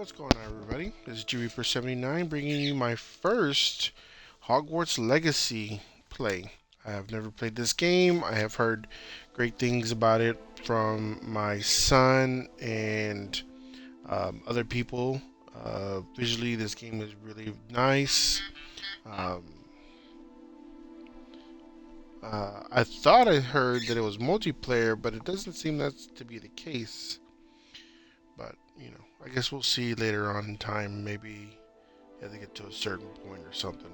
What's going on, everybody? This is GV79 bringing you my first Hogwarts Legacy play. I have never played this game. I have heard great things about it from my son and other people. Visually, this game is really nice. Um, I thought I heard that it was multiplayer, but it doesn't seem that's to be the case. But, I guess we'll see later on in time. Maybe you have to get to a certain point or something.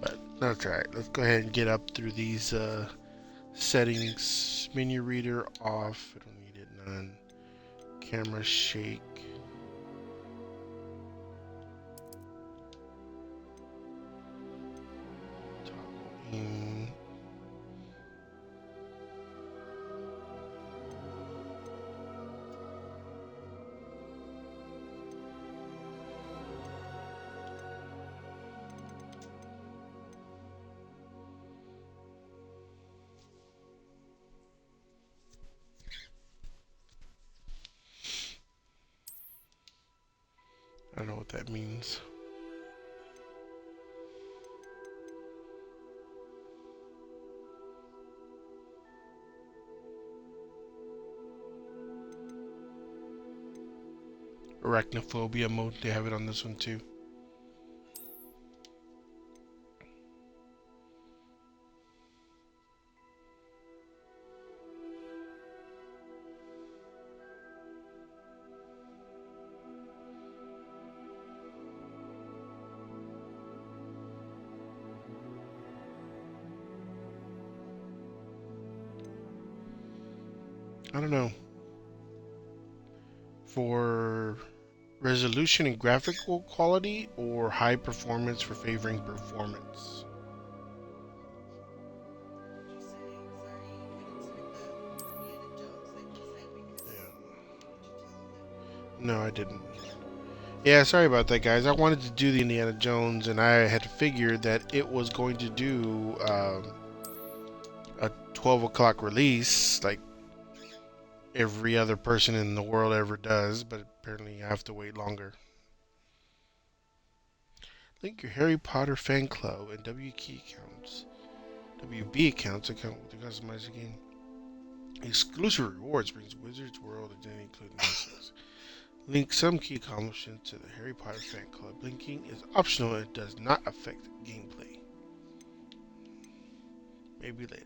But that's alright. Let's go ahead and get up through these settings. Menu reader off. I don't need it. None. Camera shake. Toggle aim. I don't know what that means. Arachnophobia mode. They have it on this one too. I don't know. For resolution and graphical quality, or high performance for favoring performance? Yeah. No, I didn't. Yeah, sorry about that, guys. I wanted to do the Indiana Jones, and I had figured that it was going to do a 12 o'clock release, like every other person in the world ever does, but apparently you have to wait longer. Link your Harry Potter fan club and WB accounts account to customize the game. Exclusive rewards brings Wizards World identity, including license. Link some key accomplishments to the Harry Potter fan club. Linking is optional and it does not affect gameplay. Maybe later.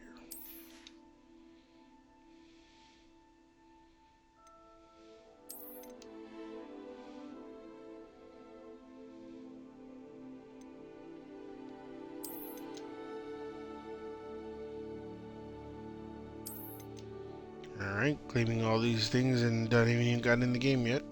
Alright, claiming all these things and don't even got in the game yet.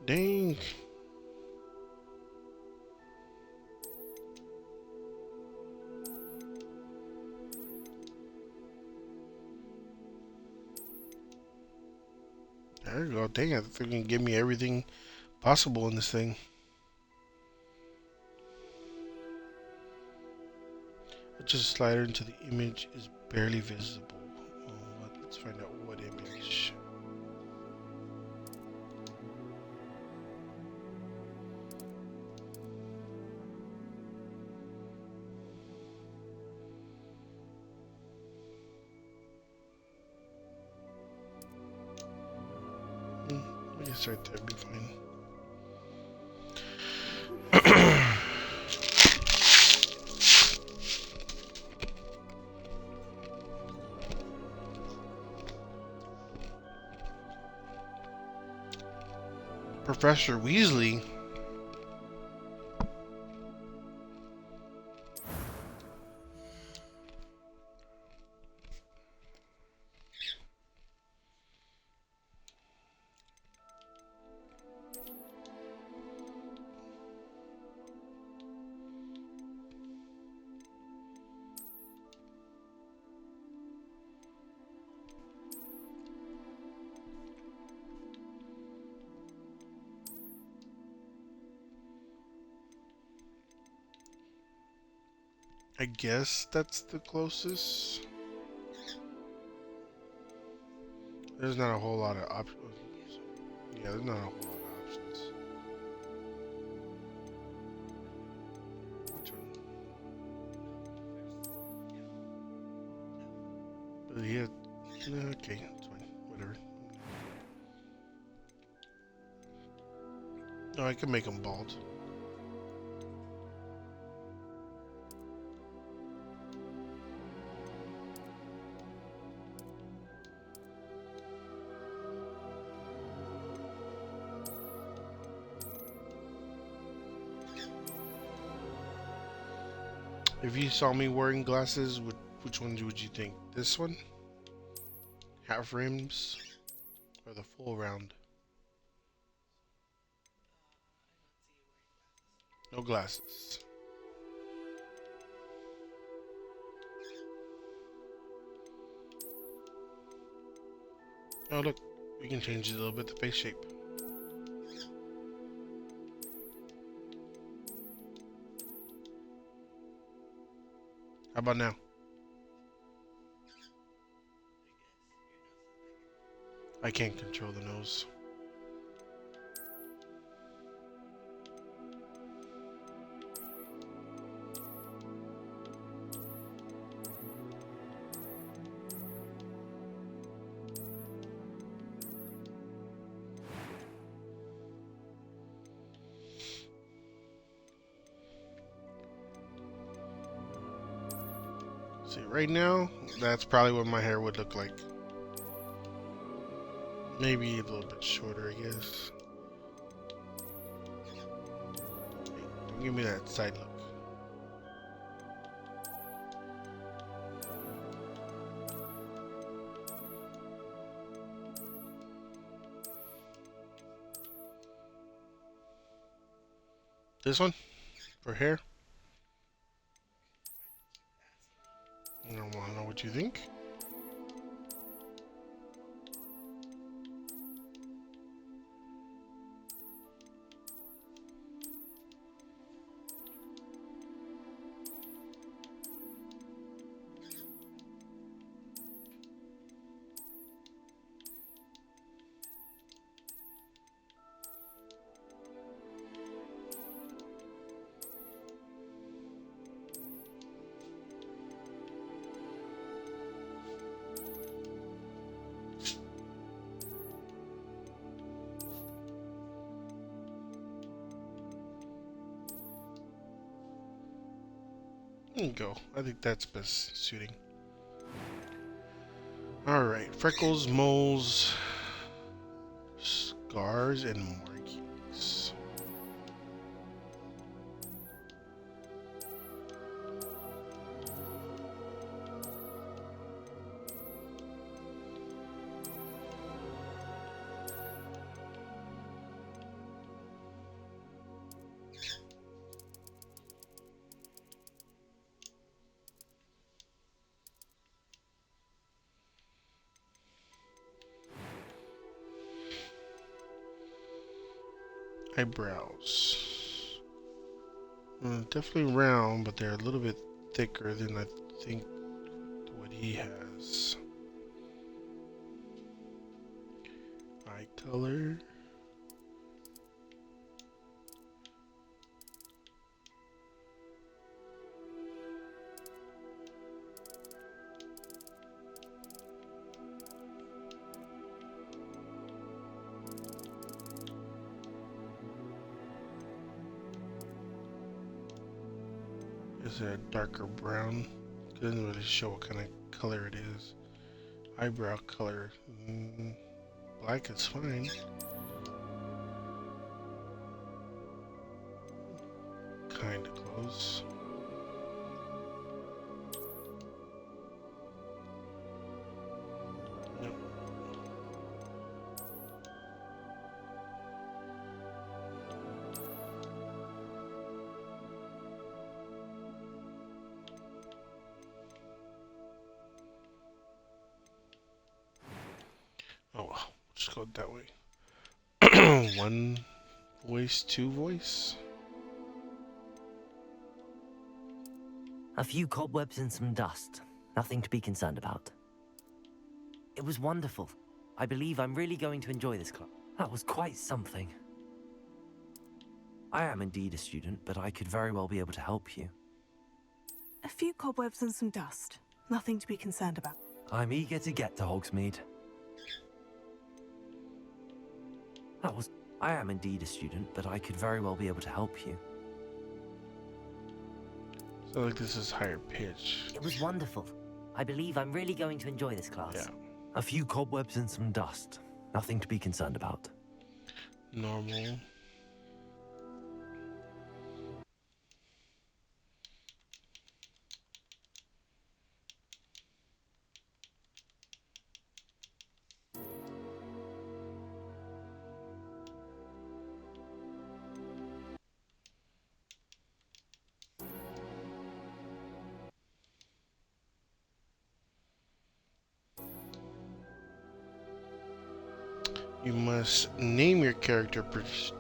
Dang. There you go. Dang, I think they can give me everything possible in this thing. Just a slider into the image is barely visible. Let's find out what image. I guess right there would be fine. Professor Weasley. I guess that's the closest. There's not a whole lot of options. Yeah, there's not a whole lot of options. Which one? Yeah. Okay, that's fine. Whatever. No, I can make them bald. If you saw me wearing glasses, which ones would you think? This one? Half rims? Or the full round? No glasses. Oh, look. We can change it a little bit, the face shape. How about now? I can't control the nose. See, right now, that's probably what my hair would look like. Maybe a little bit shorter, I guess. Don't give me that side look. This one? For hair? I don't want to know what you think. There you go. I think that's best suiting. Alright, freckles, moles, scars, and markings. Eyebrows. Definitely round, but they're a little bit thicker than I think what he has. Eye color. Is it a darker brown? Doesn't really show what kind of color it is. Eyebrow color. Black is fine. kind of close. Nope. Oh well, just go that way. One voice, two voice. A few cobwebs and some dust. Nothing to be concerned about. It was wonderful. I believe I'm really going to enjoy this club. That was quite something. I am indeed a student, but I could very well be able to help you. A few cobwebs and some dust. Nothing to be concerned about. I'm eager to get to Hogsmeade. I am indeed a student, but I could very well be able to help you. So like this is higher pitch. It was wonderful. I believe I'm really going to enjoy this class. Yeah. A few cobwebs and some dust. Nothing to be concerned about. Normal. You must name your character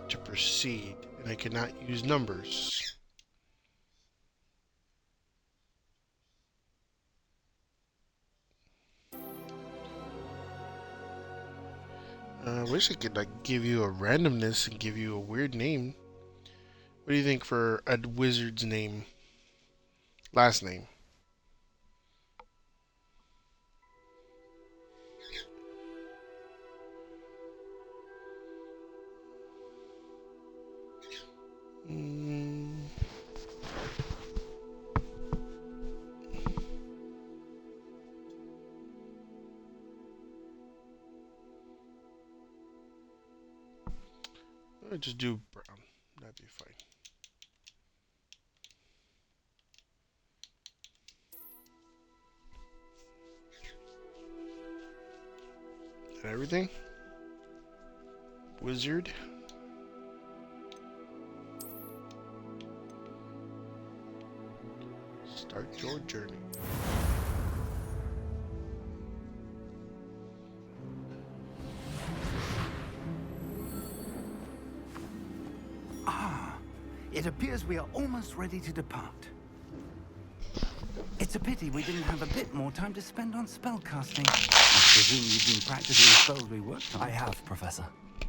to proceed, and I cannot use numbers. I wish I could like give you a randomness and give you a weird name. What do you think for a wizard's name? Last name. I'll just do brown. That'd be fine. Is that everything? Wizard. Start your journey. It appears we are almost ready to depart. It's a pity we didn't have a bit more time to spend on spellcasting. I presume you've been practicing the spells we worked on. I have, Professor.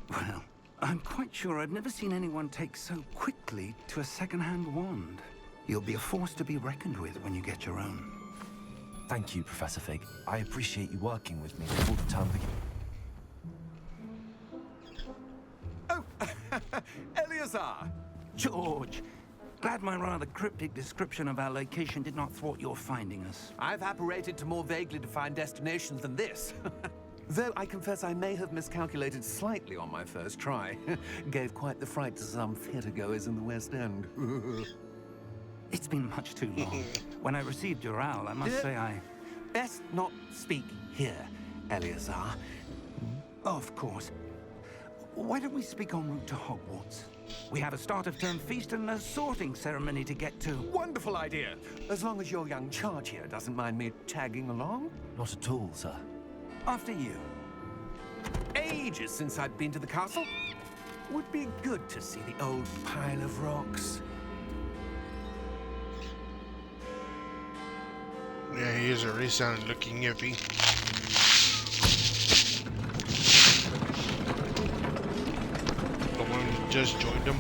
Well, I'm quite sure I've never seen anyone take so quickly to a second-hand wand. You'll be a force to be reckoned with when you get your own. Thank you, Professor Fig. I appreciate you working with me before the term begins. Oh, Eleazar! George! Glad my rather cryptic description of our location did not thwart your finding us. I've apparated to more vaguely defined destinations than this. Though I confess I may have miscalculated slightly on my first try. Gave quite the fright to some theatre-goers in the West End. It's been much too long. When I received your owl, I must say I... Best not speak here, Eleazar. Of course. Why don't we speak en route to Hogwarts? We have a start-of-term feast and a sorting ceremony to get to. Wonderful idea! As long as your young charge here doesn't mind me tagging along. Not at all, sir. After you. Ages since I'd been to the castle. Would be good to see the old pile of rocks. Yeah, he is already sounding looking iffy. The one who just joined him.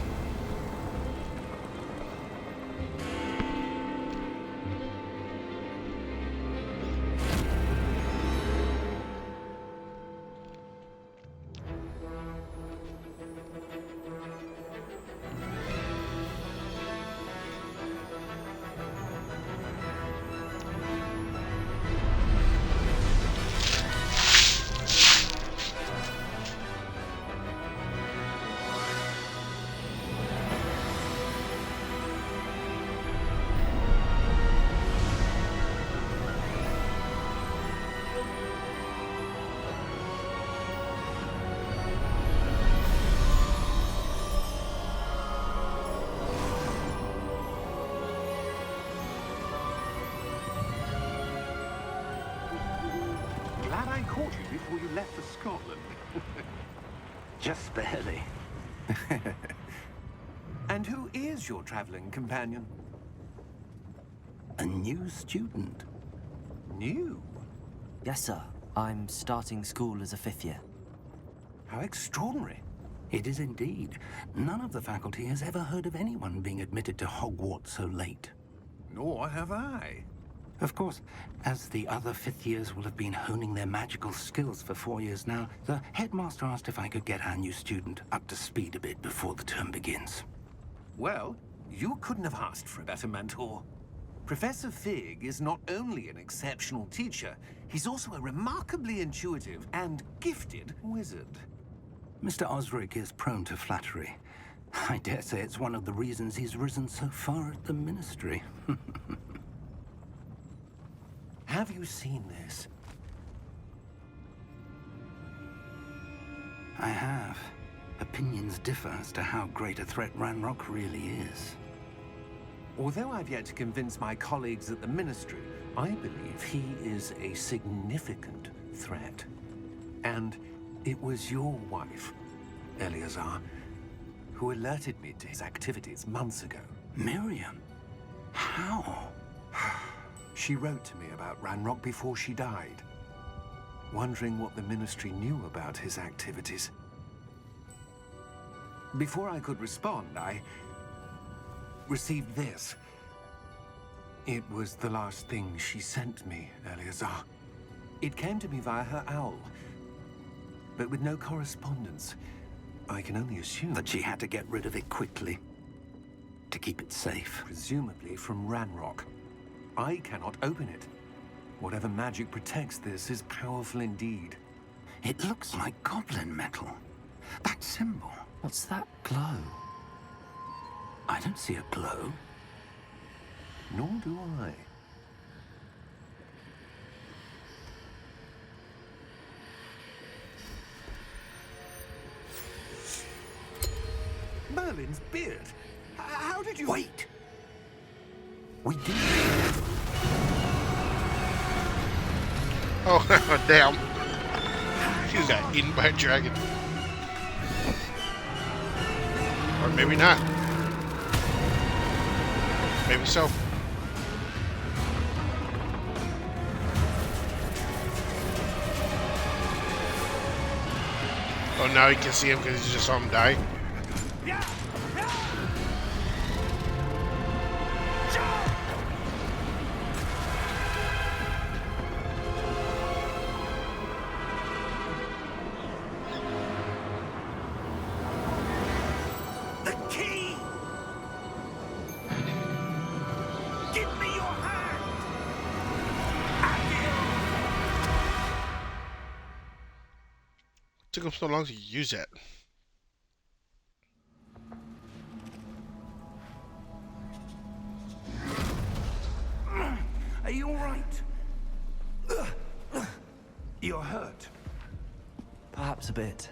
caught you before you left for Scotland. Just barely. And who is your traveling companion? A new student. New? Yes, sir. I'm starting school as a 5th year. How extraordinary. It is indeed. None of the faculty has ever heard of anyone being admitted to Hogwarts so late. Nor have I. Of course, as the other 5th years will have been honing their magical skills for 4 years now, the headmaster asked if I could get our new student up to speed a bit before the term begins. Well, you couldn't have asked for a better mentor. Professor Fig is not only an exceptional teacher, he's also a remarkably intuitive and gifted wizard. Mr. Osric is prone to flattery. I dare say it's one of the reasons he's risen so far at the Ministry. Have you seen this? I have. Opinions differ as to how great a threat Ranrock really is. Although I've yet to convince my colleagues at the Ministry, I believe he is a significant threat. And it was your wife, Eleazar, who alerted me to his activities months ago. Miriam? How? She wrote to me about Ranrock before she died, wondering what the Ministry knew about his activities. Before I could respond, I received this. It was the last thing she sent me, Eleazar. It came to me via her owl, but with no correspondence. I can only assume That she had to get rid of it quickly. To keep it safe. presumably from Ranrock. I cannot open it. Whatever magic protects this is powerful indeed. It looks like goblin metal. That symbol. What's that glow? I don't see a glow. Nor do I. Merlin's beard. How did you... Wait! We did. Oh, damn. She got eaten by a dragon. Or maybe not. Maybe so. Oh, now he can see him because he just saw him die. The key! Give me your hand! Took him so long to use that. Are you all right? You're hurt. Perhaps a bit.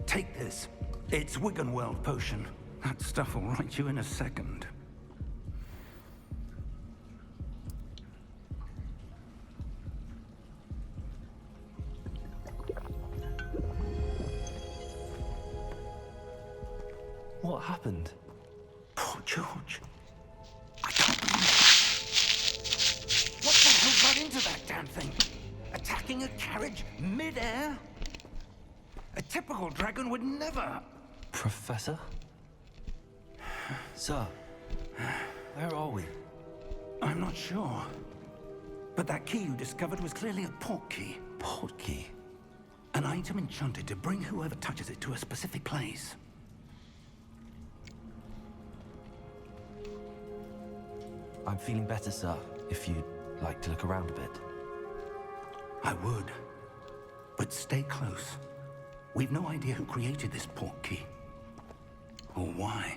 Take this. It's Wiggenweld potion. That stuff will right you in a second. What happened? Poor George. I can't believe it. What the hell got into that damn thing? Attacking a carriage mid-air? A typical dragon would never. Professor? Sir, where are we? I'm not sure. But that key you discovered was clearly a port key. Port key? An item enchanted to bring whoever touches it to a specific place. I'm feeling better, sir, if you'd like to look around a bit. I would. But stay close. We've no idea who created this port key. Or why.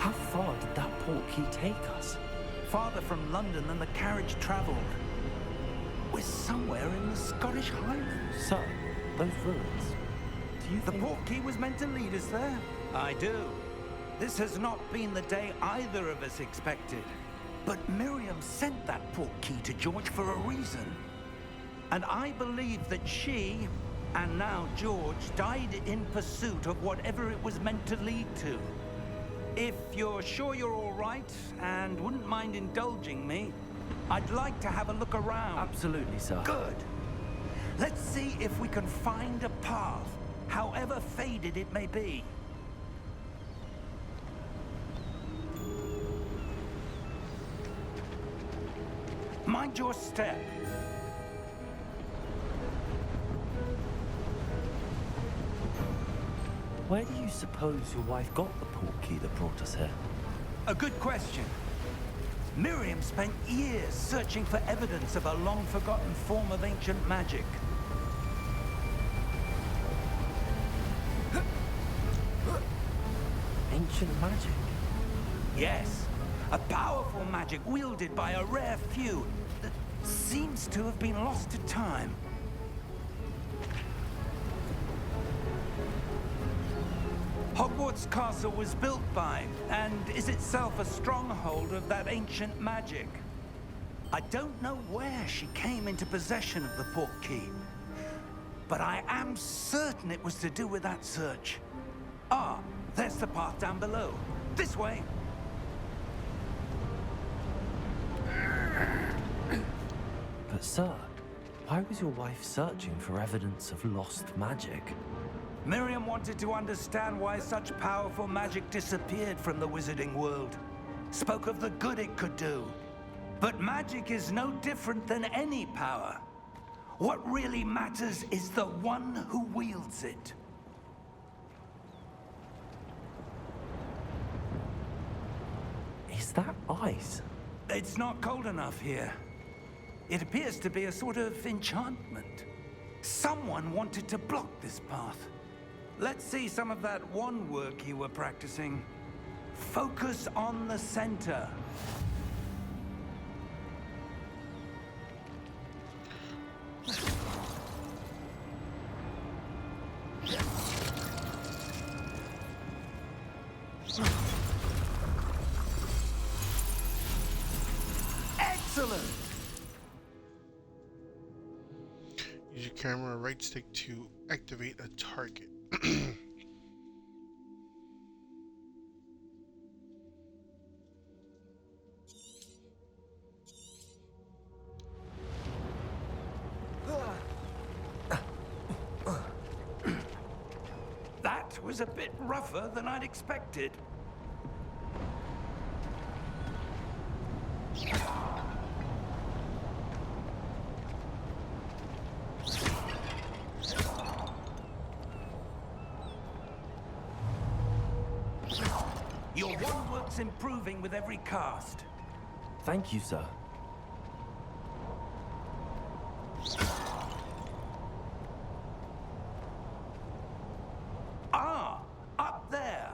How far did that portkey take us? Farther from London than the carriage travelled. We're somewhere in the Scottish Highlands. Sir, those ruins. Do you The think... portkey was meant to lead us there? I do. This has not been the day either of us expected. But Miriam sent that portkey to George for a reason. And I believe that she, and now George, died in pursuit of whatever it was meant to lead to. If you're sure you're all right, and wouldn't mind indulging me, I'd like to have a look around. Absolutely, sir. Good. Let's see if we can find a path, however faded it may be. Mind your step. Where do you suppose your wife got the portkey that brought us here? A good question. Miriam spent years searching for evidence of a long-forgotten form of ancient magic. Ancient magic? Yes, a powerful magic wielded by a rare few that seems to have been lost to time. Hogwarts Castle was built by, and is itself a stronghold of that ancient magic. I don't know where she came into possession of the portkey, but I am certain it was to do with that search. Ah, there's the path down below. This way. But sir, why was your wife searching for evidence of lost magic? Miriam wanted to understand why such powerful magic disappeared from the wizarding world. Spoke of the good it could do. But magic is no different than any power. What really matters is the one who wields it. Is that ice? It's not cold enough here. It appears to be a sort of enchantment. Someone wanted to block this path. Let's see some of that wand work you were practicing. Focus on the center. Excellent! Use your camera right stick to activate a target. That was a bit rougher than I'd expected. Your wand work's improving with every cast. Thank you, sir. Ah, up there.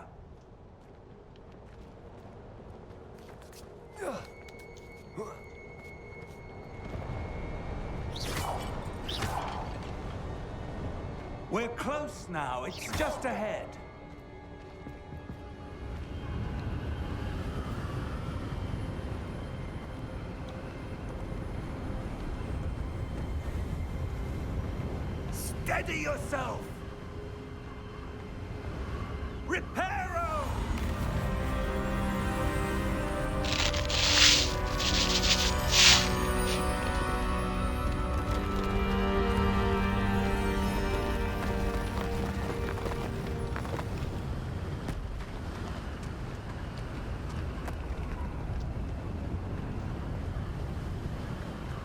We're close now. It's just ahead. Steady yourself! Reparo!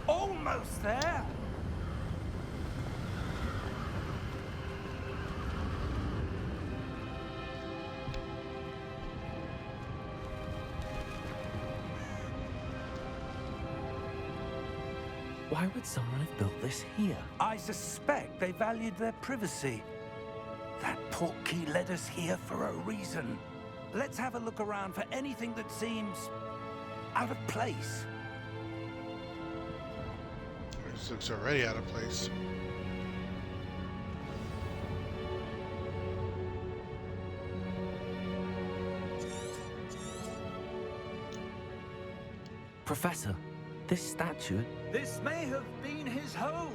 Almost there! Why would someone have built this here? I suspect they valued their privacy. That portkey led us here for a reason. Let's have a look around for anything that seems out of place. This looks already out of place. Professor, this statue... This may have been his home.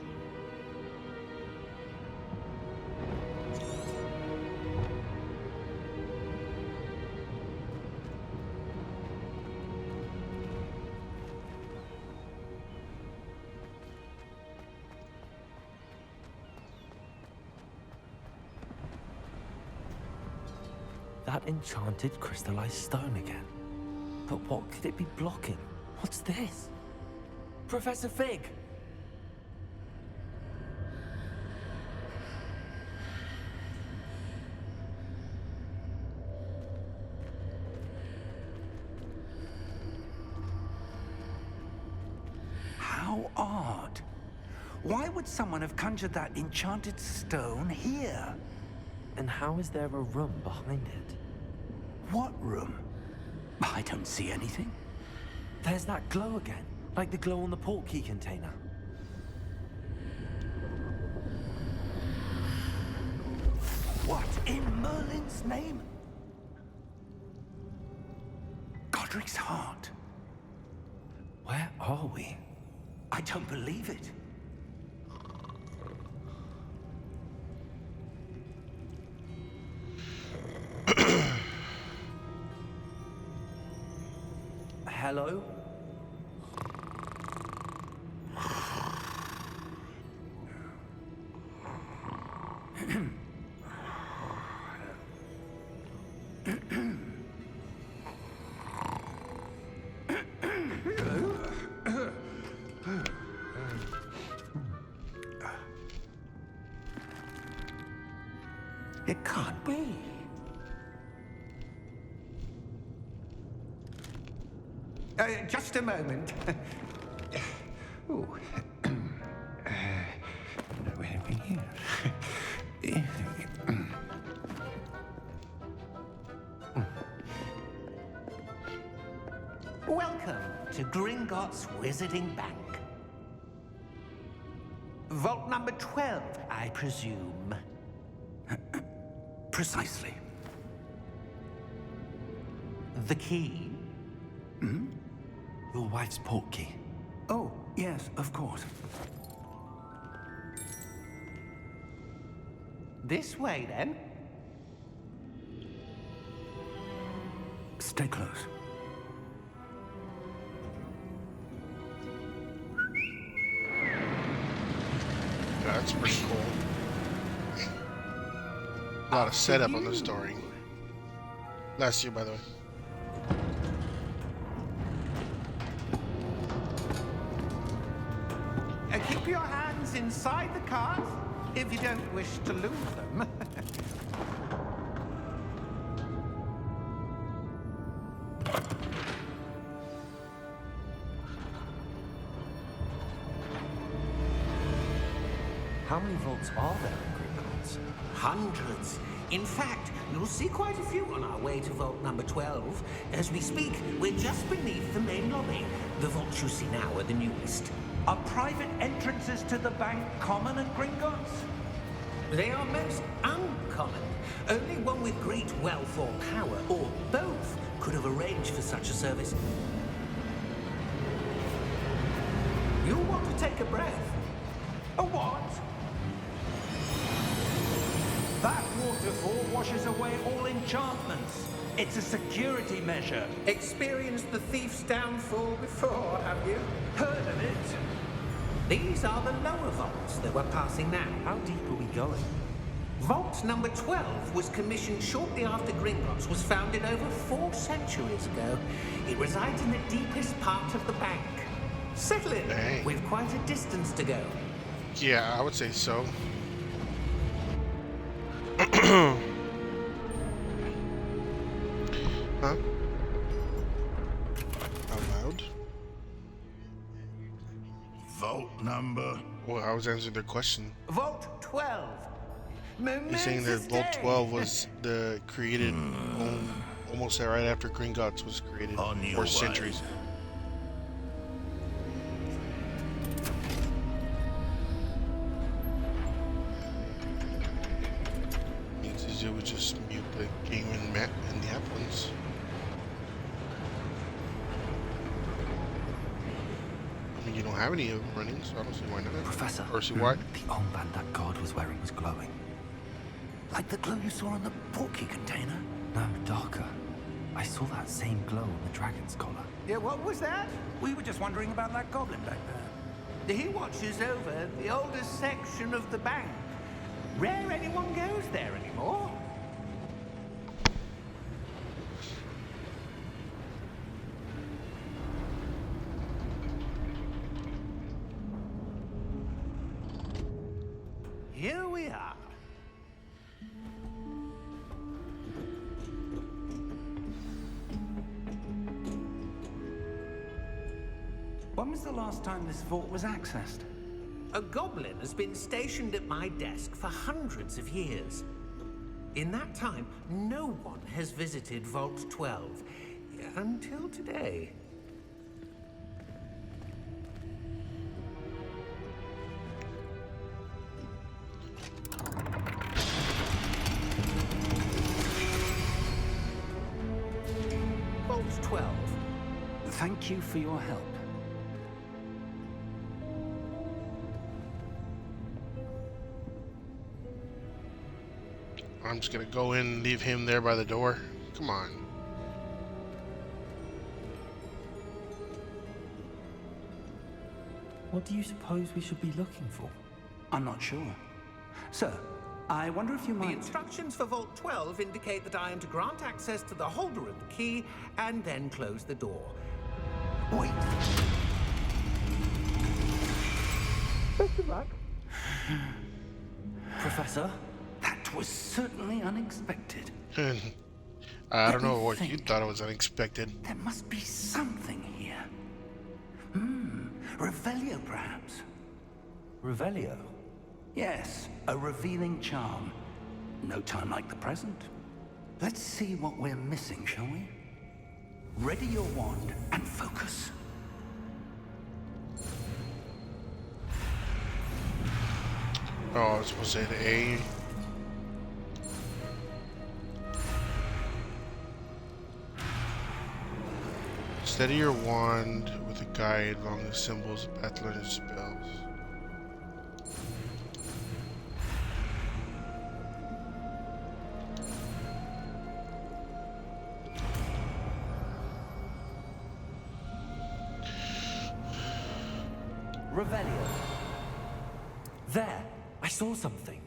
That enchanted crystallized stone again. But what could it be blocking? What's this? Professor Fig! How odd. Why would someone have conjured that enchanted stone here? And how is there a room behind it? What room? I don't see anything. There's that glow again, like the glow on the portkey container. What in Merlin's name? Godric's heart. Where are we? I don't believe it. Hello? It can't be. Just a moment. Ooh. Anything here? Welcome to Gringotts Wizarding Bank. Vault number 12, I presume. Precisely. The key? Your wife's portkey. Oh, yes, of course. This way, then. Stay close. That's pretty cool. A lot of setup on the story. Last year, by the way. Keep your hands inside the cart if you don't wish to lose them. How many vaults are there in Gringotts? Hundreds. In fact, you'll see quite a few on our way to vault number 12. As we speak, we're just beneath the main lobby. The vaults you see now are the newest. Are private entrances to the bank common at Gringotts? They are most uncommon. Only one with great wealth or power, or both, could have arranged for such a service. You'll want to take a breath. A what? That waterfall washes away all enchantments. It's a security measure. Experienced the thief's downfall before, have you? Heard of it? These are the lower vaults that we're passing now. How deep are we going? Vault number 12 was commissioned shortly after Gringotts was founded over 4 centuries ago. It resides in the deepest part of the bank. Settle in. Dang. We've quite a distance to go. Yeah, I would say so. Huh? Out loud? Vault number. Well, I was answering their question. Vault 12. You're saying that Vault 12 was the created almost right after Gringotts was created, On your or way. centuries. Means it would just mute the game and map and the app ones. I mean, you don't have any of them running, so I don't see why not. Professor, Or see why. the armband that guard was wearing was glowing. Like the glow you saw on the portkey container? No, darker. I saw that same glow on the dragon's collar. Yeah, what was that? We were just wondering about that goblin back there. He watches over the oldest section of the bank. Rare anyone goes there anymore. Here we are. When was the last time this vault was accessed? A goblin has been stationed at my desk for hundreds of years. In that time, no one has visited Vault 12 until today. Vault 12. Thank you for your help. I'm just gonna go in and leave him there by the door. Come on. What do you suppose we should be looking for? I'm not sure. Sir, I wonder if you The might... instructions for Vault 12 indicate that I am to grant access to the holder of the key and then close the door. Wait. Best of luck. Professor? That was certainly unexpected. I don't Let me know what you think. thought was unexpected. There must be something here. Revelio, perhaps? Revelio? Yes, a revealing charm. No time like the present. Let's see what we're missing, shall we? Ready your wand and focus. Oh, I was supposed to hit A. Steady your wand with a guide along the symbols of path learning spells. Revelio. There! I saw something.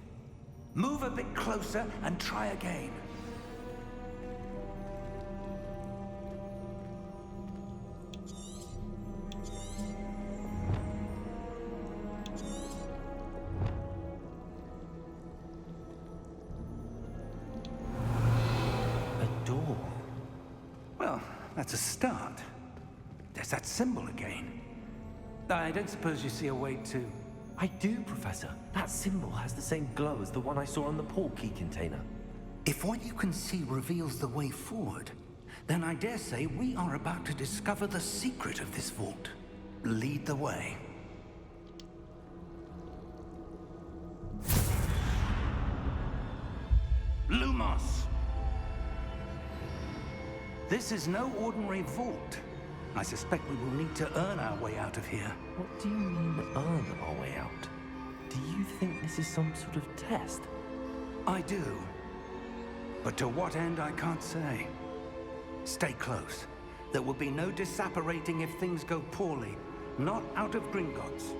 Move a bit closer and try again. A door. Well, that's a start. There's that symbol again. I don't suppose you see a way to... I do, Professor. That symbol has the same glow as the one I saw on the portkey container. If what you can see reveals the way forward, then I dare say we are about to discover the secret of this vault. Lead the way. Lumos! This is no ordinary vault. I suspect we will need to earn our way out of here. What do you mean, earn our way out? Do you think this is some sort of test? I do. But to what end, I can't say. Stay close. There will be no disapparating if things go poorly. Not out of Gringotts.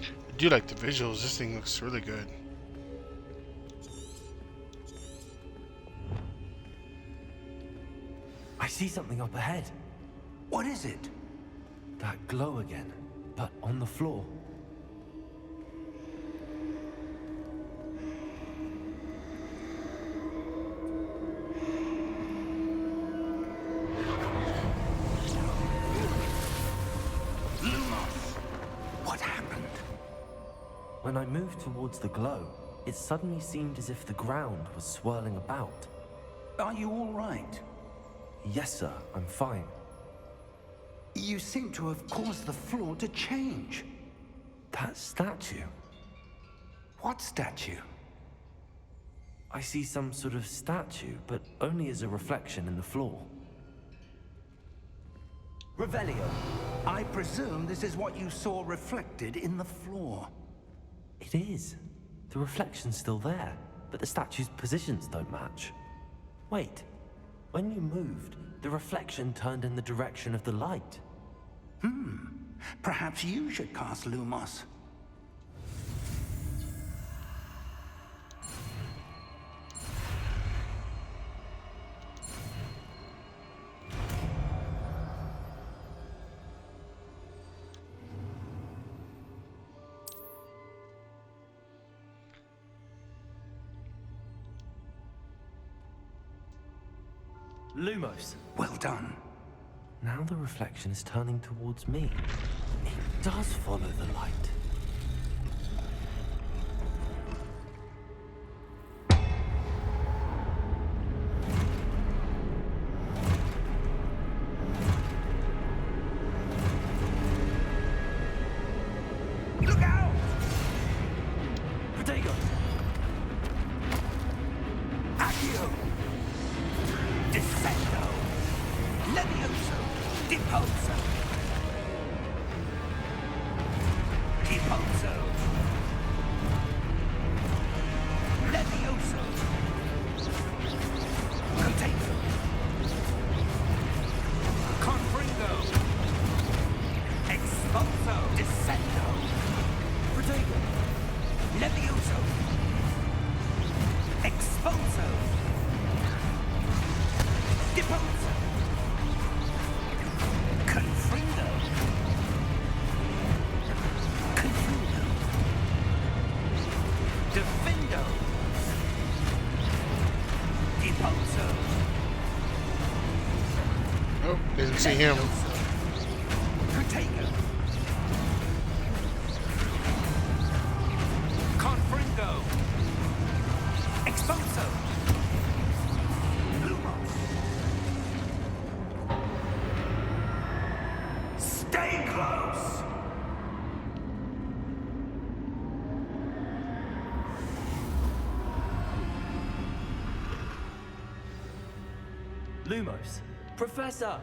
I do like the visuals. This thing looks really good. I see something up ahead. What is it? That glow again, but on the floor. Lumos! When I moved towards the glow, it suddenly seemed as if the ground was swirling about. Are you all right? Yes, sir, I'm fine. You seem to have caused the floor to change. That statue. What statue? I see some sort of statue, but only as a reflection in the floor. Revelio, I presume this is what you saw reflected in the floor. It is. The reflection's still there, but the statue's positions don't match. Wait, when you moved, the reflection turned in the direction of the light. Perhaps you should cast Lumos. Lumos. Well done. Now the reflection is turning towards me. It does follow the light. Look out! Protego! Accio! Descendo! Levioso! Deposo! Deposo! Levioso! Contato! Confringo! Expulso! Descendo! Protego! Levioso! Expulso! Deposo! Confrindo! Confrindo! Defendo! Deposo! Oh, didn't see him. Protego! Confringo! Expulso! Lumos! Stay close! Lumos. Professor!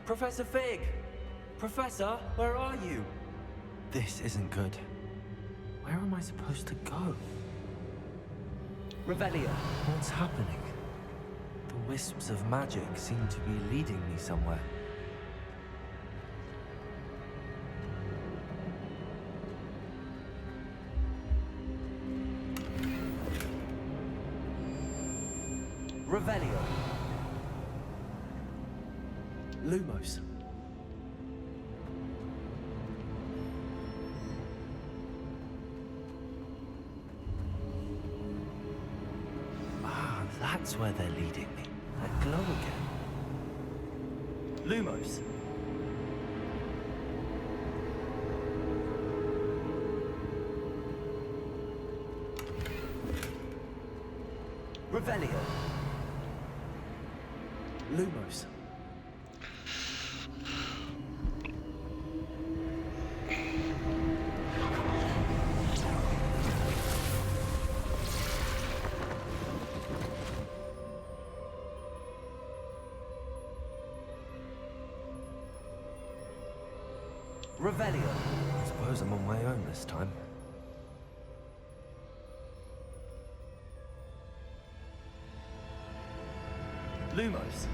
Professor Fig! Professor, where are you? This isn't good. Where am I supposed to go? Revelio. What's happening? The wisps of magic seem to be leading me somewhere. Revelio. Lumos. Ah, that's where they're leading me. That glow again. Lumos. Revelio. Lumos. Revelio. I suppose I'm on my own this time. Lumos.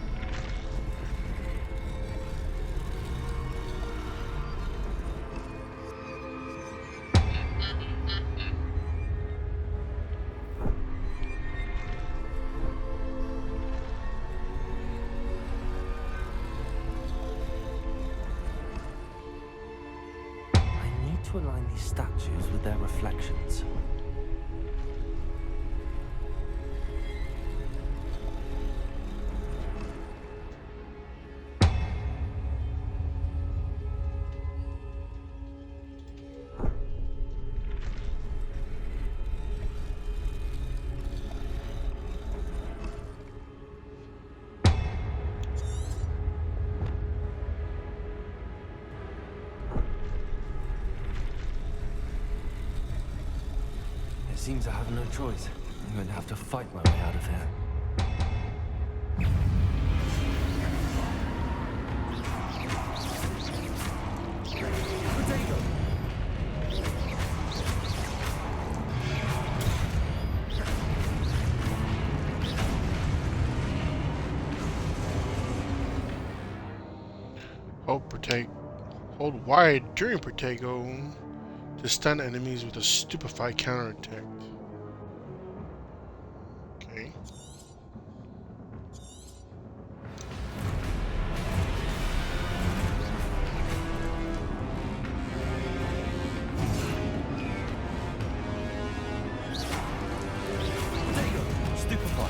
I need to align these statues with their reflections. seem to have no choice. I'm going to have to fight my way out of here. Potato! Hold wide during Protego to stun enemies with a stupefy counterattack. Okay. Stupefy.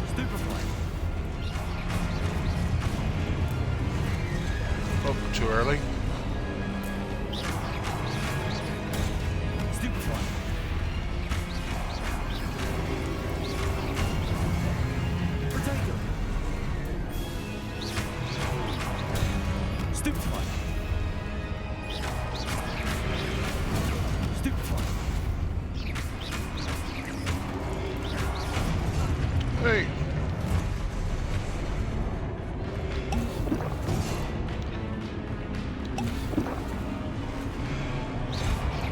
Stupefy. Oh, too early. Stupefy. Potato. Stupefy. Stupefy. Hey.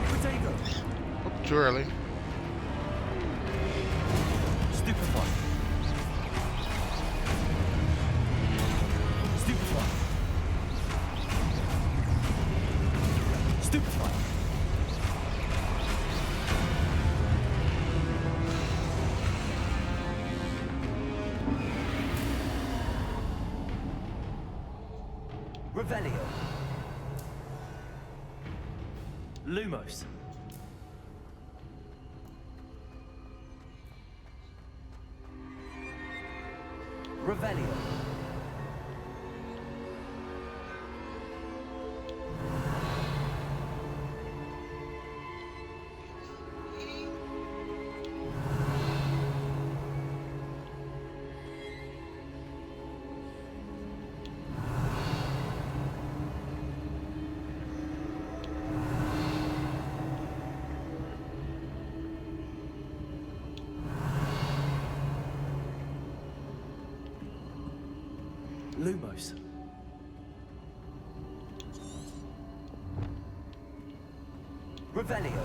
Potato. Oh, too early. Stupefy. Stupefy. Stupefy. Revelio. Lumos. Revelio. Lumos. Revelio.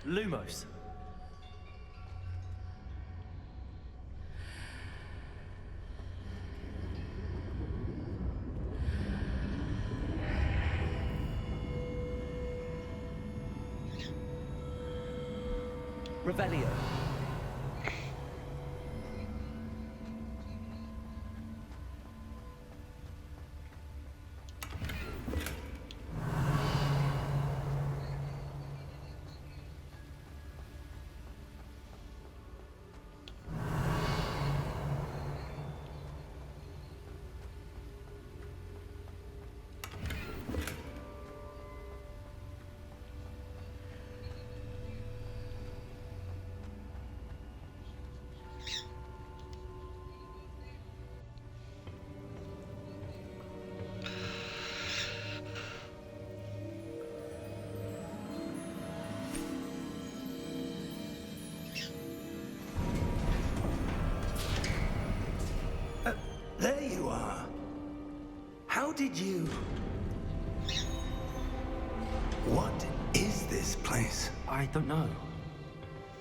Lumos. Revelio. There you are. How did you... What is this place? I don't know.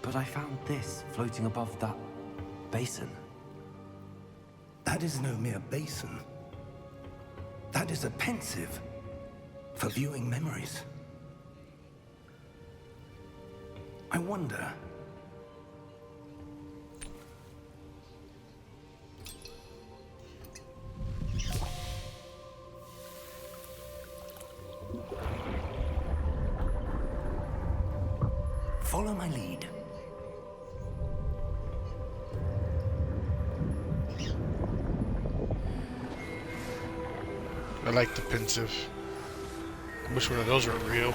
But I found this floating above that basin. That is no mere basin. That is a pensive for viewing memories. I wonder... Follow my lead. like the pensive. I wish one of those were real.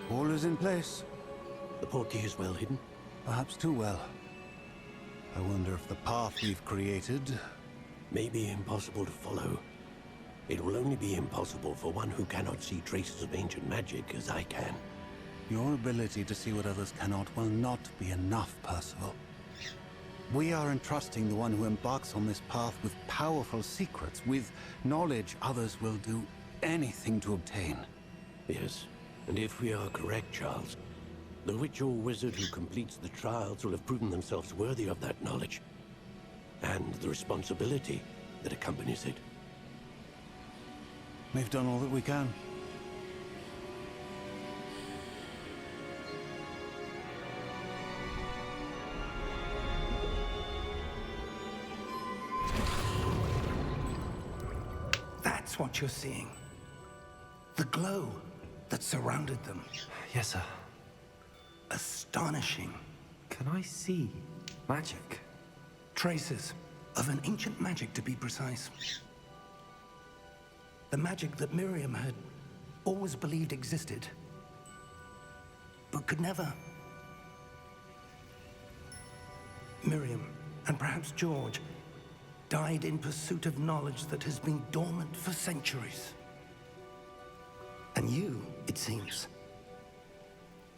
All is in place. The portkey is well hidden. Perhaps too well. I wonder if the path we've created... May be impossible to follow. It will only be impossible for one who cannot see traces of ancient magic as I can. Your ability to see what others cannot will not be enough, Percival. We are entrusting the one who embarks on this path with powerful secrets, with knowledge others will do anything to obtain. Yes, and if we are correct, Charles, the witch or wizard who completes the trials will have proven themselves worthy of that knowledge, and the responsibility that accompanies it. We've done all that we can. That's what you're seeing. The glow that surrounded them. Yes, sir. Astonishing. Can I see magic? Traces of an ancient magic, to be precise. The magic that Miriam had always believed existed, but could never. Miriam, and perhaps George, died in pursuit of knowledge that has been dormant for centuries. And you, it seems,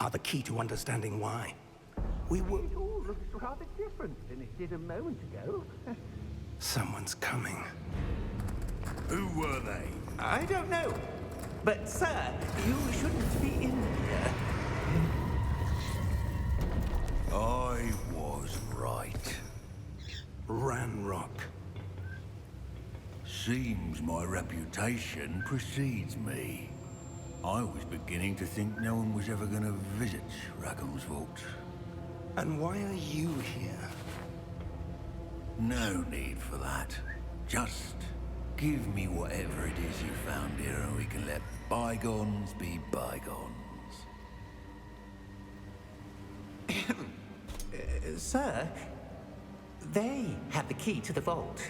are the key to understanding why. We will... It all looks rather different than it did a moment ago. Someone's coming. Who were they? I don't know. But, sir, you shouldn't be in here. I was right. Ranrock. Seems my reputation precedes me. I was beginning to think no one was ever going to visit Rackham's vault. And why are you here? No need for that. Just give me whatever it is you found here and we can let bygones be bygones. Sir, they have the key to the vault.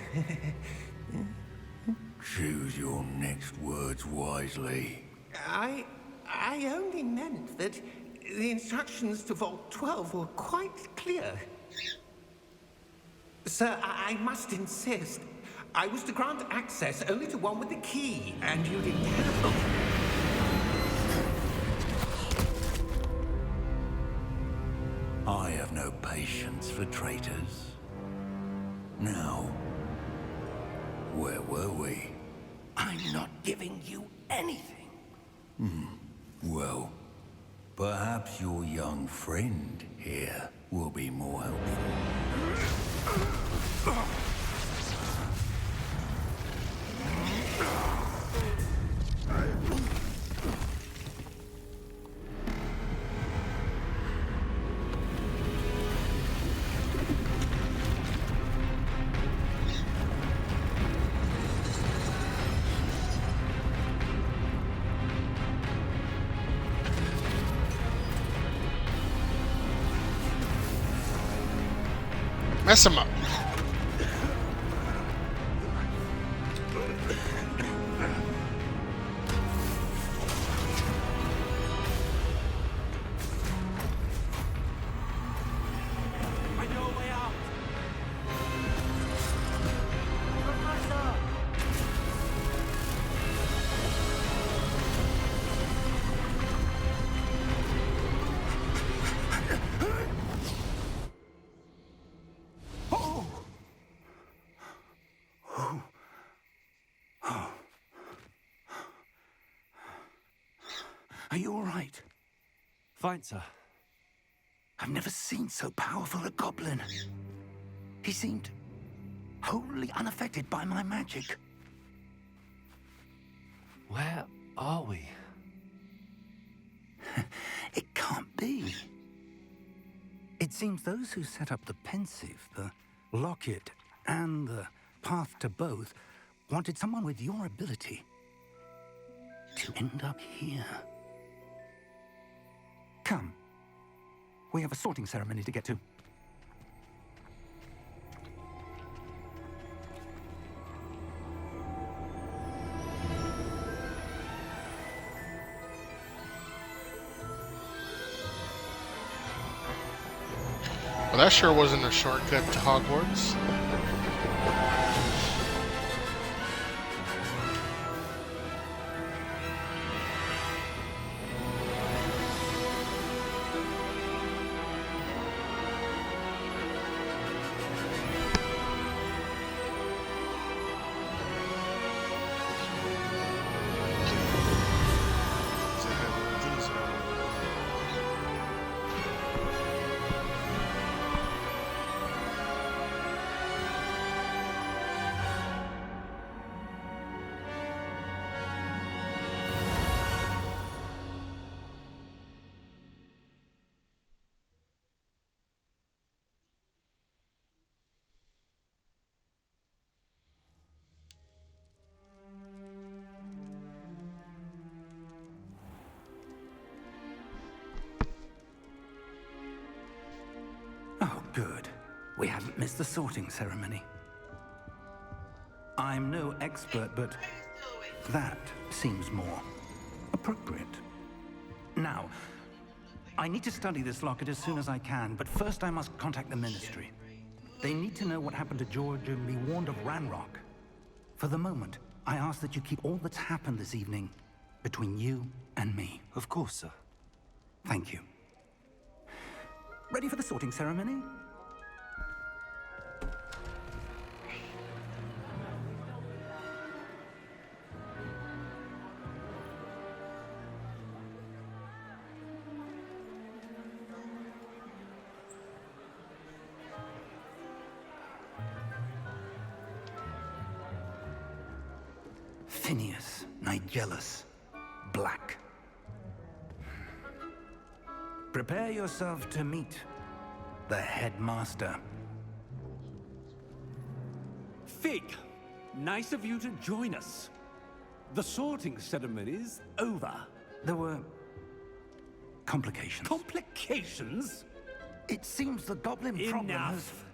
Choose your next words wisely. I only meant that the instructions to Vault 12 were quite clear. Sir, I must insist. I was to grant access only to one with the key, and you didn't have them. I have no patience for traitors. Now, where were we? I'm not giving you anything. Well, perhaps your young friend here will be more helpful. Mess him up. I know a way out. Are you all right? Fine, sir. I've never seen so powerful a goblin. He seemed wholly unaffected by my magic. Where are we? It can't be. It seems those who set up the pensive, the locket, and the path to both wanted someone with your ability. to end up here? Come. We have a sorting ceremony to get to. Well, that sure wasn't a shortcut to Hogwarts. Oh, good. We haven't missed the sorting ceremony. I'm no expert, but that seems more appropriate. Now, I need to study this locket as soon as I can, but first I must contact the Ministry. They need to know what happened to George and be warned of Ranrock. For the moment, I ask that you keep all that's happened this evening between you and me. Of course, sir. Thank you. Ready for the sorting ceremony? Phineas, Nigellus, Black. Prepare yourself to meet the headmaster. Fig, nice of you to join us. The sorting ceremony's over. There were complications. Complications? It seems the goblin problem has... Enough.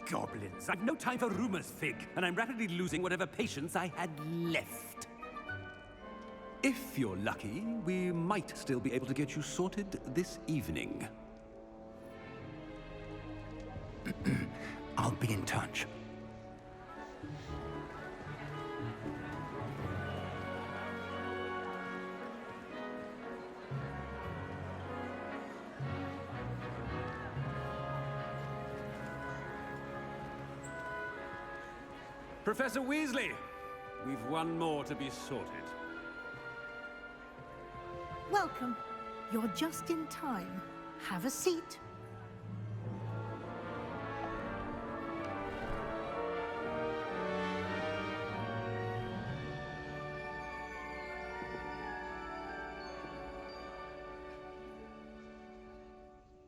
Goblins. I've no time for rumors, Fig, and I'm rapidly losing whatever patience I had left. If you're lucky, we might still be able to get you sorted this evening. I'll be in touch. Professor Weasley, we've one more to be sorted. Welcome. You're just in time. Have a seat.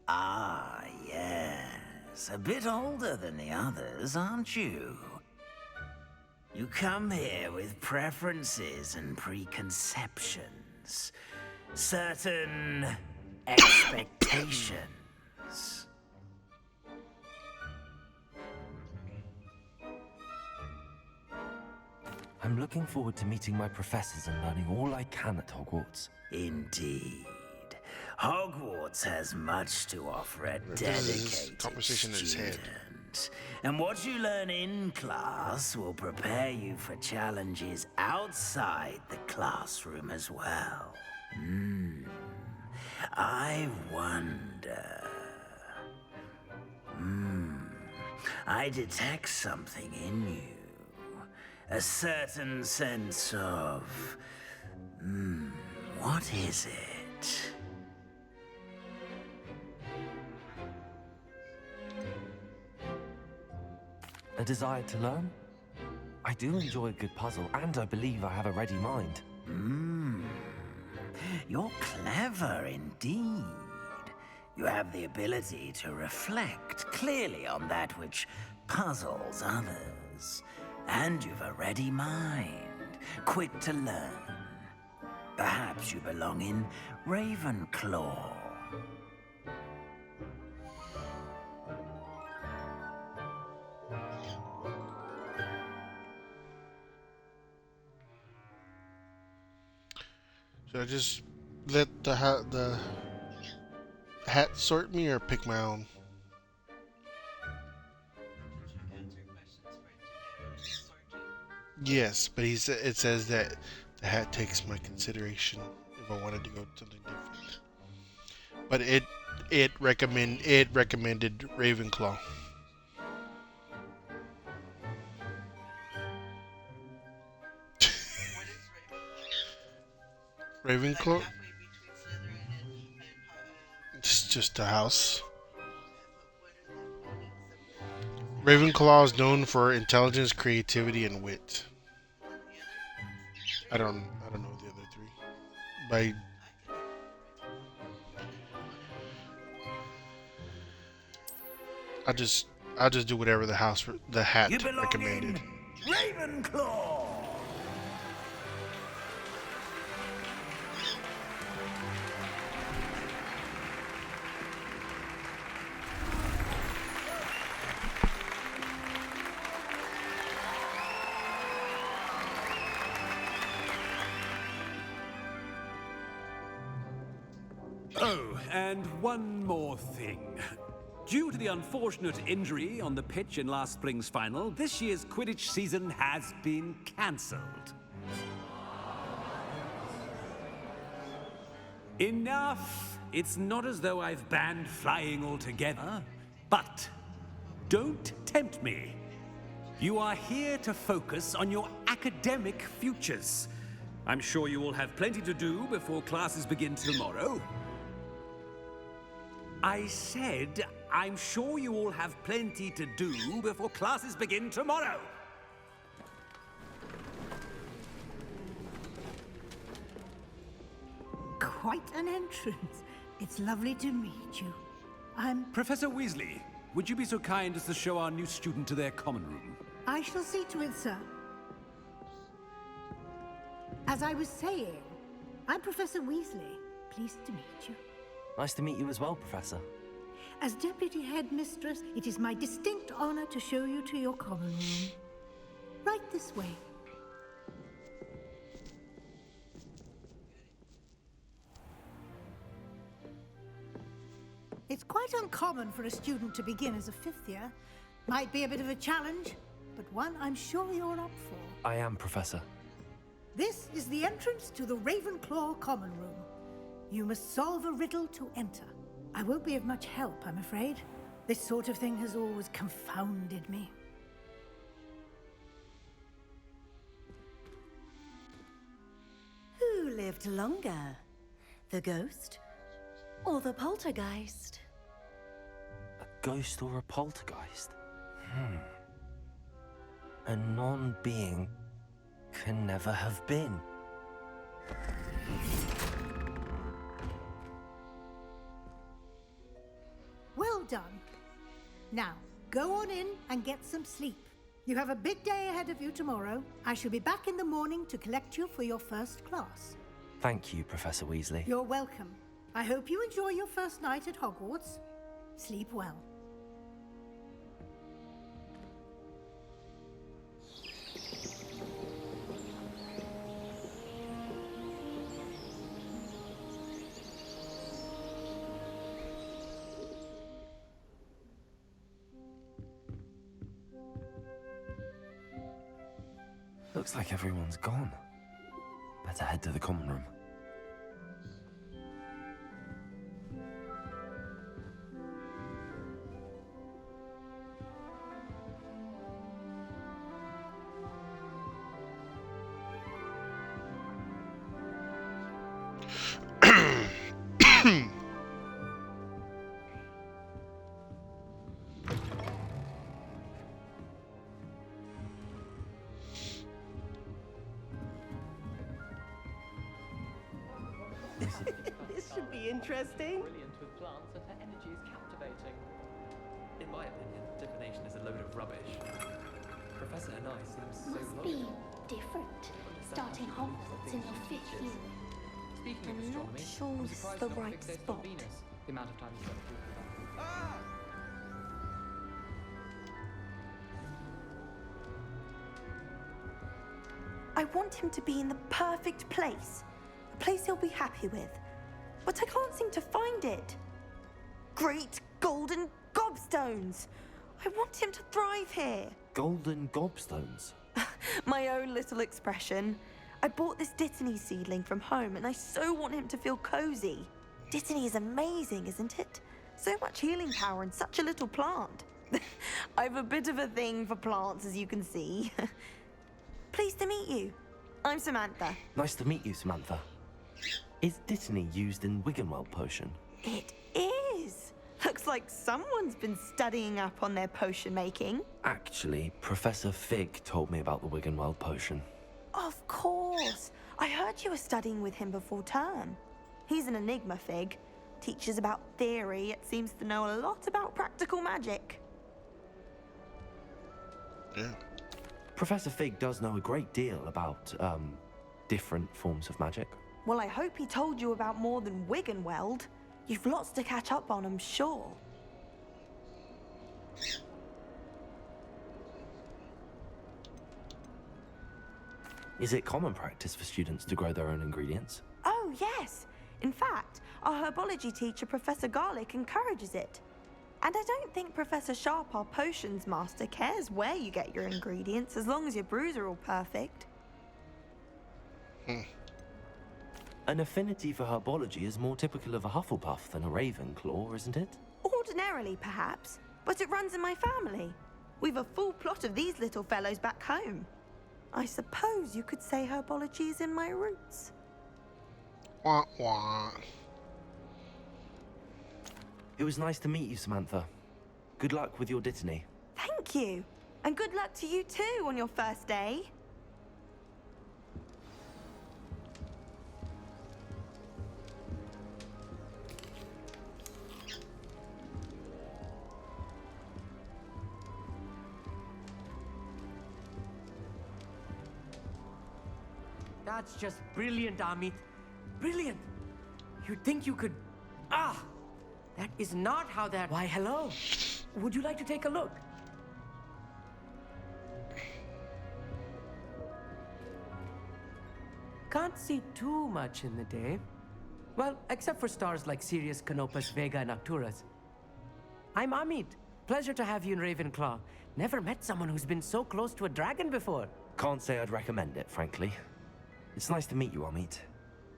Ah, yes. A bit older than the others, aren't you? You come here with preferences and preconceptions. Certain expectations. I'm looking forward to meeting my professors and learning all I can at Hogwarts. Indeed. Hogwarts has much to offer a dedicated student. And what you learn in class will prepare you for challenges outside the classroom as well. I wonder... I detect something in you. A certain sense of... what is it? A desire to learn? I do enjoy a good puzzle, and I believe I have a ready mind. You're clever indeed. You have the ability to reflect clearly on that which puzzles others. And you've a ready mind, quick to learn. Perhaps you belong in Ravenclaw. Should I just let the hat sort me or pick my own? Yes, but it says that the hat takes my consideration if I wanted to go something different. But it recommended Ravenclaw. Ravenclaw? It's just a house. Ravenclaw is known for intelligence, creativity, and wit. I don't know the other three. By I'll just do whatever the hat recommended. Ravenclaw. Oh, and one more thing. Due to the unfortunate injury on the pitch in last spring's final, this year's Quidditch season has been cancelled. Enough! It's not as though I've banned flying altogether, but don't tempt me. You are here to focus on your academic futures. I'm sure you will have plenty to do before classes begin tomorrow. I said, I'm sure you all have plenty to do before classes begin tomorrow. Quite an entrance. It's lovely to meet you. I'm... Professor Weasley, would you be so kind as to show our new student to their common room? I shall see to it, sir. As I was saying, I'm Professor Weasley. Pleased to meet you. Nice to meet you as well, Professor. As Deputy Headmistress, it is my distinct honor to show you to your common room. Right this way. It's quite uncommon for a student to begin as a fifth year. Might be a bit of a challenge, but one I'm sure you're up for. I am, Professor. This is the entrance to the Ravenclaw common room. You must solve a riddle to enter. I won't be of much help, I'm afraid. This sort of thing has always confounded me. Who lived longer? The ghost or the poltergeist? A ghost or a poltergeist? A non-being can never have been. Well done. Now, go on in and get some sleep. You have a big day ahead of you tomorrow. I shall be back in the morning to collect you for your first class. Thank you, Professor Weasley. You're welcome. I hope you enjoy your first night at Hogwarts. Sleep well. Looks like everyone's gone. Better head to the common room. This should be interesting. Brilliant with plants and her energy is captivating. In my opinion, divination is a load of rubbish. Professor and I seem so Must loyal. be different. Starting Hogwarts in your fifth year. Speaking of I'm astronomy, not sure I'm this is surprised the no one right fixated spot. on Venus. The amount of time you spent talking about. Ah! I want him to be in the perfect place. A place he'll be happy with. But I can't seem to find it. Great golden gobstones! I want him to thrive here. Golden gobstones? My own little expression. I bought this Dittany seedling from home and I so want him to feel cozy. Dittany is amazing, isn't it? So much healing power in such a little plant. I've a bit of a thing for plants, as you can see. Pleased to meet you. I'm Samantha. Nice to meet you, Samantha. Is Dittany used in Wiggenweld potion? It is. Looks like someone's been studying up on their potion making. Actually, Professor Fig told me about the Wiggenweld potion. Of course. I heard you were studying with him before term. He's an enigma, Fig. Teaches about theory, yet seems to know a lot about practical magic. Yeah. Professor Fig does know a great deal about, different forms of magic. Well, I hope he told you about more than Wiggenweld. You've lots to catch up on, I'm sure. Is it common practice for students to grow their own ingredients? Oh, yes. In fact, our herbology teacher, Professor Garlick, encourages it. And I don't think Professor Sharp, our potions master, cares where you get your ingredients, as long as your brews are all perfect. An affinity for herbology is more typical of a Hufflepuff than a Ravenclaw, isn't it? Ordinarily, perhaps, but it runs in my family. We've a full plot of these little fellows back home. I suppose you could say herbology is in my roots. Wah, wah. It was nice to meet you, Samantha. Good luck with your Dittany. Thank you. And good luck to you too on your first day. That's just brilliant, Amit. Brilliant. You'd think you could... Ah! That is not how that... Why, hello. Would you like to take a look? Can't see too much in the day. Well, except for stars like Sirius, Canopus, Vega, and Arcturus. I'm Amit. Pleasure to have you in Ravenclaw. Never met someone who's been so close to a dragon before. Can't say I'd recommend it, frankly. It's nice to meet you, Amit.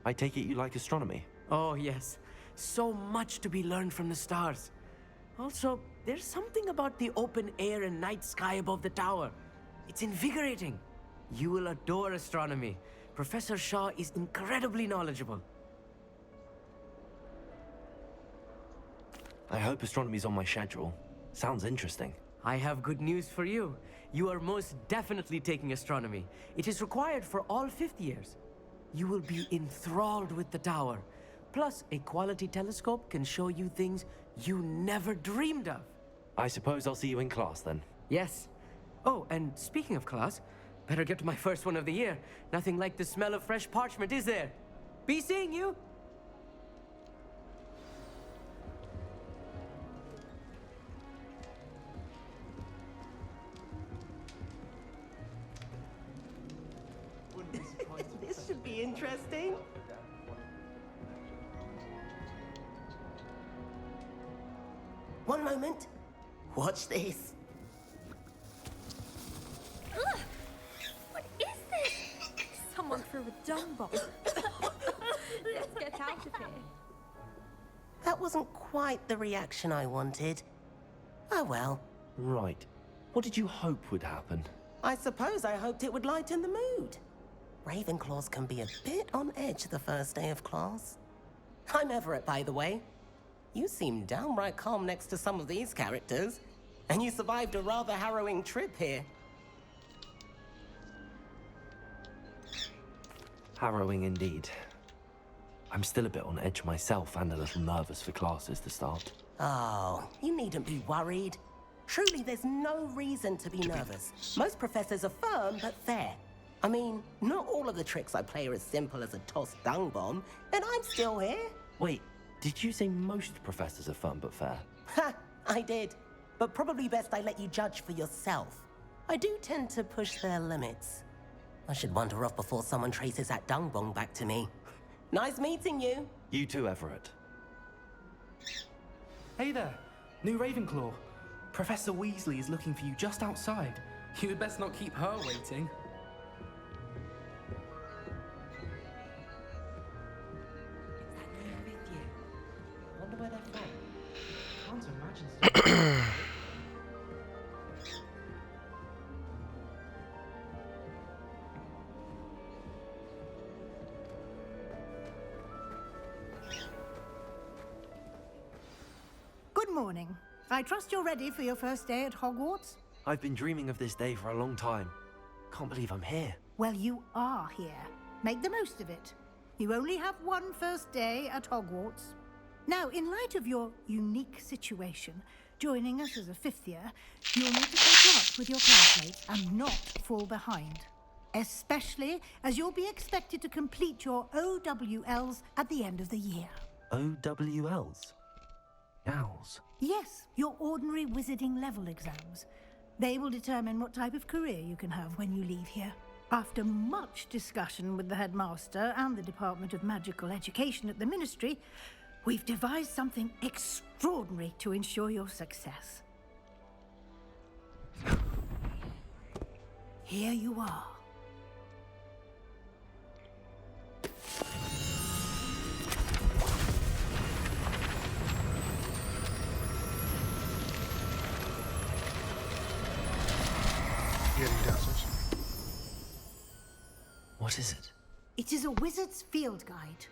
I take it you like astronomy? Oh, yes. So much to be learned from the stars. Also, there's something about the open air and night sky above the tower. It's invigorating. You will adore astronomy. Professor Shaw is incredibly knowledgeable. I hope astronomy's on my schedule. Sounds interesting. I have good news for you. You are most definitely taking astronomy. It is required for all fifth years. You will be enthralled with the tower. Plus, a quality telescope can show you things you never dreamed of. I suppose I'll see you in class then. Yes. Oh, and speaking of class, better get to my first one of the year. Nothing like the smell of fresh parchment, is there? Be seeing you! This should be interesting. One moment. Watch this. Ugh! What is this? Someone threw a dung bomb. Let's get out of here. That wasn't quite the reaction I wanted. Oh well. Right. What did you hope would happen? I suppose I hoped it would lighten the mood. Ravenclaws can be a bit on edge the first day of class. I'm Everett, by the way. You seem downright calm next to some of these characters. And you survived a rather harrowing trip here. Harrowing indeed. I'm still a bit on edge myself and a little nervous for classes to start. Oh, you needn't be worried. Truly, there's no reason to be nervous. Most professors are firm but fair. I mean, not all of the tricks I play are as simple as a tossed dung bomb, and I'm still here. Wait, did you say most professors are fun but fair? Ha! I did. But probably best I let you judge for yourself. I do tend to push their limits. I should wander off before someone traces that dung bomb back to me. Nice meeting you. You too, Everett. Hey there, new Ravenclaw. Professor Weasley is looking for you just outside. You had best not keep her waiting. I wonder where they're from. Can't imagine stuff. Good morning. I trust you're ready for your first day at Hogwarts? I've been dreaming of this day for a long time. Can't believe I'm here. Well, you are here. Make the most of it. You only have one first day at Hogwarts. Now, in light of your unique situation, joining us as a fifth year, you'll need to catch up with your classmates and not fall behind. Especially as you'll be expected to complete your OWLs at the end of the year. OWLs? Owls? Yes, your ordinary wizarding level exams. They will determine what type of career you can have when you leave here. After much discussion with the headmaster and the Department of Magical Education at the Ministry, we've devised something extraordinary to ensure your success. Here you are. What is it? It is a wizard's field guide.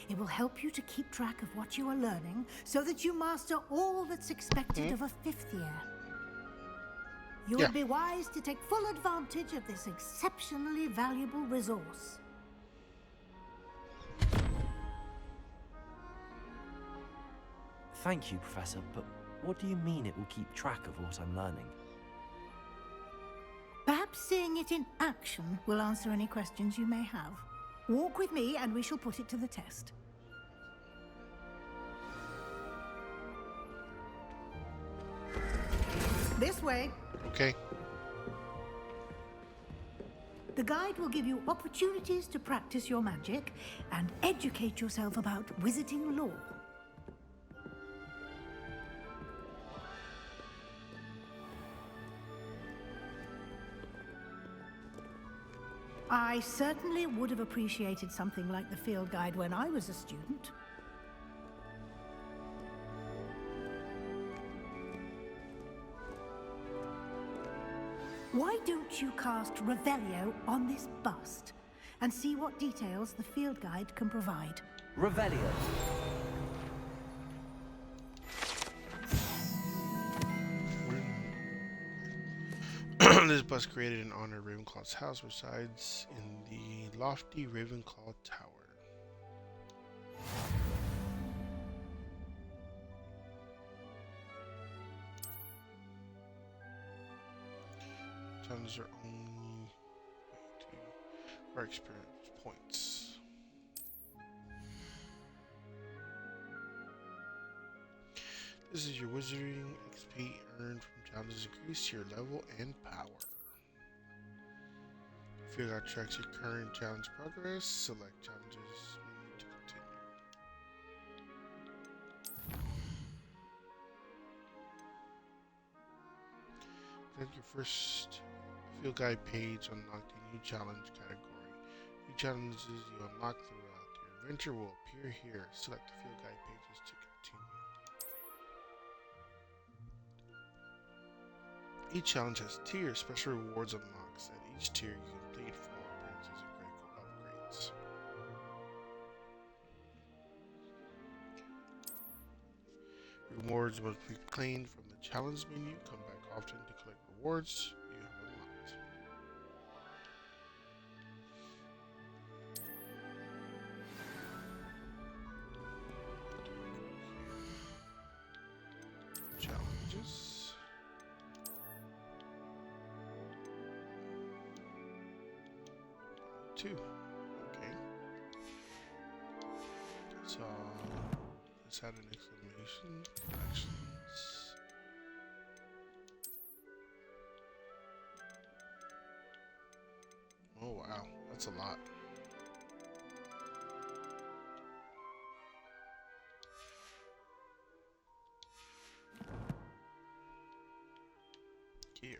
It will help you to keep track of what you are learning so that you master all that's expected of a fifth year. You will be wise to take full advantage of this exceptionally valuable resource. Thank you, Professor, but what do you mean it will keep track of what I'm learning? Perhaps seeing it in action will answer any questions you may have. Walk with me and we shall put it to the test. This way. Okay. The guide will give you opportunities to practice your magic and educate yourself about wizarding lore. I certainly would have appreciated something like the field guide when I was a student. Why don't you cast Revelio on this bust and see what details the field guide can provide? Revelio. This bust created in honor of Ravenclaw's house resides in the lofty Ravenclaw Tower. Challenges are only for experience points. This is your wizarding XP earned from challenges. Increase your level and power. Field guide tracks your current challenge progress. Select challenges to continue. Click your first field guide page. Unlocked a new challenge category. New challenges you unlock throughout your adventure will appear here. Select the field guide pages to continue. Each challenge has tiers. Special rewards unlocks. At each tier you complete full appearances and critical upgrades. Rewards must be claimed from the challenge menu. Come back often to collect rewards you have unlocked. Challenges. too. Okay. So let's add an exclamation. Actions. Oh wow, that's a lot. Here.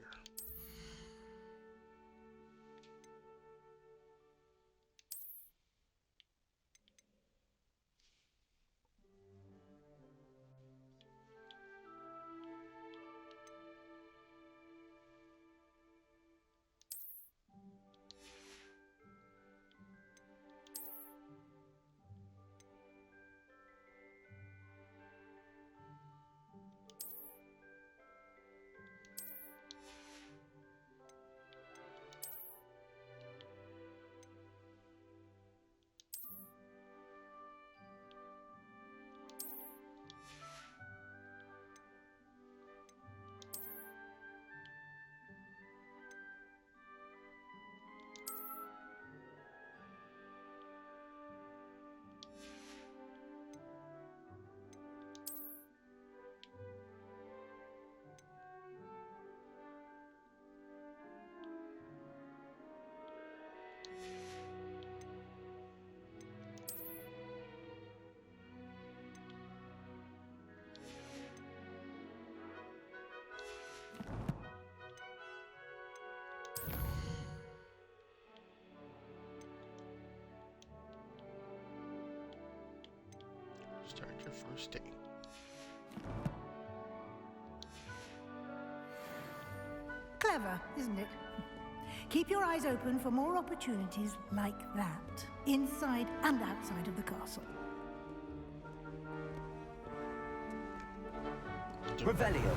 Start your first day. Clever, isn't it? Keep your eyes open for more opportunities like that, inside and outside of the castle. Revelio.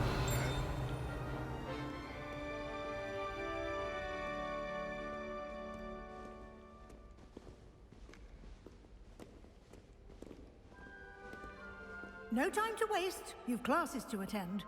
No time to waste. You've classes to attend.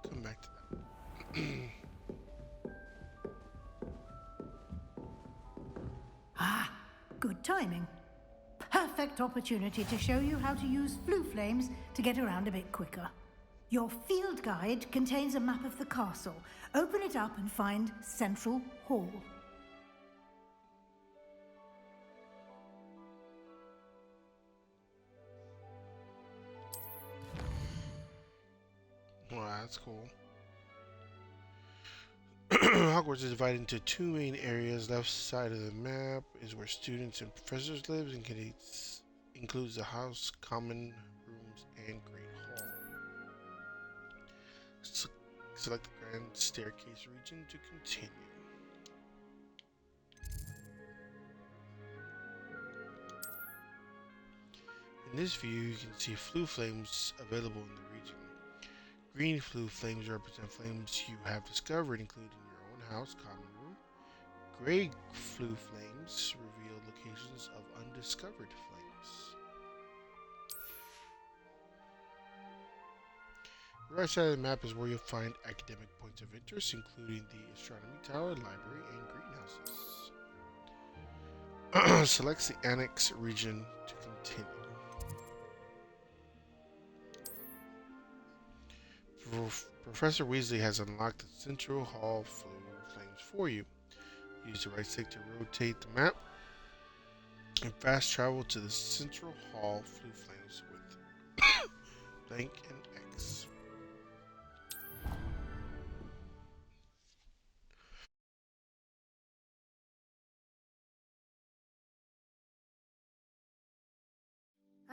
Come back to that. Good timing. Perfect opportunity to show you how to use flue flames to get around a bit quicker. Your field guide contains a map of the castle. Open it up and find Central Hall. Well, that's cool. Hogwarts is divided into two main areas. Left side of the map is where students and professors live and includes the house, common rooms, and great hall. Select the grand staircase region to continue. In this view, you can see flue flames available in the region. Green flue flames represent flames you have discovered, including your own house, common room. Gray flue flames reveal locations of undiscovered flames. The right side of the map is where you'll find academic points of interest, including the astronomy tower, library, and greenhouses. Select the annex region to continue. Professor Weasley has unlocked the Central Hall flue flames for you. Use the right stick to rotate the map and fast travel to the Central Hall flue flames with blank and X.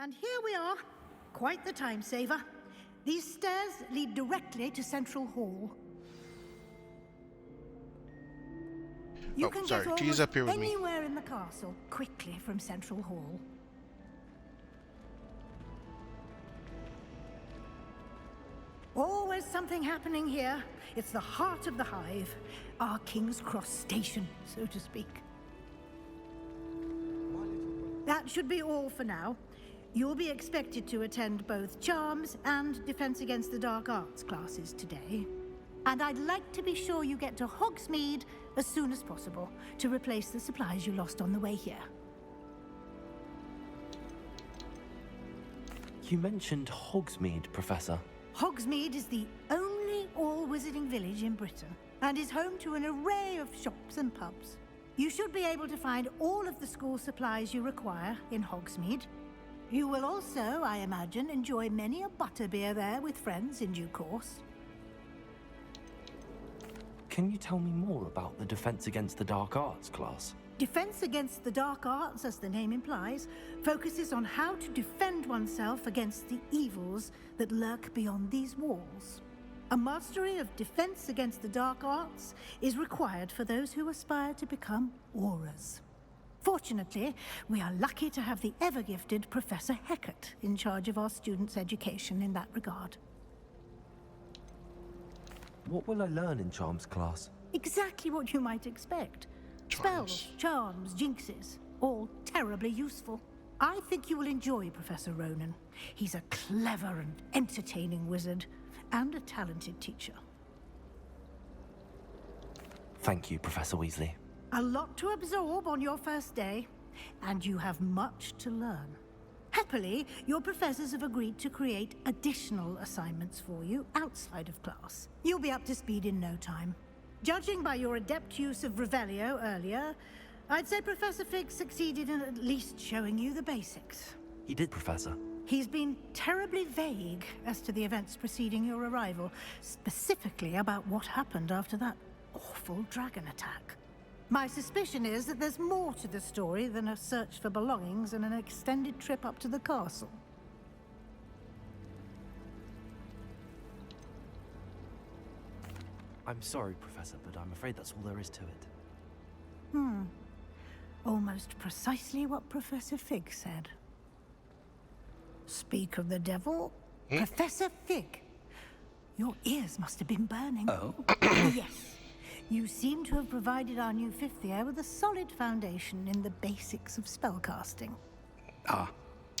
And here we are. Quite the time saver. These stairs lead directly to Central Hall. You can get almost up here with anywhere in the castle quickly from Central Hall. Always something happening here. It's the heart of the hive. Our King's Cross station, so to speak. That should be all for now. You'll be expected to attend both Charms and Defense Against the Dark Arts classes today. And I'd like to be sure you get to Hogsmeade as soon as possible to replace the supplies you lost on the way here. You mentioned Hogsmeade, Professor. Hogsmeade is the only all-wizarding village in Britain and is home to an array of shops and pubs. You should be able to find all of the school supplies you require in Hogsmeade. You will also, I imagine, enjoy many a butterbeer there with friends in due course. Can you tell me more about the Defense Against the Dark Arts class? Defense Against the Dark Arts, as the name implies, focuses on how to defend oneself against the evils that lurk beyond these walls. A mastery of Defense Against the Dark Arts is required for those who aspire to become Aurors. Fortunately, we are lucky to have the ever-gifted Professor Hecat in charge of our students' education in that regard. What will I learn in Charms class? Exactly what you might expect. Spells, charms, jinxes, all terribly useful. I think you will enjoy Professor Ronan. He's a clever and entertaining wizard, and a talented teacher. Thank you, Professor Weasley. A lot to absorb on your first day, and you have much to learn. Happily, your professors have agreed to create additional assignments for you outside of class. You'll be up to speed in no time. Judging by your adept use of Revelio earlier, I'd say Professor Fig succeeded in at least showing you the basics. He did, Professor. He's been terribly vague as to the events preceding your arrival, specifically about what happened after that awful dragon attack. My suspicion is that there's more to the story than a search for belongings and an extended trip up to the castle. I'm sorry, Professor, but I'm afraid that's all there is to it. Almost precisely what Professor Fig said. Speak of the devil, Professor Fig. Your ears must have been burning. Oh? Yes. You seem to have provided our new fifth year with a solid foundation in the basics of spellcasting. Ah,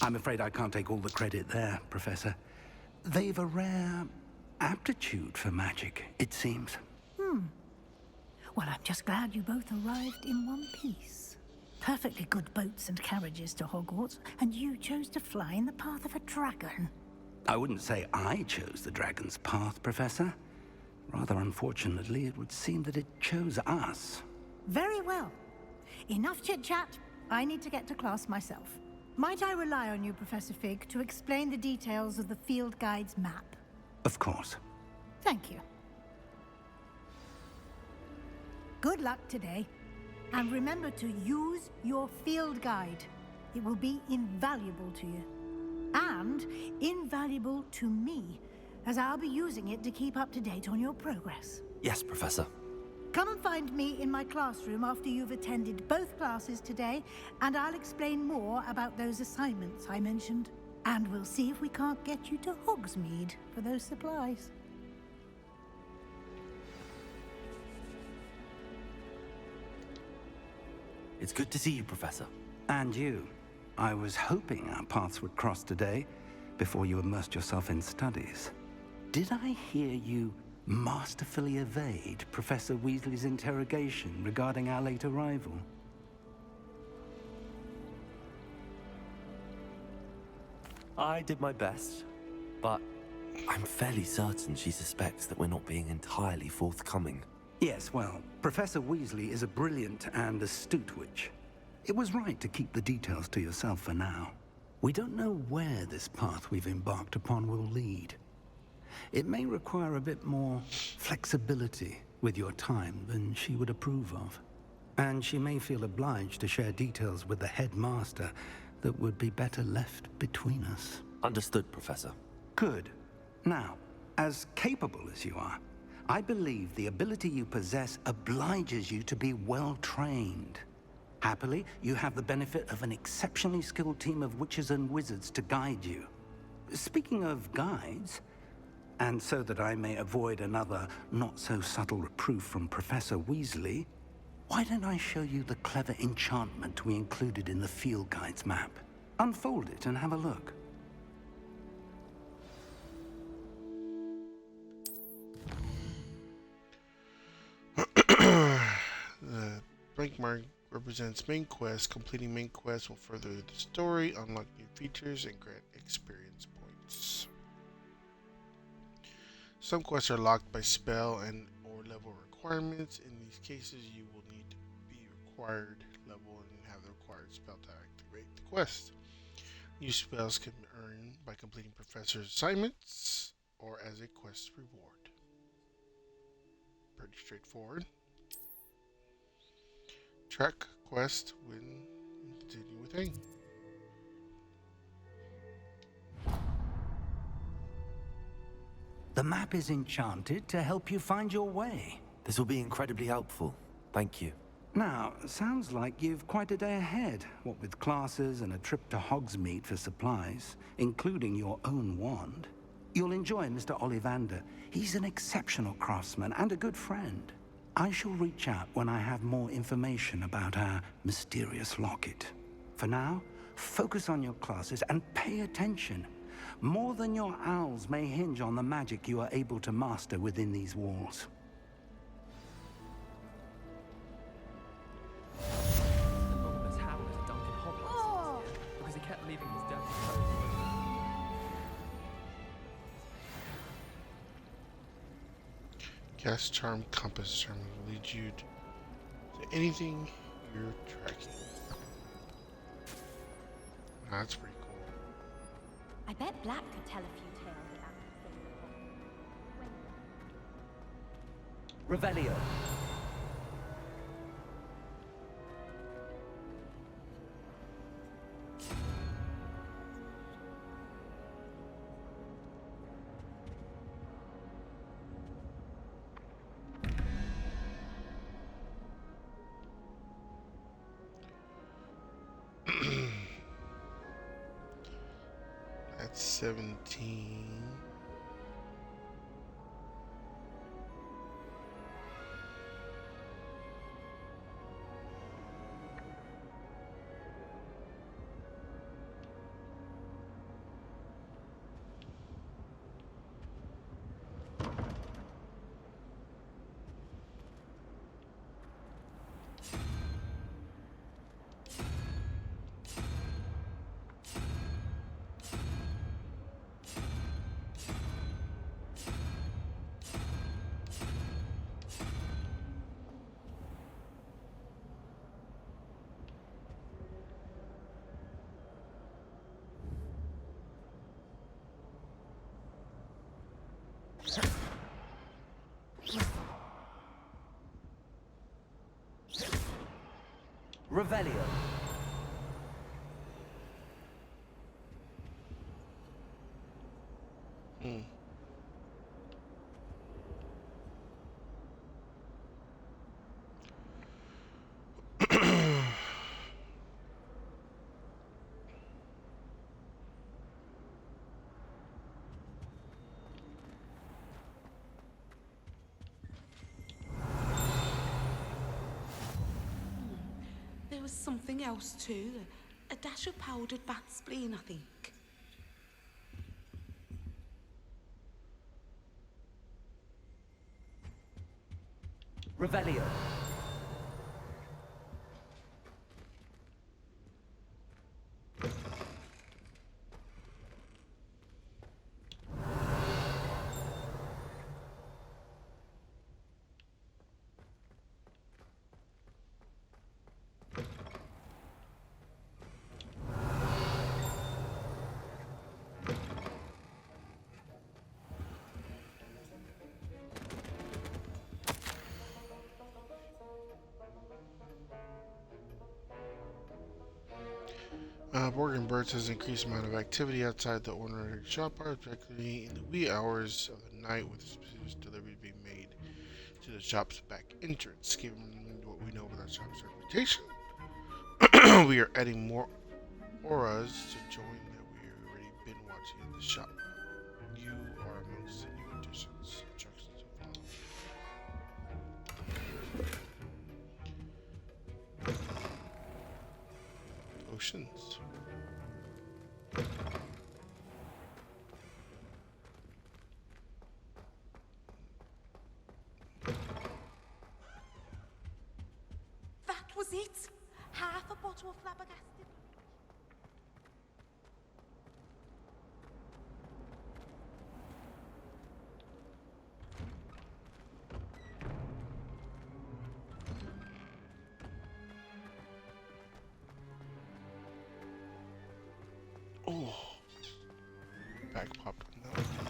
I'm afraid I can't take all the credit there, Professor. They've a rare aptitude for magic, it seems. Well, I'm just glad you both arrived in one piece. Perfectly good boats and carriages to Hogwarts, and you chose to fly in the path of a dragon. I wouldn't say I chose the dragon's path, Professor. Rather unfortunately, it would seem that it chose us. Very well. Enough chit-chat. I need to get to class myself. Might I rely on you, Professor Fig, to explain the details of the field guide's map? Of course. Thank you. Good luck today. And remember to use your field guide. It will be invaluable to you. And invaluable to me, as I'll be using it to keep up to date on your progress. Yes, Professor. Come and find me in my classroom after you've attended both classes today, and I'll explain more about those assignments I mentioned. And we'll see if we can't get you to Hogsmeade for those supplies. It's good to see you, Professor. And you. I was hoping our paths would cross today, before you immersed yourself in studies. Did I hear you masterfully evade Professor Weasley's interrogation regarding our late arrival? I did my best, but I'm fairly certain she suspects that we're not being entirely forthcoming. Yes, well, Professor Weasley is a brilliant and astute witch. It was right to keep the details to yourself for now. We don't know where this path we've embarked upon will lead. It may require a bit more flexibility with your time than she would approve of. And she may feel obliged to share details with the headmaster that would be better left between us. Understood, Professor. Good. Now, as capable as you are, I believe the ability you possess obliges you to be well-trained. Happily, you have the benefit of an exceptionally skilled team of witches and wizards to guide you. Speaking of guides, And so that I may avoid another not-so-subtle reproof from Professor Weasley, why don't I show you the clever enchantment we included in the field guide's map? Unfold it and have a look. The blank mark represents main quest. Completing main quest will further the story, unlock new features, and grant experience points. Some quests are locked by spell and or level requirements. In these cases, you will need to be required level and have the required spell to activate the quest. New spells can be earned by completing professor's assignments or as a quest reward. Pretty straightforward. Track quest when continue with A. The map is enchanted to help you find your way. This will be incredibly helpful. Thank you. Now, sounds like you've quite a day ahead, what with classes and a trip to Hogsmeade for supplies, including your own wand. You'll enjoy Mr. Ollivander. He's an exceptional craftsman and a good friend. I shall reach out when I have more information about our mysterious locket. For now, focus on your classes and pay attention. More than your owls may hinge on the magic you are able to master within these walls. Anonymous Howard at Duncan Hogwarts because he kept leaving his dirty clothes. Cast Charm Compass. Charm will lead you to anything you're tracking. That's pretty cool. I bet Black could tell a few tales about Revelio. That's 17. Revelio. There was something else too. A dash of powdered bat spleen, I think. Revelio. Borgin Birds has increased amount of activity outside the ordinary shop hours, particularly in the wee hours of the night, with specific deliveries being made to the shop's back entrance. Given what we know about our shop's reputation, we are adding more auras to join that we have already been watching at the shop. You are amongst the new additions. Instructions to follow. Oceans. That was it. Half a bottle of flabbergasted. Oh, back popped on that one.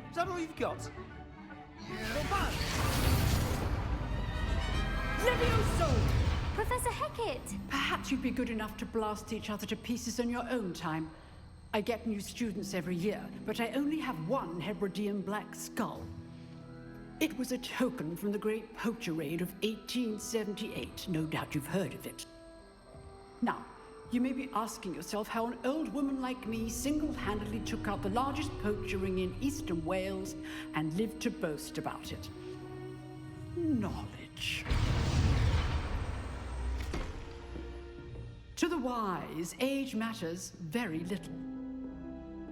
Is that all you've got? Levioso! Professor Hecat! Perhaps you'd be good enough to blast each other to pieces on your own time. I get new students every year, but I only have one Hebridean black skull. It was a token from the Great Poacher Raid of 1878. No doubt you've heard of it. Now, you may be asking yourself how an old woman like me single-handedly took out the largest poacher ring in eastern Wales and lived to boast about it. Knowledge. To the wise, age matters very little.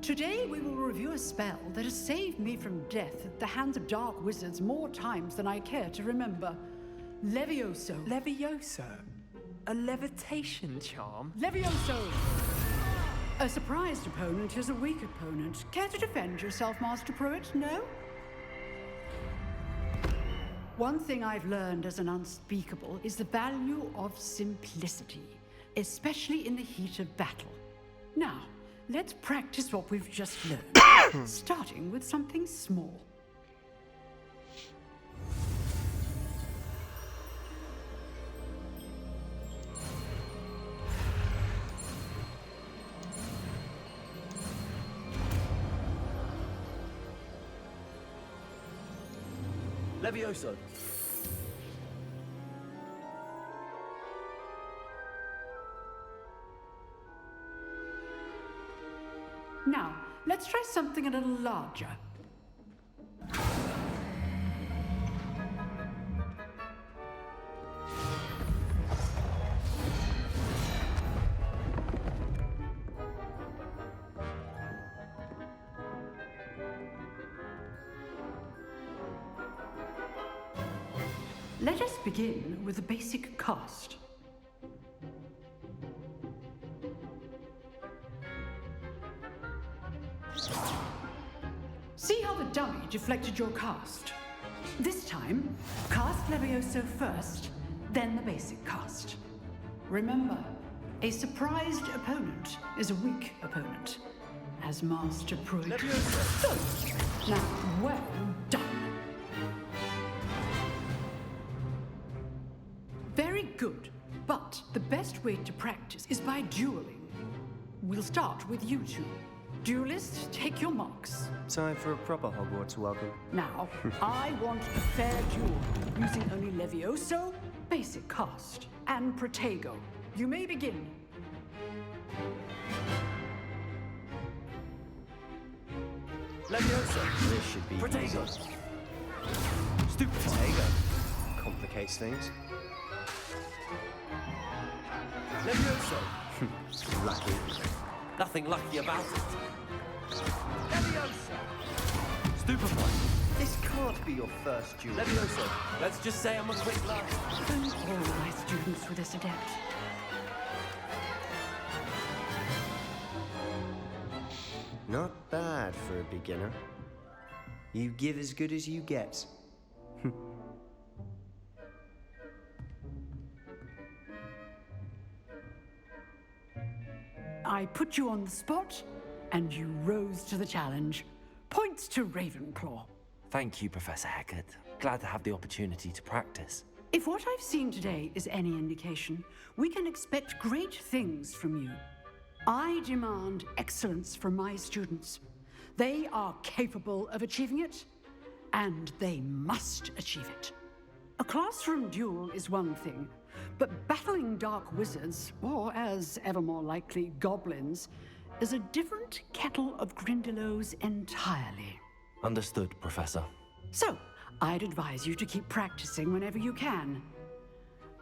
Today we will review a spell that has saved me from death at the hands of dark wizards more times than I care to remember. Levioso. Levioso? A levitation charm? Levioso! A surprised opponent is a weak opponent. Care to defend yourself, Master Pruitt? No? One thing I've learned as an unspeakable is the value of simplicity, especially in the heat of battle. Now, let's practice what we've just learned, starting with something small. Levioso. Now, let's try something a little larger. Let us begin with the basic cast. See how the dummy deflected your cast? This time, cast Levioso first, then the basic cast. Remember, a surprised opponent is a weak opponent, as Master Pruitt. So, now, well done. Very good, but the best way to practice is by dueling. We'll start with you two. Duelists, take your marks. Time for a proper Hogwarts welcome. Now, I want a fair duel, using only Levioso, basic cast, and Protego. You may begin. Levioso. This should be Protego. Stupid Protego. Complicates things. Levioso. Lucky. Nothing lucky about it. Levioso. Stupefy. This can't be your first duel. Levioso. Let's just say I'm a quick learner. Don't all my students with this adept. Not bad for a beginner. You give as good as you get. I put you on the spot, and you rose to the challenge. Points to Ravenclaw. Thank you, Professor Heckert. Glad to have the opportunity to practice. If what I've seen today is any indication, we can expect great things from you. I demand excellence from my students. They are capable of achieving it, and they must achieve it. A classroom duel is one thing, but battling dark wizards, or as ever more likely, goblins, is a different kettle of Grindylows entirely. Understood, Professor. So, I'd advise you to keep practicing whenever you can.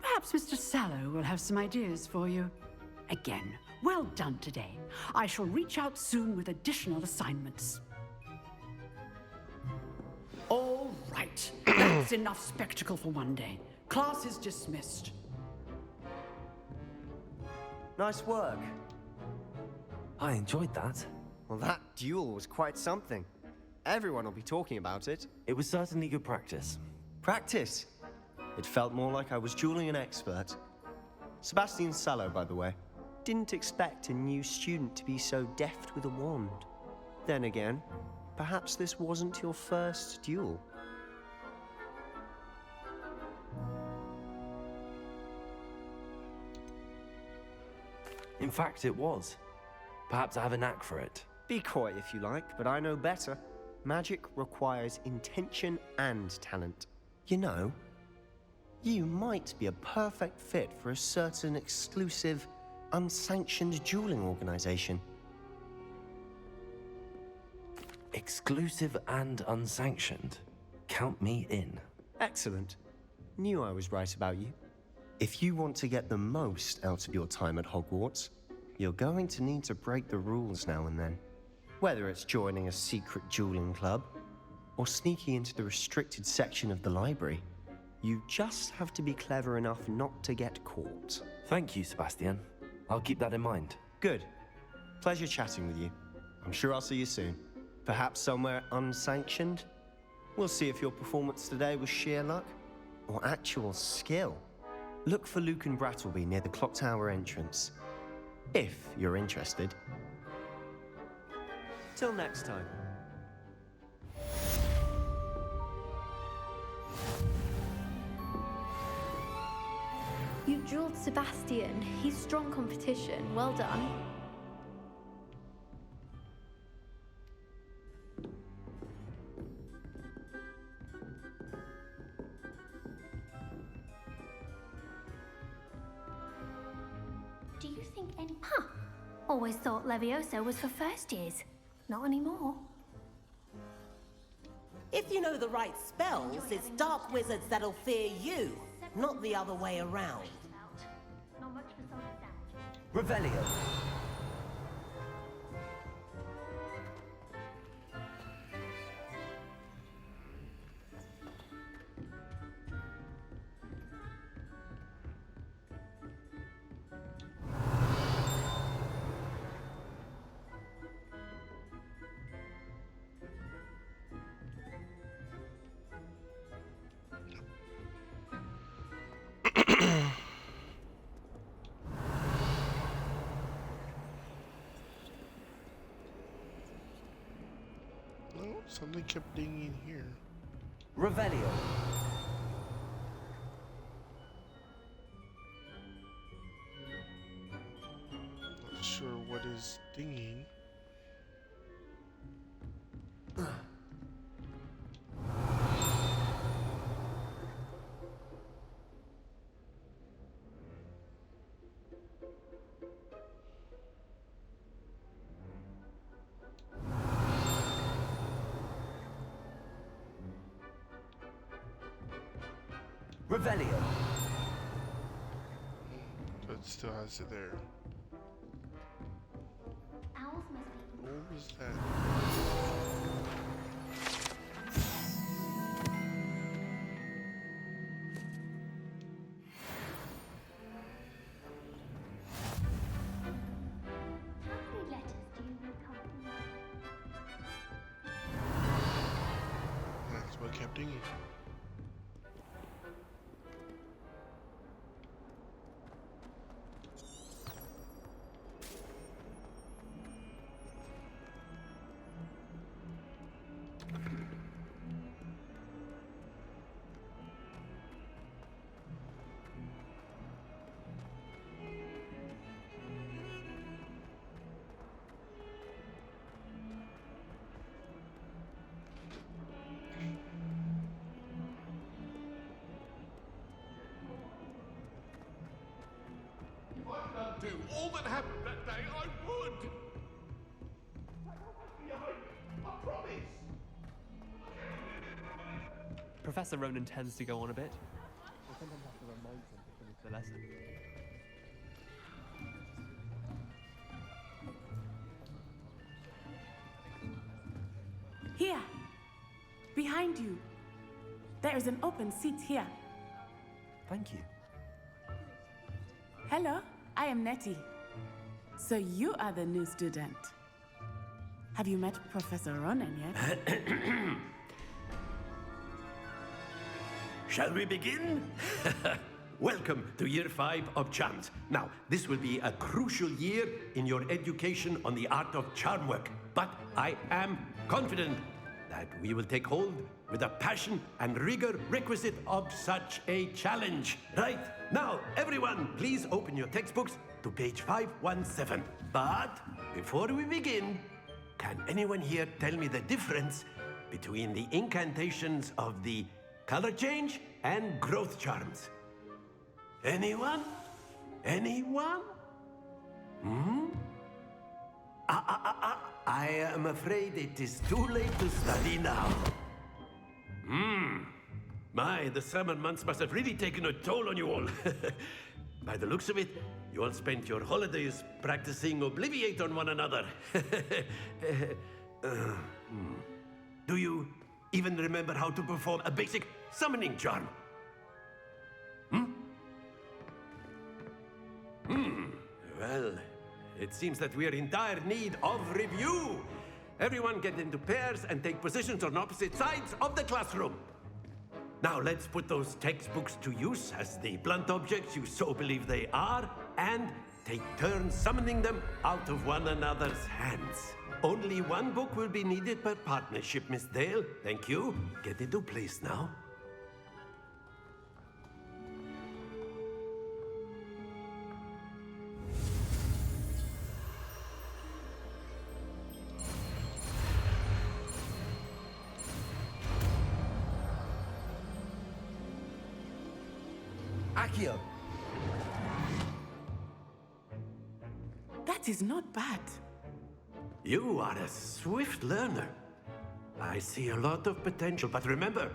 Perhaps Mr. Sallow will have some ideas for you. Again, well done today. I shall reach out soon with additional assignments. All right, that's enough spectacle for one day. Class is dismissed. Nice work. I enjoyed that. Well, that duel was quite something. Everyone will be talking about it. It was certainly good practice. Practice? It felt more like I was dueling an expert. Sebastian Sallow, by the way. Didn't expect a new student to be so deft with a wand. Then again, perhaps this wasn't your first duel. In fact, it was. Perhaps I have a knack for it. Be coy if you like, but I know better. Magic requires intention and talent. You know, you might be a perfect fit for a certain exclusive, unsanctioned dueling organization. Exclusive and unsanctioned. Count me in. Excellent. Knew I was right about you. If you want to get the most out of your time at Hogwarts, you're going to need to break the rules now and then. Whether it's joining a secret dueling club, or sneaking into the restricted section of the library, you just have to be clever enough not to get caught. Thank you, Sebastian. I'll keep that in mind. Good. Pleasure chatting with you. I'm sure I'll see you soon. Perhaps somewhere unsanctioned? We'll see if your performance today was sheer luck, or actual skill. Look for Luke and Brattleby near the clock tower entrance, if you're interested. Till next time. You drilled Sebastian. He's strong competition. Well done. Do you think any... Huh. Always thought Levioso was for first years. Not anymore. If you know the right spells, it's dark wizards that'll fear you, not the other way around. Revelio. Something kept dinging here. Revelio. Not sure what is dinging. Revelio. But it still has it there. What was that? That's what kept dinging. all that happened that day, I would. I promise. Professor Ronan tends to go on a bit. I sometimes have to remind him to finish the lesson. Here, behind you. There is an open seat here. Thank you. Hello, I am Nettie. So you are the new student. Have you met Professor Ronan yet? Shall we begin? Welcome to Year 5 of Charms. Now, this will be a crucial year in your education on the art of charm work. But I am confident that we will take hold with the passion and rigor requisite of such a challenge. Right, now, everyone, please open your textbooks to page 517. But before we begin, can anyone here tell me the difference between the incantations of the color change and growth charms? Anyone? Anyone? I am afraid it is too late to study now. My, the summer months must have really taken a toll on you all. By the looks of it, you all spent your holidays practicing Obliviate on one another. Do you even remember how to perform a basic summoning charm? Well, it seems that we are in dire need of review. Everyone get into pairs and take positions on opposite sides of the classroom. Now let's put those textbooks to use as the blunt objects you so believe they are, and take turns summoning them out of one another's hands. Only one book will be needed per partnership, Miss Dale. Thank you. Get into place now. Accio. That is not bad. You are a swift learner. I see a lot of potential, but remember,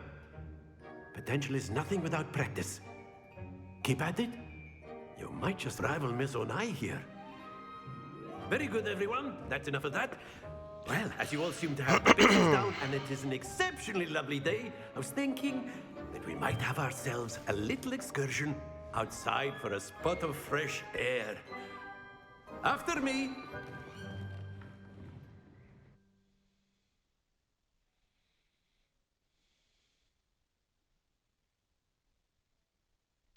potential is nothing without practice. Keep at it. You might just rival Miss Onai here. Very good, everyone. That's enough of that. Well, as you all seem to have the basics down, and it is an exceptionally lovely day, I was thinking that we might have ourselves a little excursion outside for a spot of fresh air. After me.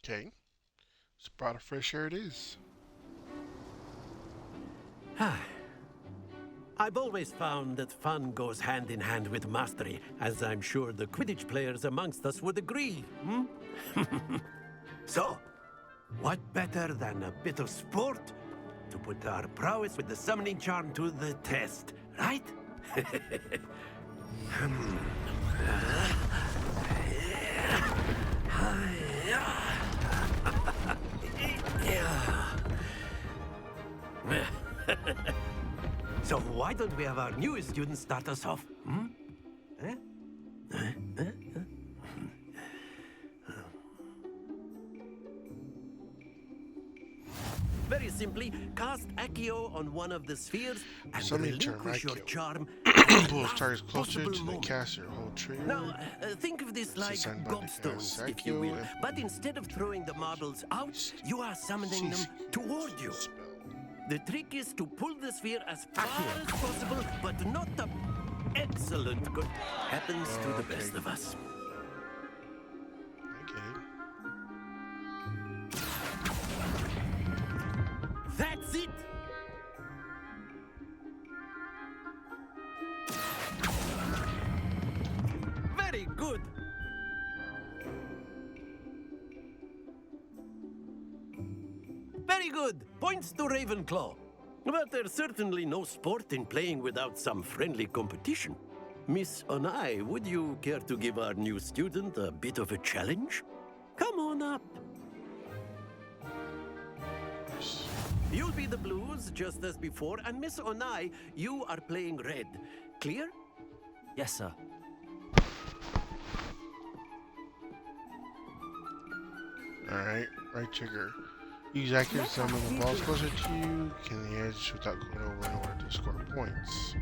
Okay. Spot of fresh air it is. I've always found that fun goes hand in hand with mastery, as I'm sure the Quidditch players amongst us would agree. So, what better than a bit of sport to put our prowess with the summoning charm to the test, right? So why don't we have our newest student start us off? Very simply, cast Accio on one of the spheres and relinquish your charm. Pulls targets closer to the caster. Hold trigger. Now, think of this like gobstones, if you will. But instead of throwing the marbles out, you are summoning them toward you. The trick is to pull the sphere as far as possible, but not the excellent good happens to the best of us. That's it! Very good! Very good! Points to Ravenclaw. But there's certainly no sport in playing without some friendly competition. Miss Onai, would you care to give our new student a bit of a challenge? Come on up. You'll be the blues, just as before, and Miss Onai, you are playing red. Clear? Yes, sir. Alright, right trigger. Use accurate summon the balls closer to you. Can the edge without going over in order to score points.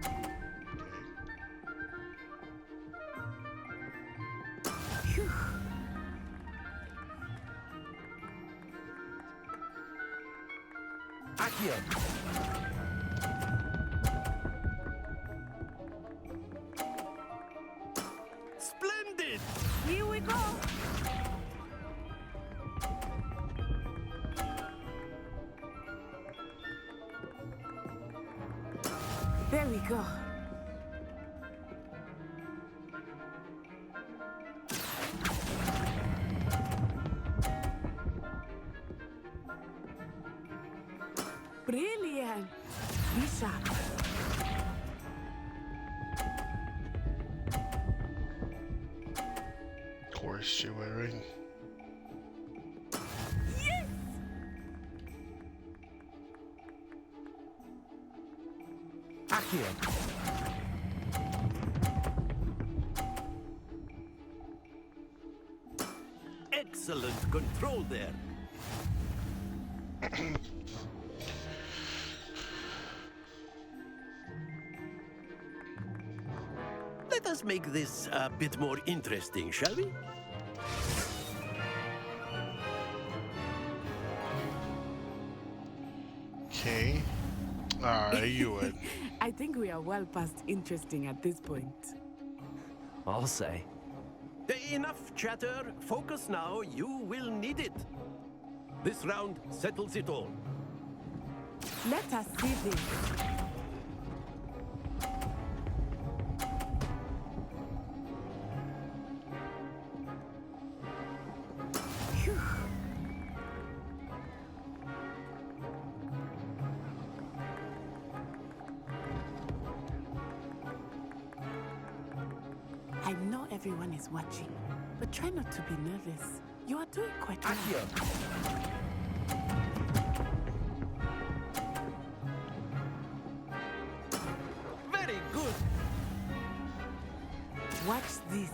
Phew. Accio. Splendid! Here we go. There we go. Brilliant. Be sharp. Of course, you're wearing. Yes! Accio. Excellent control there. Let us make this a bit more interesting, shall we? Okay. You would. I think we are well past interesting at this point. I'll say. Enough chatter. Focus now. You will need it. This round settles it all. Let us see this. Phew. I know everyone is watching, but try not to be nervous. You are doing quite well. Very good. Watch this.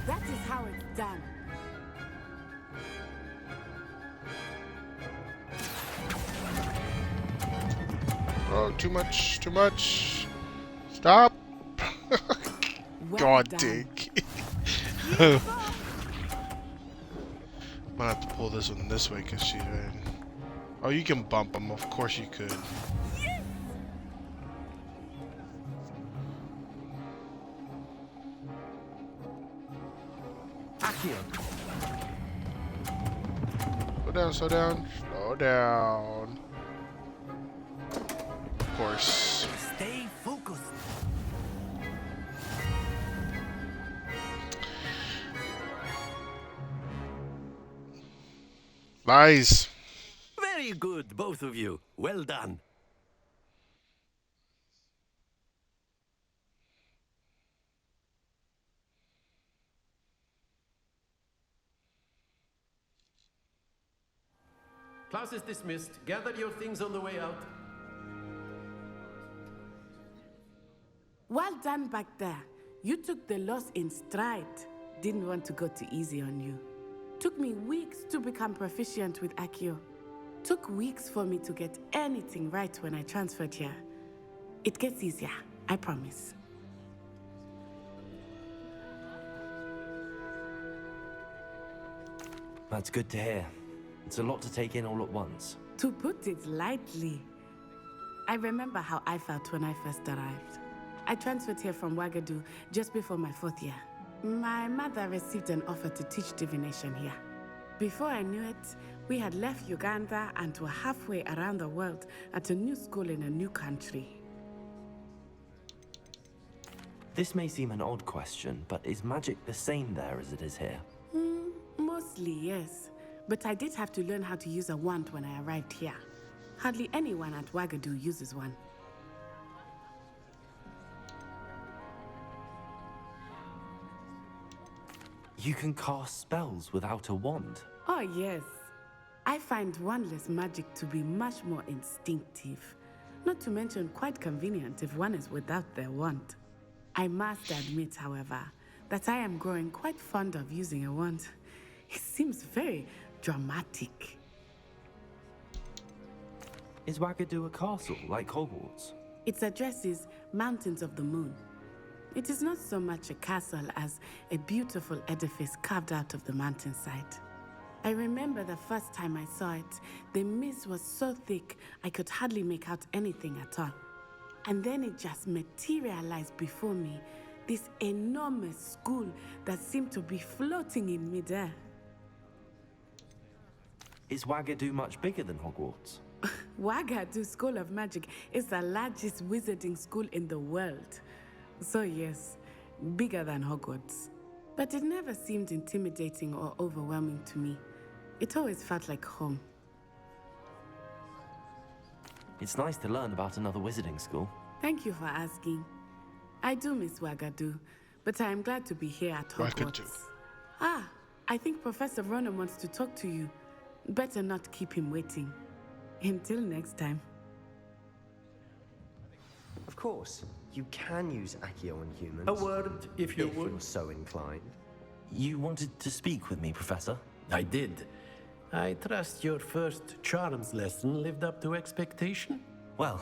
That is how it's done. Oh, too much, too much. Stop. God, Dick. I'm gonna have to pull this one this way because she's in. Oh, you can bump them. Of course you could. Slow down, slow down, slow down. Of course. Stay focused. Lies. Very good, both of you. Well done. Class is dismissed. Gather your things on the way out. Well done back there. You took the loss in stride. Didn't want to go too easy on you. Took me weeks to become proficient with Accio. Took weeks for me to get anything right when I transferred here. It gets easier, I promise. That's good to hear. It's a lot to take in all at once. To put it lightly, I remember how I felt when I first arrived. I transferred here from Wagadu just before my 4th year. My mother received an offer to teach divination here. Before I knew it, we had left Uganda and were halfway around the world at a new school in a new country. This may seem an odd question, but is magic the same there as it is here? Mostly, yes. But I did have to learn how to use a wand when I arrived here. Hardly anyone at Wagadu uses one. You can cast spells without a wand. Oh, yes. I find wandless magic to be much more instinctive. Not to mention quite convenient if one is without their wand. I must admit, however, that I am growing quite fond of using a wand. It seems very dramatic. Is Wagadu a castle like Hogwarts? Its address is Mountains of the Moon. It is not so much a castle as a beautiful edifice carved out of the mountainside. I remember the first time I saw it, the mist was so thick I could hardly make out anything at all. And then it just materialized before me, this enormous school that seemed to be floating in midair. Is Wagadu much bigger than Hogwarts? Wagadu School of Magic is the largest wizarding school in the world. So yes, bigger than Hogwarts. But it never seemed intimidating or overwhelming to me. It always felt like home. It's nice to learn about another wizarding school. Thank you for asking. I do miss Wagadu, but I am glad to be here at Hogwarts. Wagadu. Ah, I think Professor Ronan wants to talk to you. Better not keep him waiting. Until next time. Of course, you can use Accio on humans. A word, if you would. You're so inclined. You wanted to speak with me, Professor? I did. I trust your first charms lesson lived up to expectation? Well,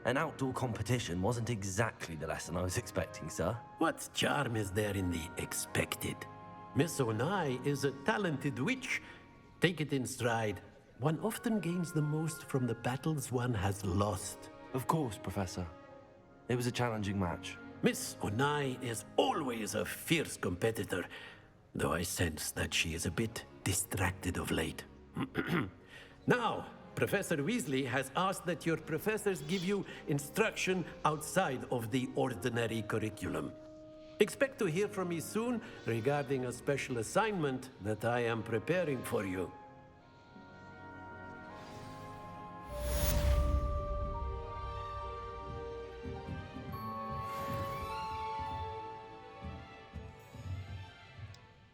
an outdoor competition wasn't exactly the lesson I was expecting, sir. What charm is there in the expected? Miss Onai is a talented witch. Take it in stride. One often gains the most from the battles one has lost. Of course, Professor. It was a challenging match. Miss Onai is always a fierce competitor, though I sense that she is a bit distracted of late. Now, Professor Weasley has asked that your professors give you instruction outside of the ordinary curriculum. Expect to hear from me soon regarding a special assignment that I am preparing for you.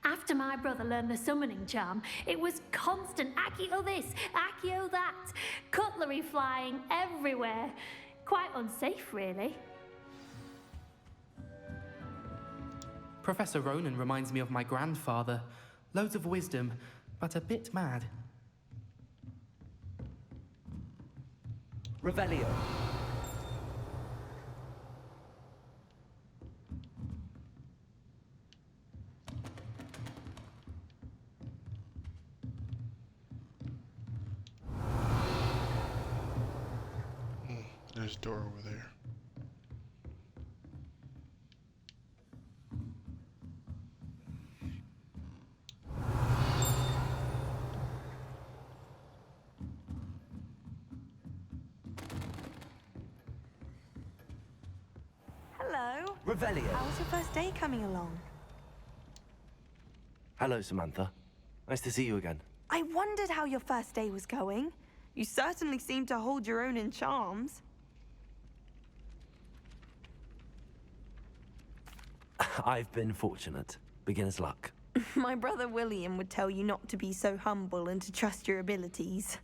After my brother learned the summoning charm, it was constant Accio this, Accio that, cutlery flying everywhere. Quite unsafe, really. Professor Ronan reminds me of my grandfather. Loads of wisdom, but a bit mad. Revelio. There's a door over there. Hello. Revelio. How's your first day coming along? Hello, Samantha. Nice to see you again. I wondered how your first day was going. You certainly seem to hold your own in charms. I've been fortunate. Beginner's luck. My brother William would tell you not to be so humble and to trust your abilities.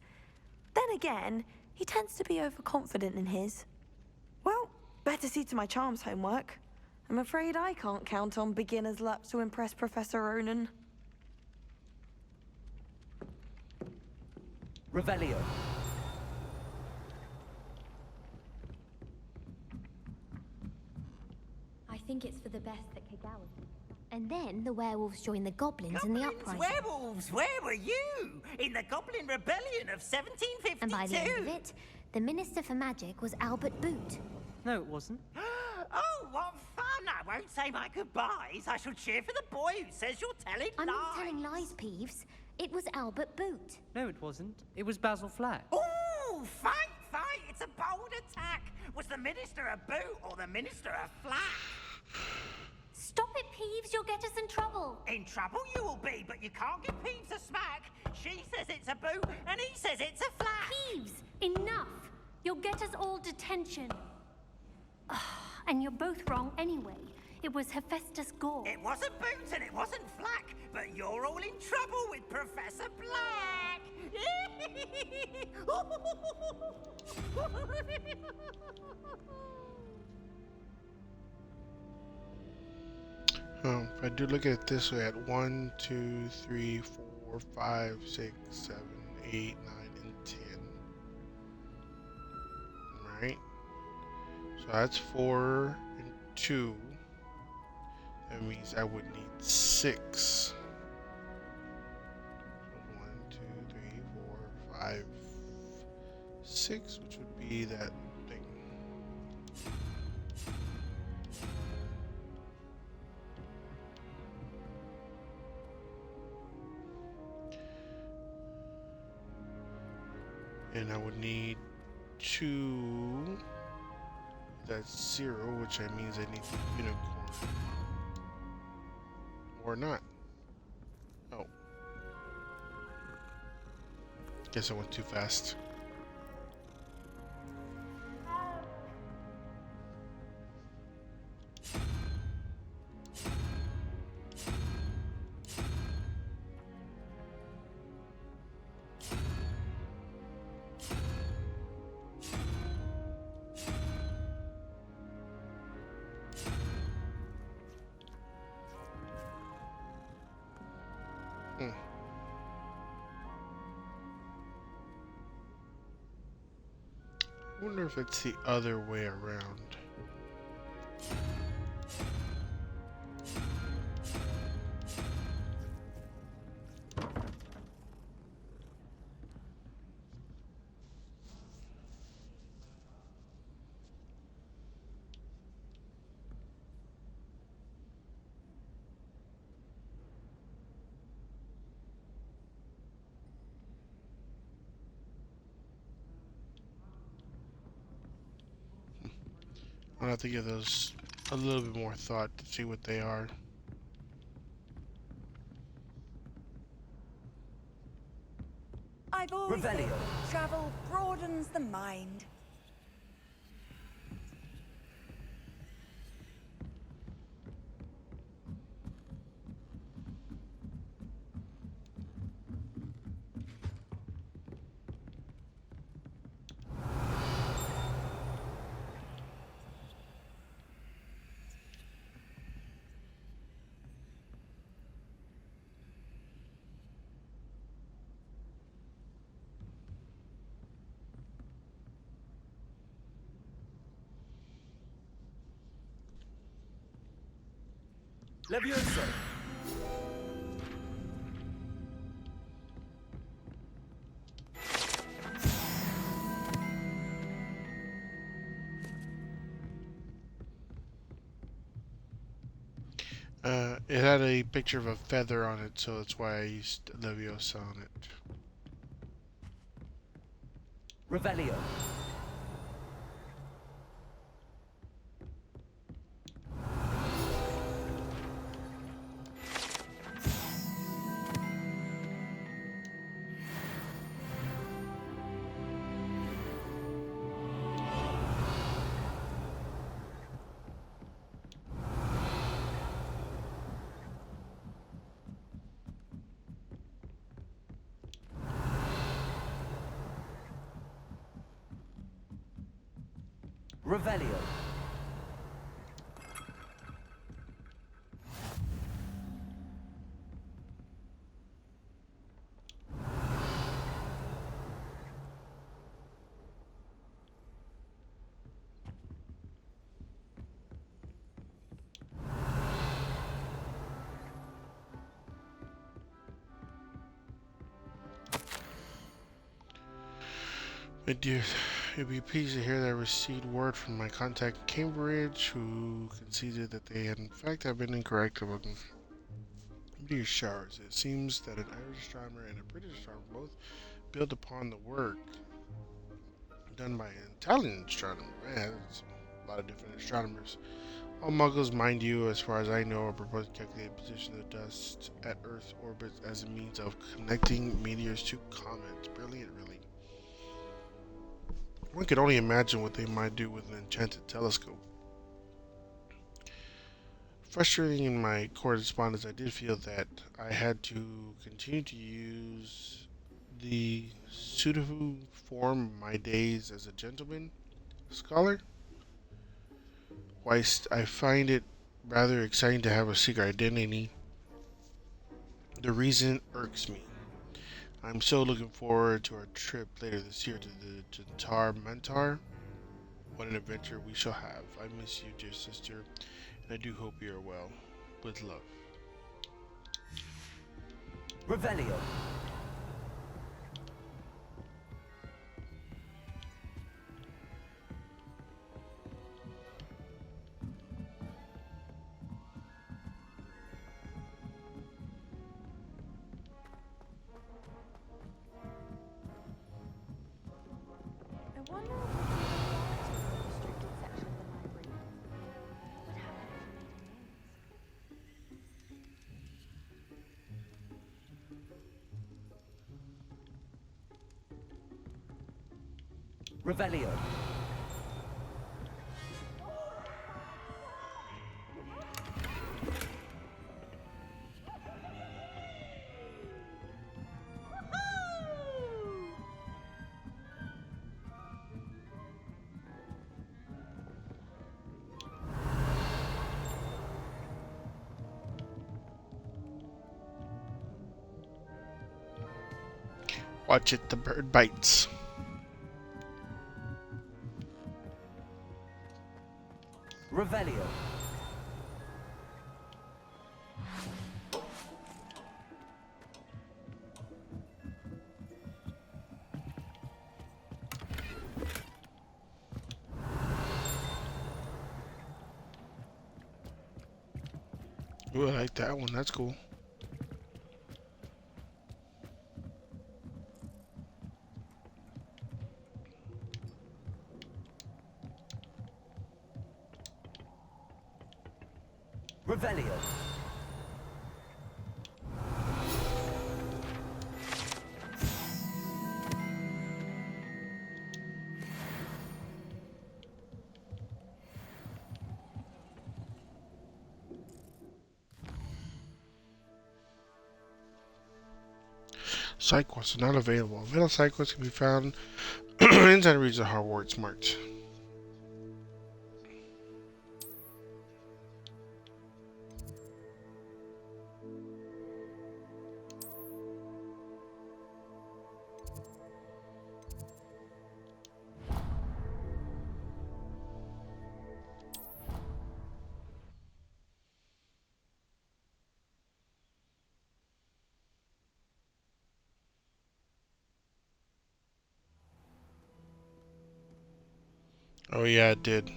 Then again, he tends to be overconfident in his. Well, better see to my charms homework. I'm afraid I can't count on beginner's luck to impress Professor Ronan. Revelio. I think it's for the best that Kagawa. And then the werewolves joined the goblins in the uprising. Werewolves, where were you? In the Goblin Rebellion of 1752? And by the end of it, the Minister for Magic was Albert Boot. No, it wasn't. Oh, what fun! I won't say my goodbyes. I shall cheer for the boy who says you're telling I'm lies. not telling lies, Peeves. It was Albert Boot. No, it wasn't. It was Basil Flack. Oh, fight! It's a bold attack. Was the Minister a boot or the Minister a flack? Stop it, Peeves. You'll get us in trouble. In trouble you will be, but you can't give Peeves a smack. She says it's a boot, and he says it's a flack. Peeves, enough. You'll get us all detention. And you're both wrong anyway. It was Hephaestus Gore. It wasn't Boots and it wasn't Flack, but you're all in trouble with Professor Black. If I do look at it this way, at 1, 2, 3, 4, 5, 6, 7, 8, 9, and 10. Right? So that's 4 and 2. That means I would need 6. 1, 2, 3, 4, 5, 6, which would be that thing. And I would need 2. That's 0, which means I need the unicorn. Or not. Oh. Guess I went too fast. I wonder if it's the other way around. I'll have to give those a little bit more thought to see what they are. I've always said travel broadens the mind. Levioso! It had a picture of a feather on it, so that's why I used Leviosa on it. Revelio. Revelio. My dear, you'll be pleased to hear that I received word from my contact in Cambridge, who conceded that they had in fact have been incorrect about meteor showers. It seems that an Irish astronomer and a British astronomer both built upon the work done by an Italian astronomer. Man, there's a lot of different astronomers. All muggles, mind you, as far as I know, are proposing to calculate the position of dust at Earth's orbit as a means of connecting meteors to comets. Brilliant, really. One could only imagine what they might do with an enchanted telescope. frustrating in my correspondence, I did feel that I had to continue to use the suitable form of my days as a gentleman scholar. Whilst I find it rather exciting to have a secret identity, the reason irks me. I'm so looking forward to our trip later this year to the Jantar Mentar. What an adventure we shall have. I miss you, dear sister, and I do hope you are well. With love. Revelio. I wonder if it's in the restricted section of the library. But how have you made amends? Revelio. Watch it, the bird bites. Revelio. Ooh, I like that one. That's cool. Revelio. Side quests are not available. Available side quests can be found inside the region of Hogwarts marked. Oh yeah, it did.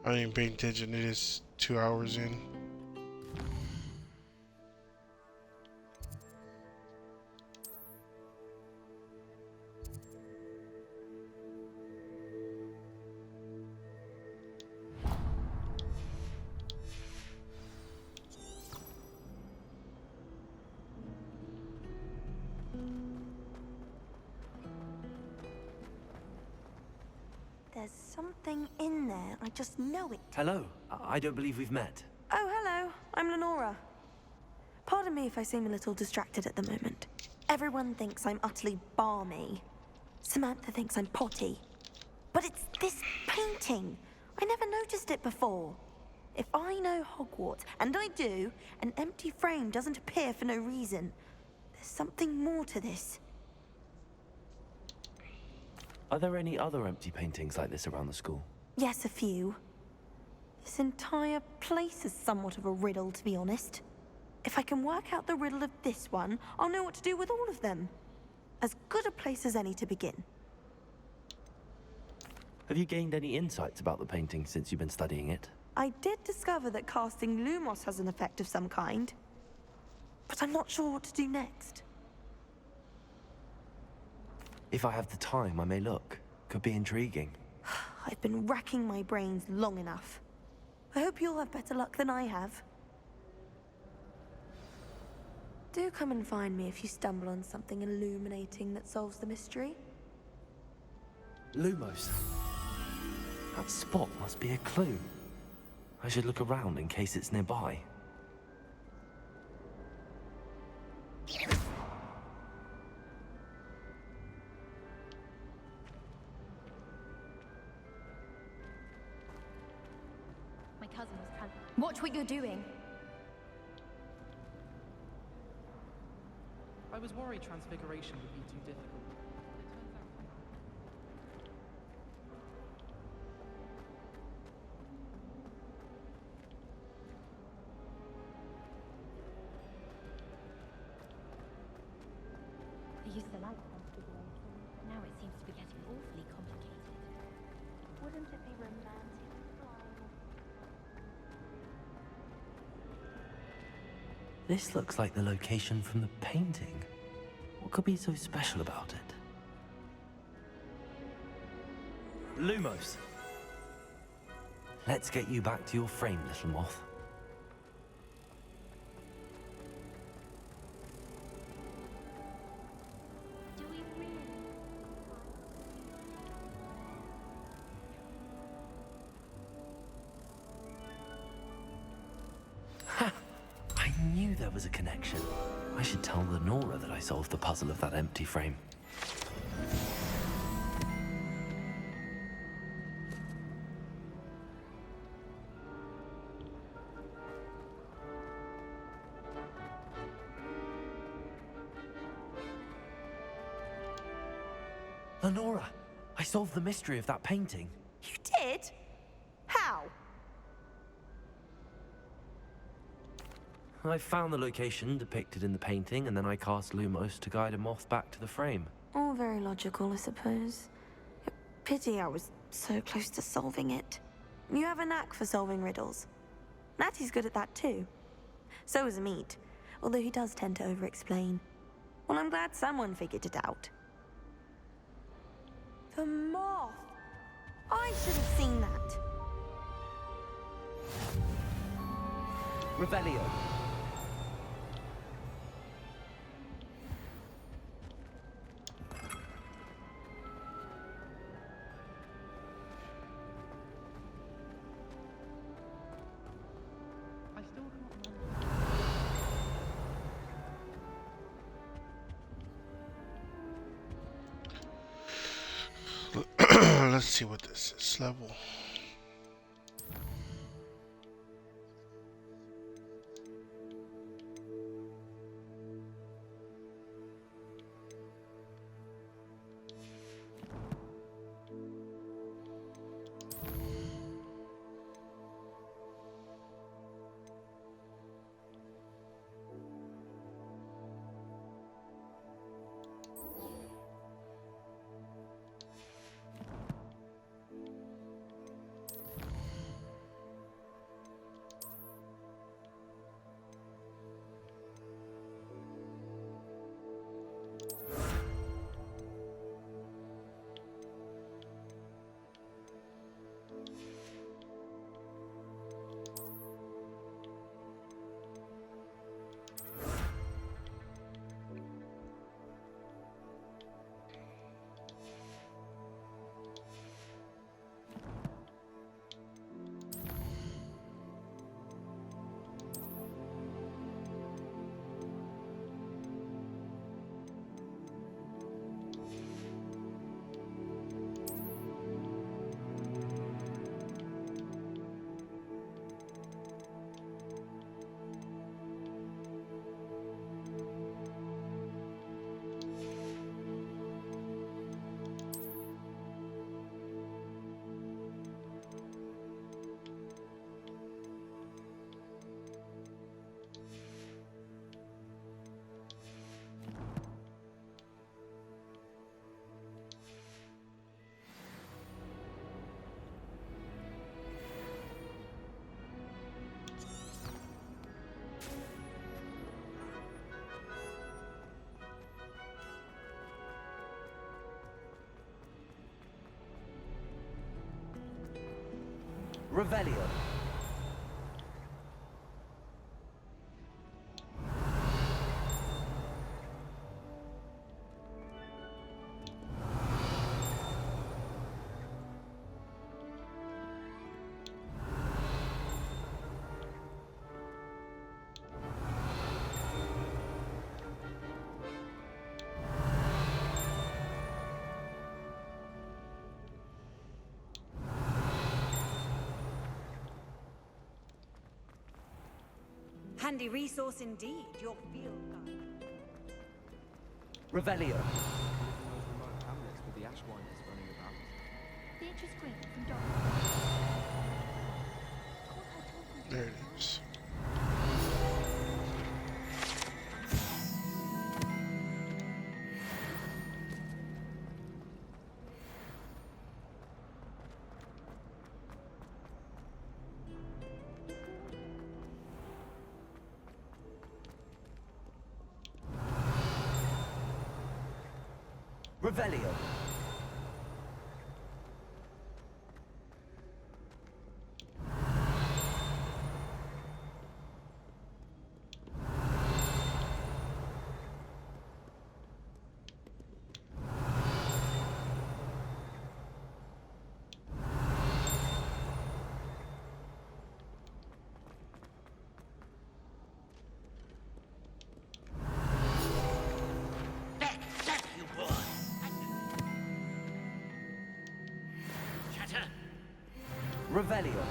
I didn't even pay attention. It is 2 hours in. There's something in there. I just know it. Hello. I don't believe we've met. Oh, hello. I'm Lenora. Pardon me if I seem a little distracted at the moment. Everyone thinks I'm utterly balmy. Samantha thinks I'm potty. But it's this painting. I never noticed it before. If I know Hogwarts, and I do, an empty frame doesn't appear for no reason. There's something more to this. Are there any other empty paintings like this around the school? Yes, a few. This entire place is somewhat of a riddle, to be honest. If I can work out the riddle of this one, I'll know what to do with all of them. As good a place as any to begin. Have you gained any insights about the painting since you've been studying it? I did discover that casting Lumos has an effect of some kind. But I'm not sure what to do next. If I have the time, I may look. Could be intriguing. I've been racking my brains long enough. I hope you'll have better luck than I have. Do come and find me if you stumble on something illuminating that solves the mystery. Lumos. That spot must be a clue. I should look around in case it's nearby. My cousin was trying. Watch what you're doing. I was worried transfiguration would be too difficult. I used to like transfiguration, but now it seems to be getting awfully complicated. Wouldn't it be romantic? This looks like the location from the painting. What could be so special about it? Lumos! Let's get you back to your frame, little moth. Do we really? I knew there was a connection. I should tell Lenora that I solved the puzzle of that empty frame. Lenora, I solved the mystery of that painting. You did? How? I found the location depicted in the painting, and then I cast Lumos to guide a moth back to the frame. All very logical, I suppose. Pity I was so close to solving it. You have a knack for solving riddles. Natty's good at that too. So is Amit, although he does tend to over-explain. Well, I'm glad someone figured it out. The moth! I should have seen that. Revelio. I still can't remember. Let's see what this is. Level. Revelio. Handy resource indeed, your field guide. Revelio. Those remote hamlets with the Ashwinders running about. Beatrice Green from Dog. There it is. Revelio. Back, you boy! Chatter! Revelio.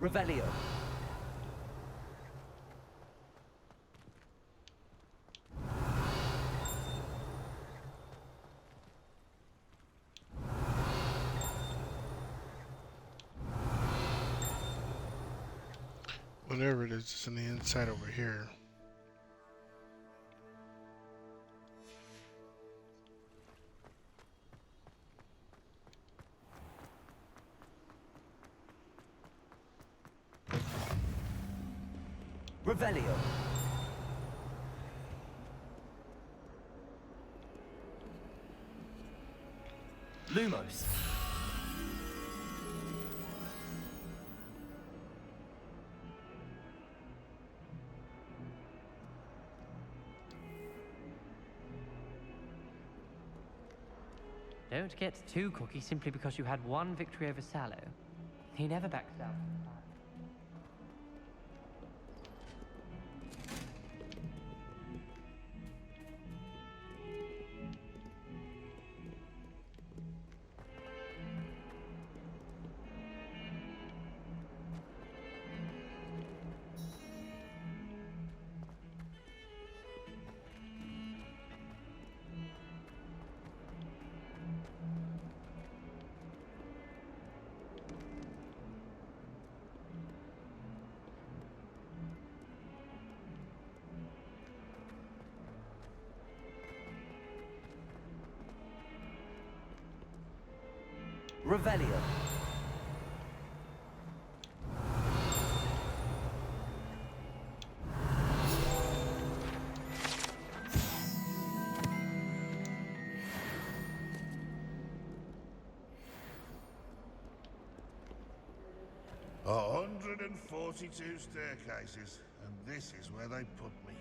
Revelio. Whatever it is, it's on the inside over here. Revelio. Lumos. Don't get too cocky simply because you had one victory over Sallow. He never backs down. Revelio. A 142 staircases, and this is where they put me.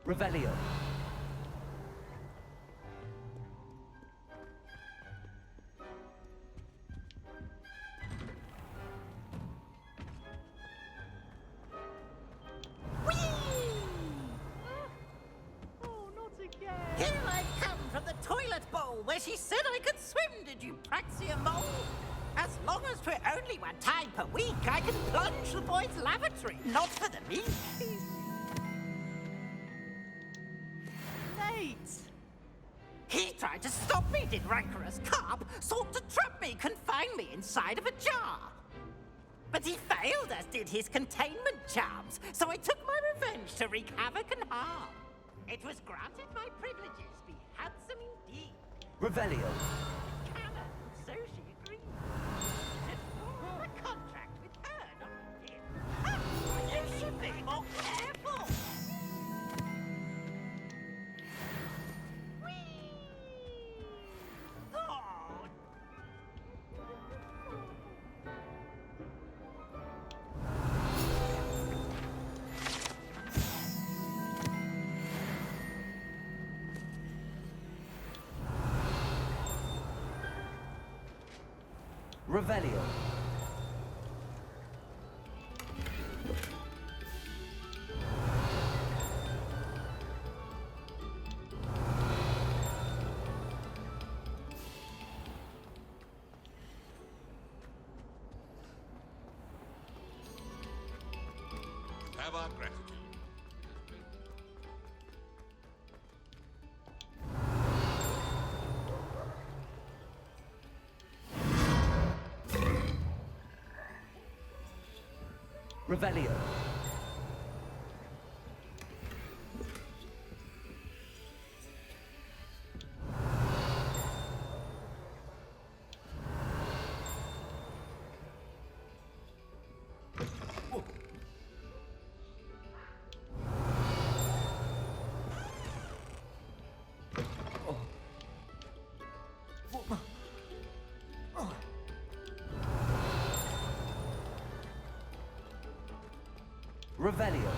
Revelio. Here I come from the toilet bowl! hole where she said I could swim, did you praxia mole? As long as 'twere only 1 time per week, I can plunge the boy's lavatory, not for the meek. Nate! He tried to stop me, did rancorous carp, sought to trap me, confine me inside of a jar. But he failed, as did his containment charms, so I took my revenge to wreak havoc and harm. It was granted my privileges be handsome indeed. Revelio. Canon, so she agreed. Said form a contract with her, not him. Ah, you should be more careful. Whee! Oh, Revelio. Have our gratitude. Revelio. Revelio.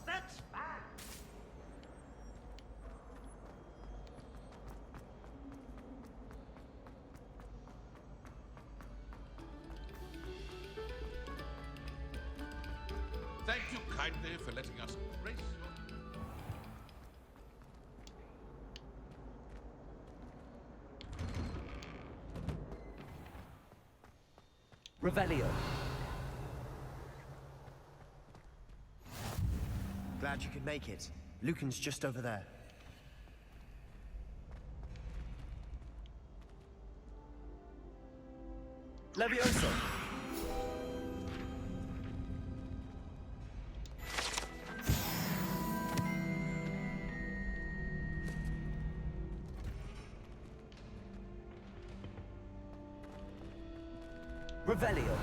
that's fine. Thank you kindly for letting us grace your... Revelio. Glad you could make it. Lucan's just over there. Levioso! Revelio.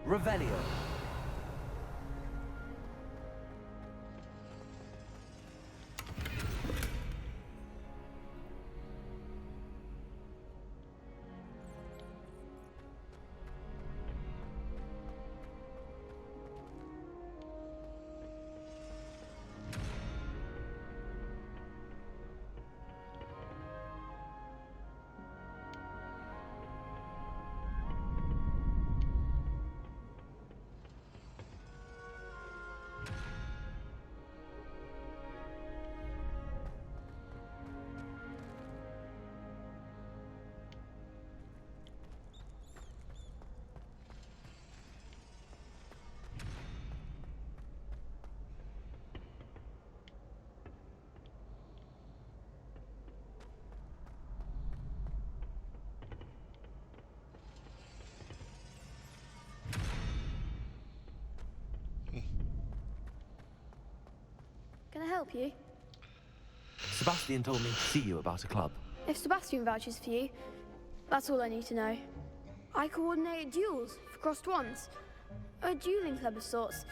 Revelio. Can I help you? Sebastian told me to see you about a club. If Sebastian vouches for you, that's all I need to know. I coordinate duels for crossed wands. A dueling club of sorts.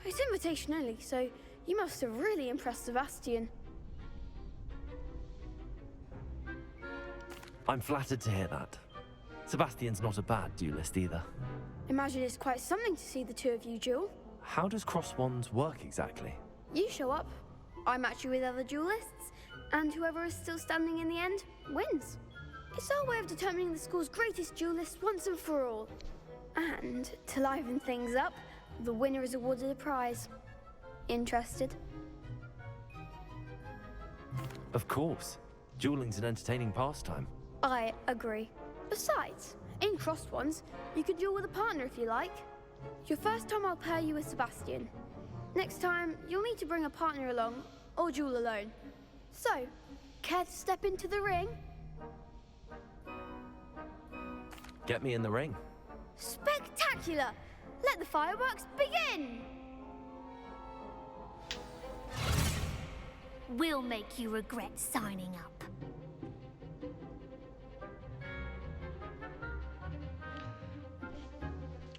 It's invitation only, so you must have really impressed Sebastian. I'm flattered to hear that. Sebastian's not a bad duelist either. Imagine it's quite something to see the two of you duel. How does cross wands work exactly? You show up, I match you with other duelists, and whoever is still standing in the end wins. It's our way of determining the school's greatest duelist once and for all. And to liven things up, the winner is awarded a prize. Interested? Of course. Dueling's an entertaining pastime. I agree. Besides, in crossed ones, you can duel with a partner if you like. Your first time I'll pair you with Sebastian. Next time, you'll need to bring a partner along, or duel alone. So, care to step into the ring? Get me in the ring. Spectacular! Let the fireworks begin! We'll make you regret signing up.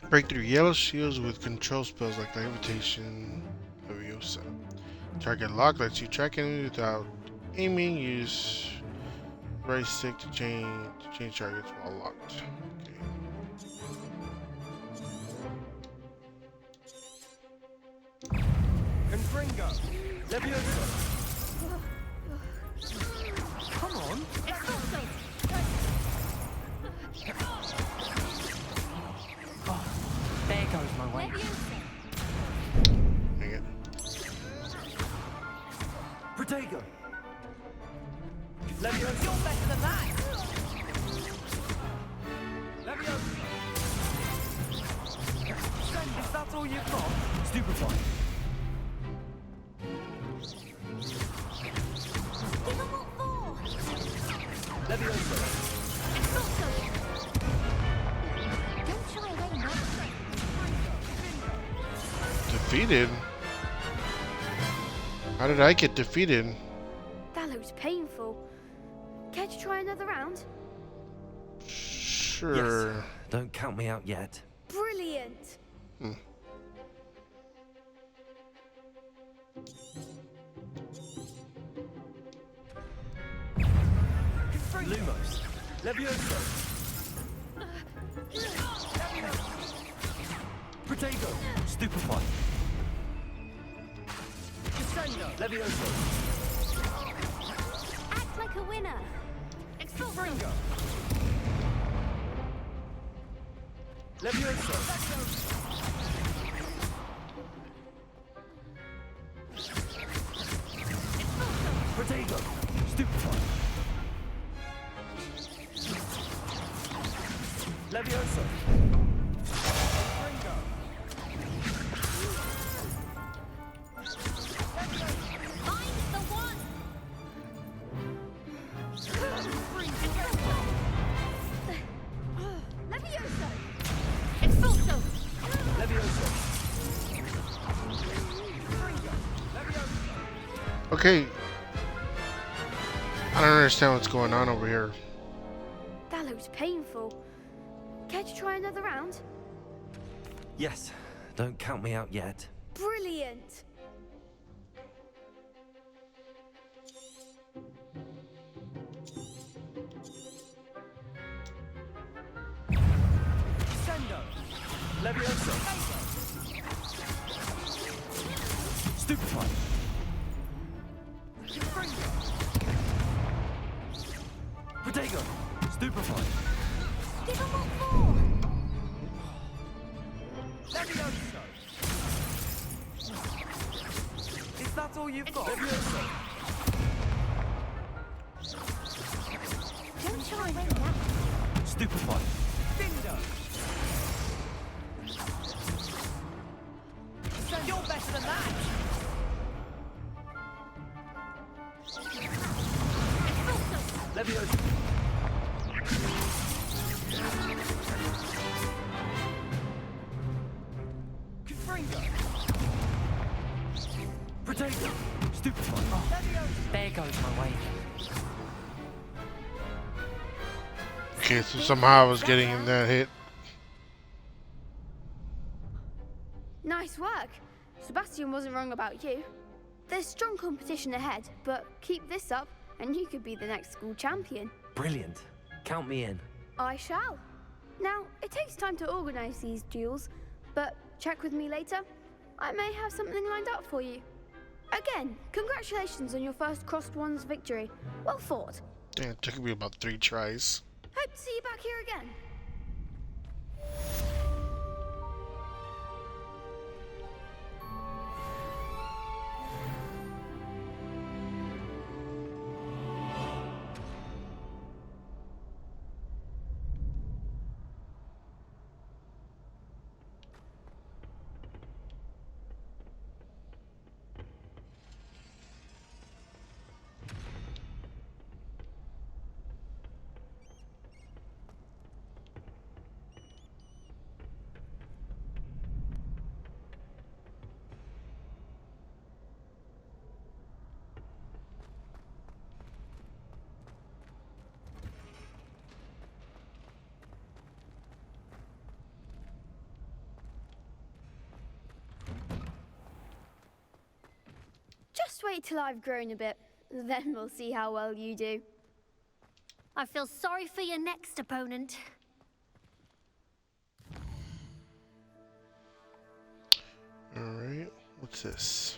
Break through yellow shields with control spells like Levitation, Leviosa. Target lock lets you track enemies without aiming. Use right stick to change targets while locked. Confringo! Leviosa! Come on! Oh, there goes my way. Dang it. Protego! Leviosa! You're better than that! Leviosa! If that's all you've got, stupefy. Give them what for! Leviosa! Don't shy away now. Defeated? How did I get defeated? That looks painful. Care to try another round? Sure. Yes. Don't count me out yet. Brilliant! Lumos! Leviosa! Protego! Stupefy. Descendo! Leviosa! Act like a winner. Confringo! Leviosa! Protego! Stupefy. Leviosa! Confringo! Find the one. Leviosa! Expulso. Leviosa! Okay. I don't understand what's going on over here. That looks painful. Care to try another round? Yes. Don't count me out yet. Brilliant! Descendo! Leviosa! Stupefy. Confringo! Protego. Stupefy. Give them what for. Leviosa! Is that all you've got? Leviosa. Don't shy away now. Stupefy. Dindo! You're better than that! Leviosa. Confringo! Protego. There goes my way. Okay, so somehow I was getting in that hit. Nice work. Sebastian wasn't wrong about you. There's strong competition ahead, but keep this up and you could be the next school champion. Brilliant. Count me in. I shall. Now, it takes time to organize these duels, but check with me later. I may have something lined up for you. Again, congratulations on your first Crossed Wands victory. Well fought. Yeah, it took me about 3 tries. Hope to see you back here again. Just wait till I've grown a bit, then we'll see how well you do. I feel sorry for your next opponent. Alright, what's this?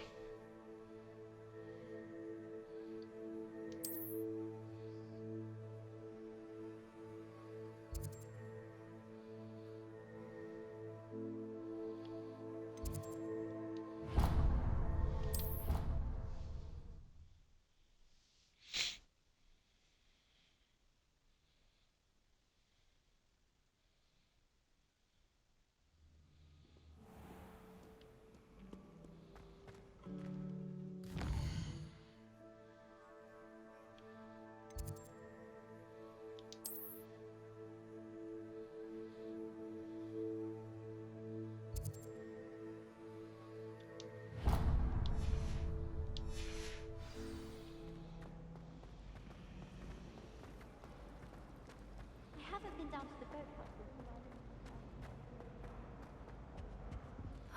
I haven't been down to the boat club.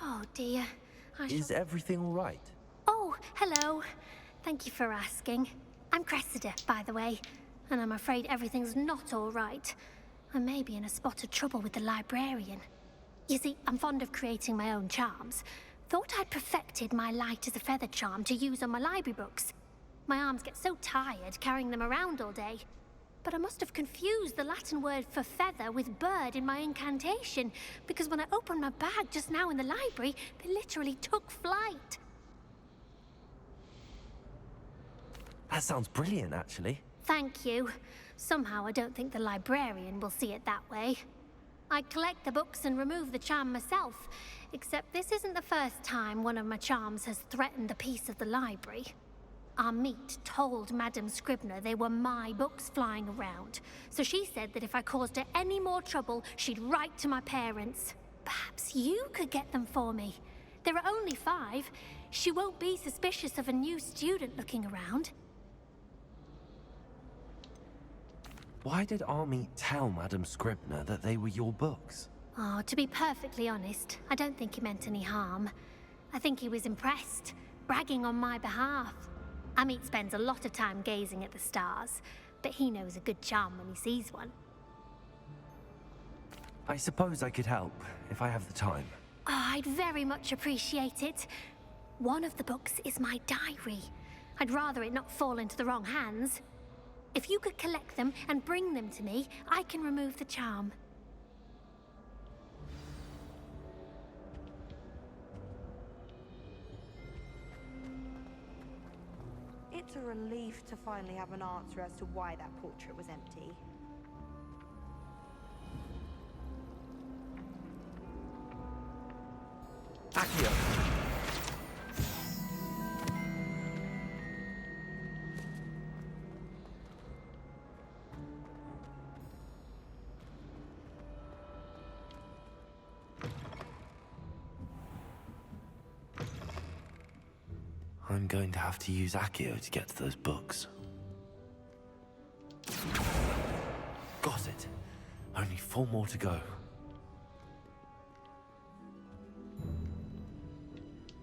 Oh dear. Is everything all right? Oh, hello. Thank you for asking. I'm Cressida, by the way, and I'm afraid everything's not all right. I may be in a spot of trouble with the librarian. You see, I'm fond of creating my own charms. Thought I'd perfected my light as a feather charm to use on my library books. My arms get so tired carrying them around all day. But I must have confused the Latin word for feather with bird in my incantation, because when I opened my bag just now in the library, they literally took flight. That sounds brilliant, actually. Thank you. Somehow I don't think the librarian will see it that way. I collect the books and remove the charm myself, except this isn't the first time one of my charms has threatened the peace of the library. Our meet told Madame Scribner they were my books flying around, so she said that if I caused her any more trouble, she'd write to my parents. Perhaps you could get them for me. There are only 5. She won't be suspicious of a new student looking around. Why did Army tell Madame Scribner that they were your books? Oh, to be perfectly honest, I don't think he meant any harm. I think he was impressed, bragging on my behalf. Amit spends a lot of time gazing at the stars, but he knows a good charm when he sees one. I suppose I could help, if I have the time. Oh, I'd very much appreciate it. One of the books is my diary. I'd rather it not fall into the wrong hands. If you could collect them and bring them to me, I can remove the charm. It's a relief to finally have an answer as to why that portrait was empty. Accio! I'm going to have to use Accio to get to those books. Got it. Only 4 more to go.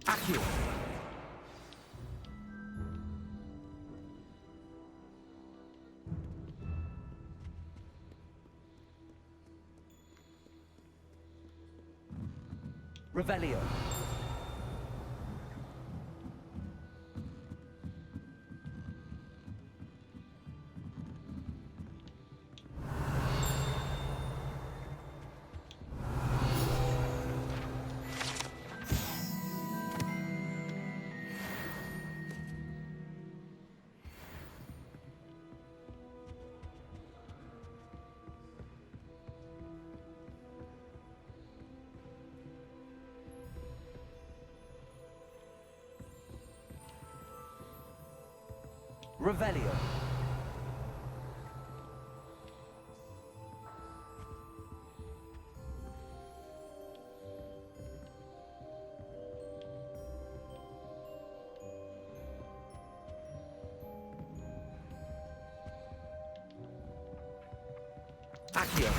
Accio! Revelio. Revelio. Accio.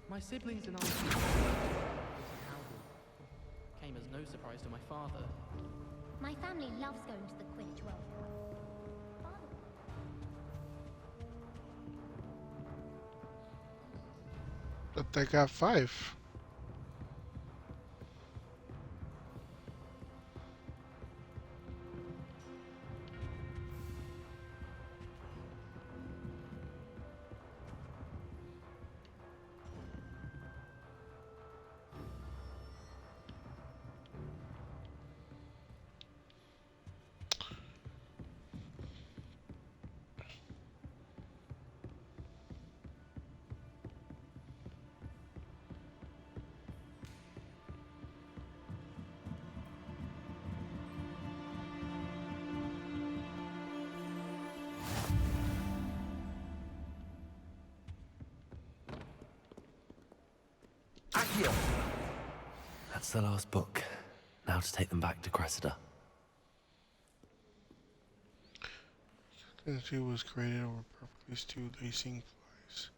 My siblings and I came as no surprise to my father. My family loves going to the Quidditch World Cup. But they got 5. Accio! That's the last book. Now to take them back to Cressida. Since it was created over perfectly still lacing flies.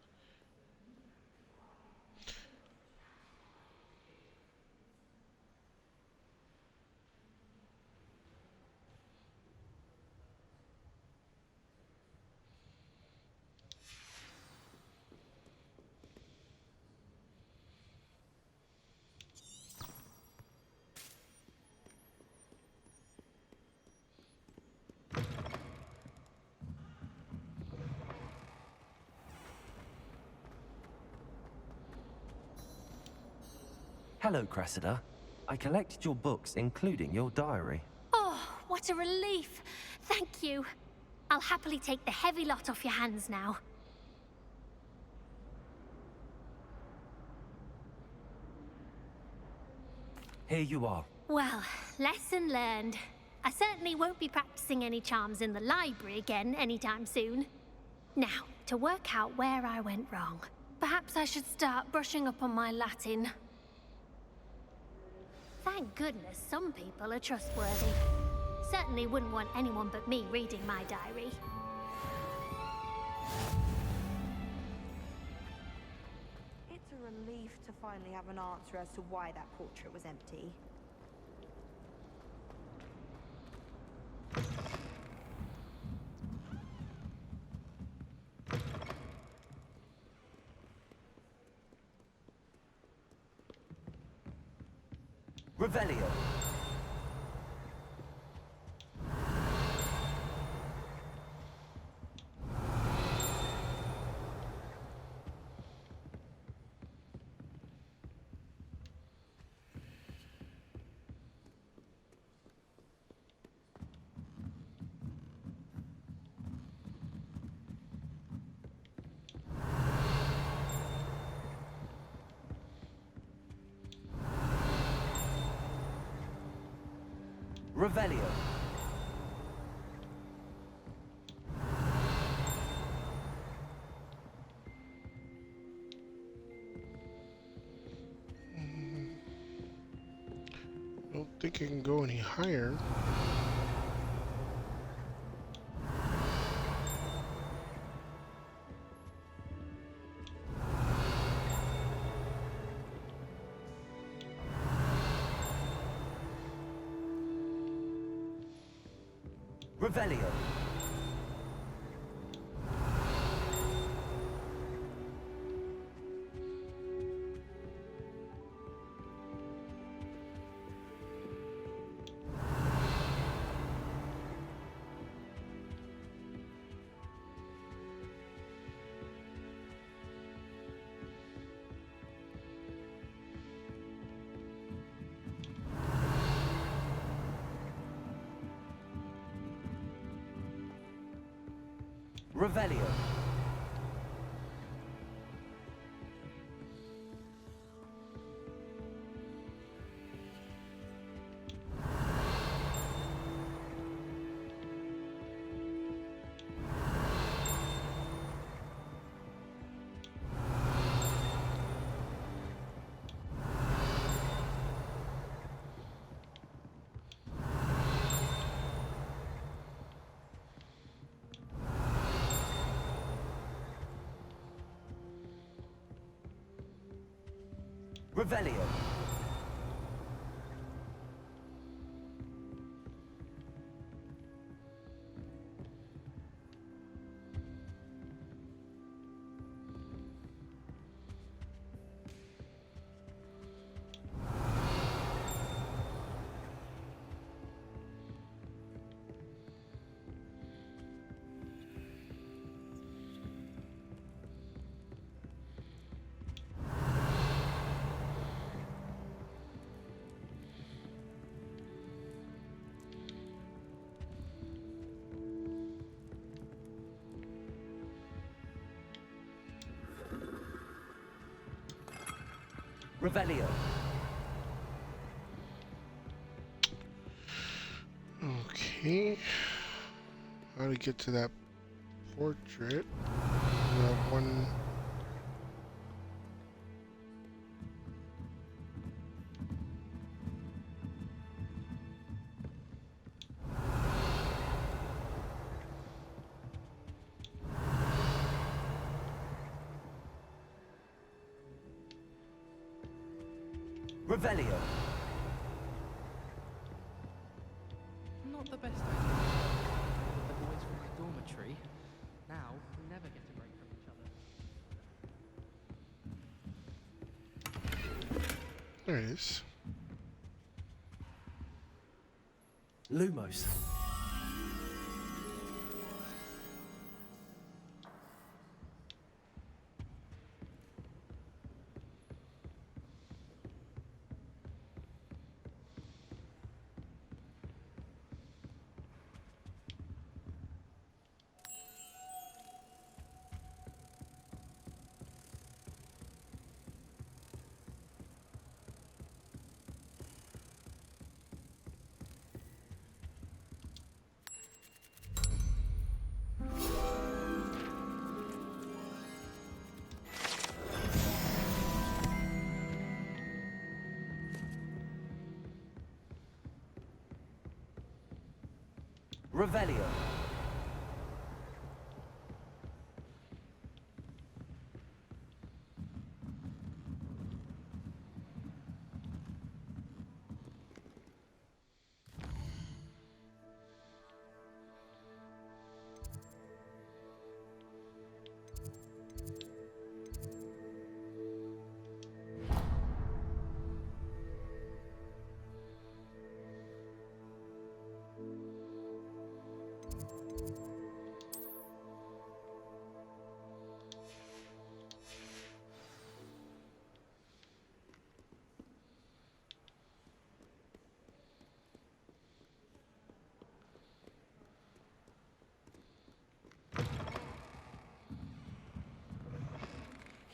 Hello, Cressida. I collected your books, including your diary. Oh, what a relief. Thank you. I'll happily take the heavy lot off your hands now. Here you are. Well, lesson learned. I certainly won't be practicing any charms in the library again anytime soon. Now, to work out where I went wrong. Perhaps I should start brushing up on my Latin. Thank goodness some people are trustworthy. Certainly wouldn't want anyone but me reading my diary. It's a relief to finally have an answer as to why that portrait was empty. Revelio. Revelio. Don't think I can go any higher. Revelio. Revelio. Revelio. Revelio. Okay. How to get to that portrait? We have one. Revelio. Not the best idea. The boys from my dormitory. Now, we never get a break from each other. There it is. Lumos. Revelio.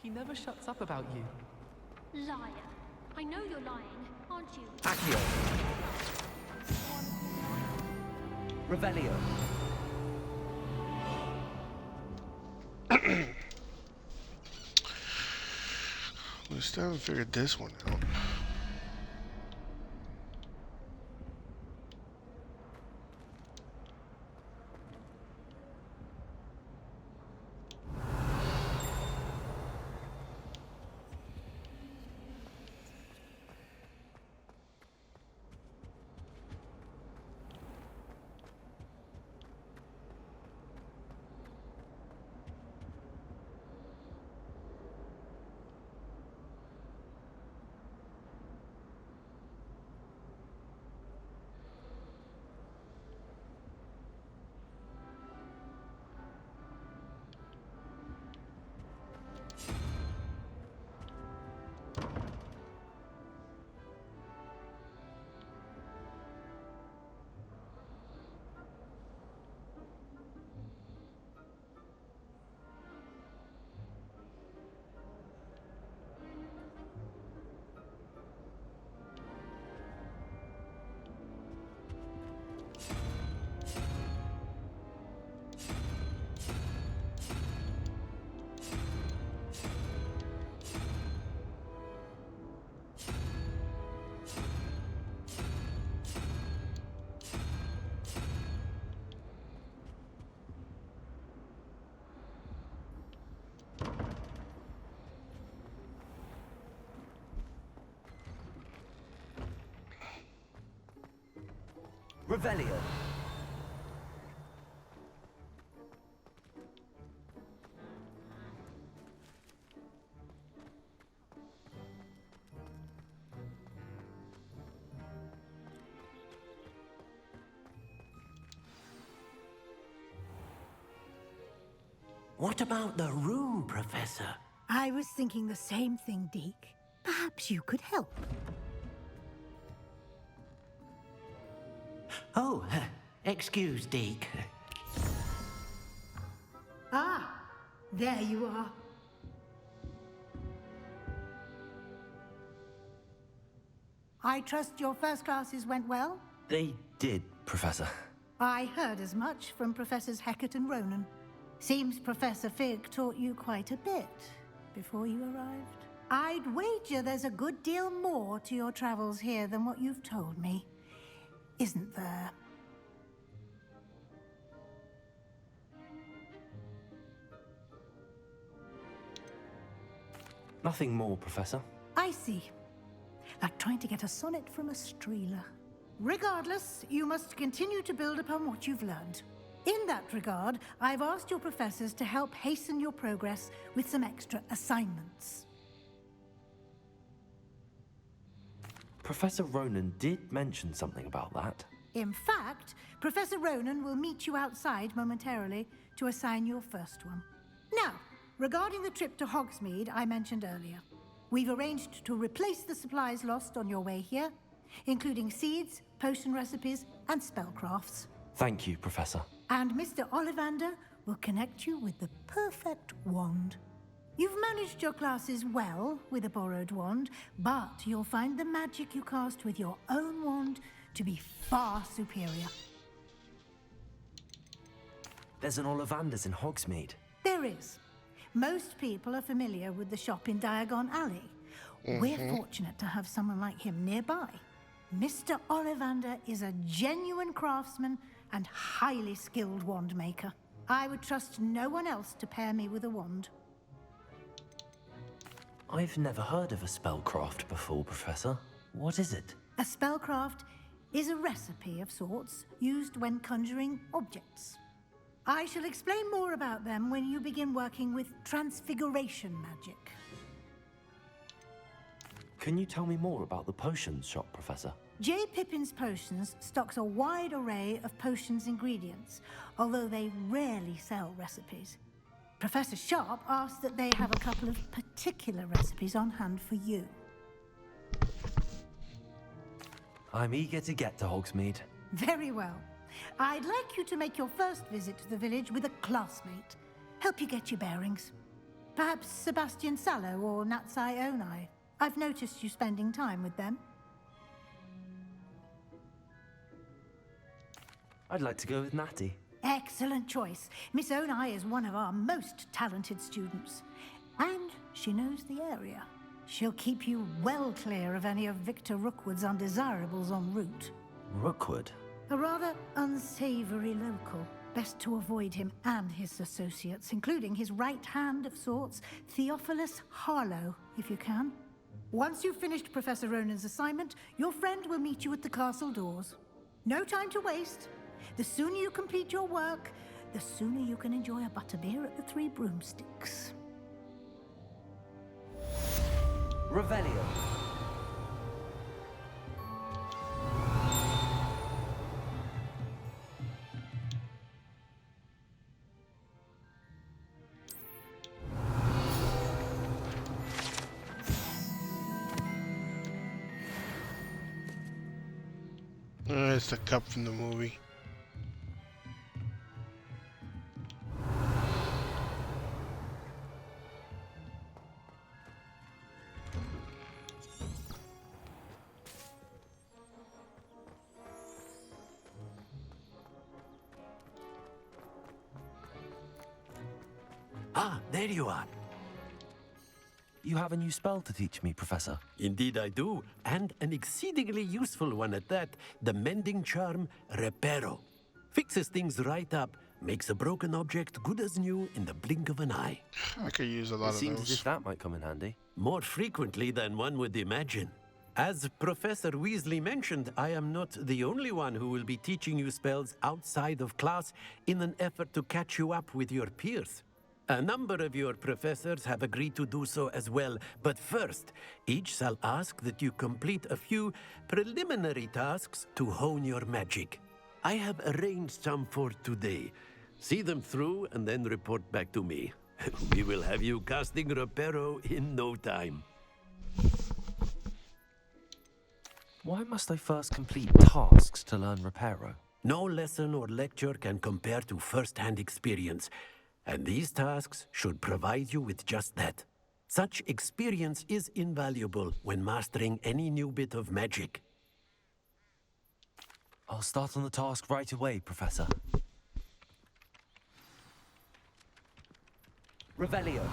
He never shuts up about you. Liar. I know you're lying, aren't you? Accio. Revelio. We still haven't figured this one out. Revelio. What about the room, Professor? I was thinking the same thing, Deke. Perhaps you could help. Oh, excuse, Deke. Ah, there you are. I trust your first classes went well? They did, Professor. I heard as much from Professors Hecat and Ronan. Seems Professor Fig taught you quite a bit before you arrived. I'd wager there's a good deal more to your travels here than what you've told me. Isn't there? Nothing more, Professor. I see. Like trying to get a sonnet from a streeler. Regardless, you must continue to build upon what you've learned. In that regard, I've asked your professors to help hasten your progress with some extra assignments. Professor Ronan did mention something about that. In fact, Professor Ronan will meet you outside momentarily to assign your first one. Now, regarding the trip to Hogsmeade I mentioned earlier, we've arranged to replace the supplies lost on your way here, including seeds, potion recipes, and spellcrafts. Thank you, Professor. And Mr. Ollivander will connect you with the perfect wand. You've managed your classes well with a borrowed wand, but you'll find the magic you cast with your own wand to be far superior. There's an Ollivander's in Hogsmeade. There is. Most people are familiar with the shop in Diagon Alley. We're fortunate to have someone like him nearby. Mr. Ollivander is a genuine craftsman and highly skilled wand maker. I would trust no one else to pair me with a wand. I've never heard of a spellcraft before, Professor. What is it? A spellcraft is a recipe of sorts used when conjuring objects. I shall explain more about them when you begin working with transfiguration magic. Can you tell me more about the potions shop, Professor? J. Pippin's Potions stocks a wide array of potions ingredients, although they rarely sell recipes. Professor Sharp asked that they have a couple of particular recipes on hand for you. I'm eager to get to Hogsmeade. Very well. I'd like you to make your first visit to the village with a classmate. Help you get your bearings. Perhaps Sebastian Sallow or Natsai Onai. I've noticed you spending time with them. I'd like to go with Natty. Excellent choice. Miss Onai is one of our most talented students. And she knows the area. She'll keep you well clear of any of Victor Rookwood's undesirables en route. Rookwood? A rather unsavory local. Best to avoid him and his associates, including his right hand of sorts, Theophilus Harlow, if you can. Once you've finished Professor Ronan's assignment, your friend will meet you at the castle doors. No time to waste. The sooner you complete your work, the sooner you can enjoy a butterbeer at the Three Broomsticks. Revelio. It's the cup from the movie. Ah, there you are. You have a new spell to teach me, Professor. Indeed I do, and an exceedingly useful one at that, the mending charm Reparo. Fixes things right up, makes a broken object good as new in the blink of an eye. I could use a lot of Seems those. as if that might come in handy. More frequently than one would imagine. As Professor Weasley mentioned, I am not the only one who will be teaching you spells outside of class in an effort to catch you up with your peers. A number of your professors have agreed to do so as well, but first, each shall ask that you complete a few preliminary tasks to hone your magic. I have arranged some for today. See them through and then report back to me. We will have you casting Reparo in no time. Why must I first complete tasks to learn Reparo? No lesson or lecture can compare to first-hand experience, and these tasks should provide you with just that. Such experience is invaluable when mastering any new bit of magic. I'll start on the task right away, Professor. Revelio.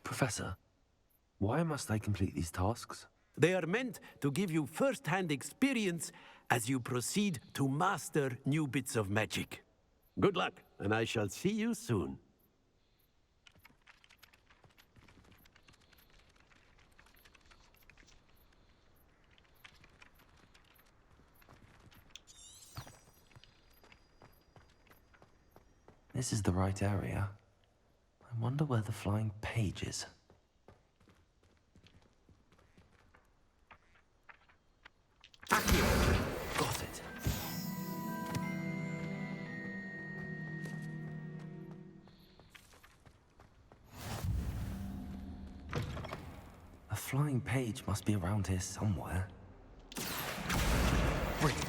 Professor, why must I complete these tasks? They are meant to give you first-hand experience as you proceed to master new bits of magic. Good luck, and I shall see you soon. This is the right area. I wonder where the flying page is. Got it. A flying page must be around here somewhere. Brilliant.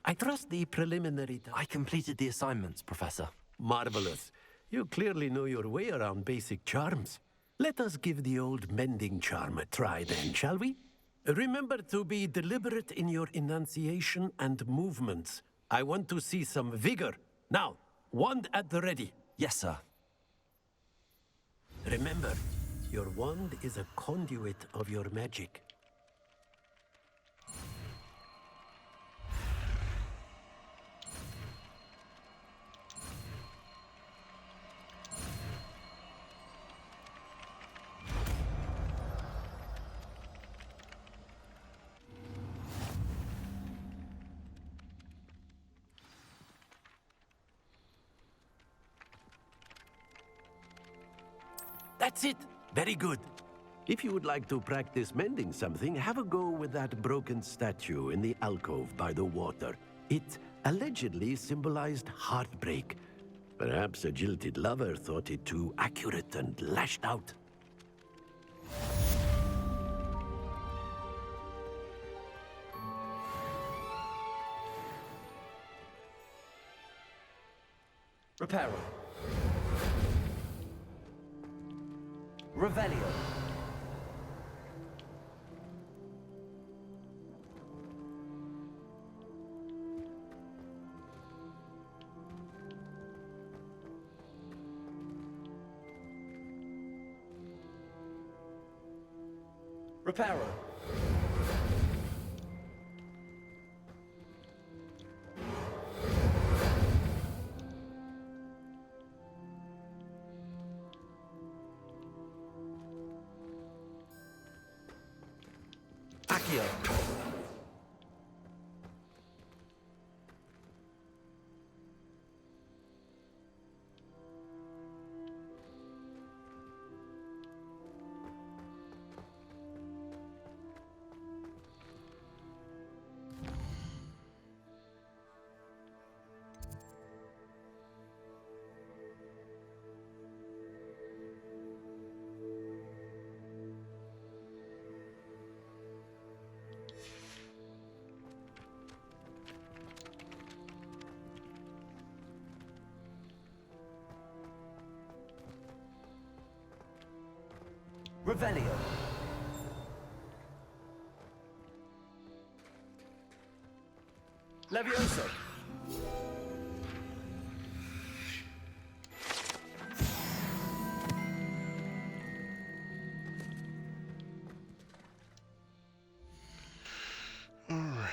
I trust the preliminary... I completed the assignments, Professor. Marvelous. You clearly know your way around basic charms. Let us give the old mending charm a try then, shall we? Remember to be deliberate in your enunciation and movements. I want to see some vigor. Now, wand at the ready. Yes, sir. Remember, your wand is a conduit of your magic. That's it. Very good. If you would like to practice mending something, have a go with that broken statue in the alcove by the water. It allegedly symbolized heartbreak. Perhaps a jilted lover thought it too accurate and lashed out. Reparo. Revelio. Reparo. Accio. Revelio. Levioso. All right.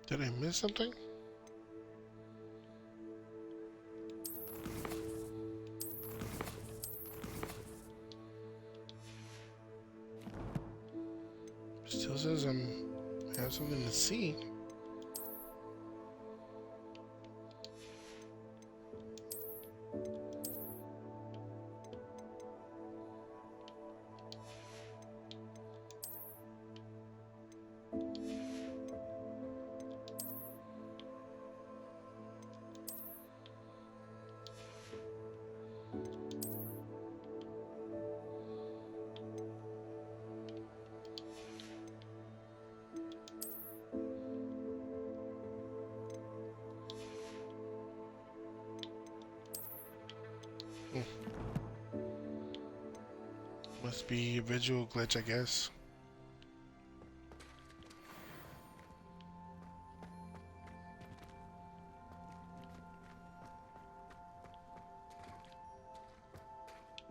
Did I miss something? Still says I have something to see. Must be a visual glitch, I guess.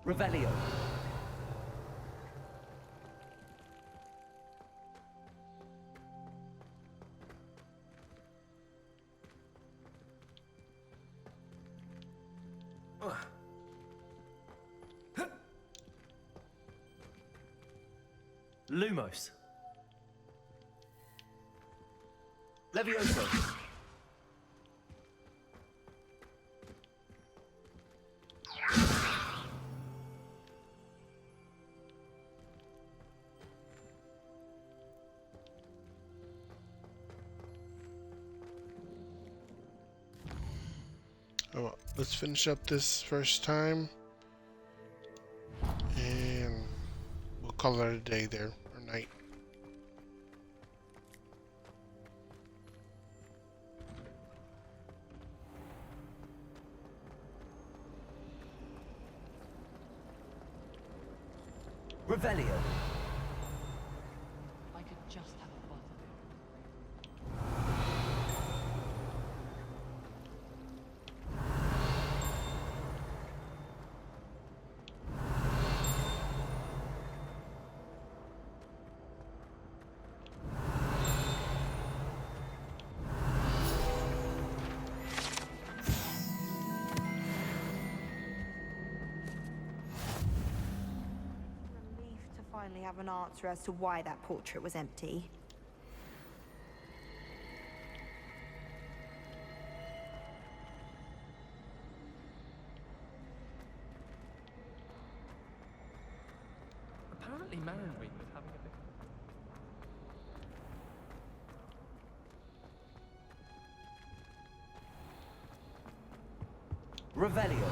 Revelio. Lumos. Levioso. Oh, well, let's finish up this first time, and we'll call it a day there, or night. Revelio. I could just have a button. Relief to finally have an answer as to why that portrait was empty. Apparently Marinweed was having a bit... Revelio.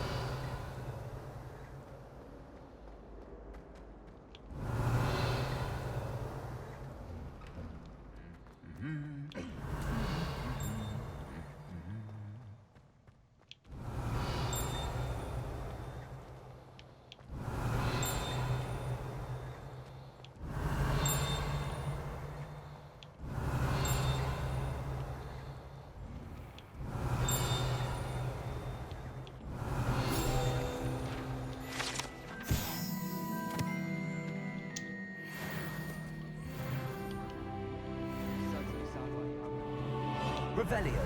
Certainly sound like you have Revelio.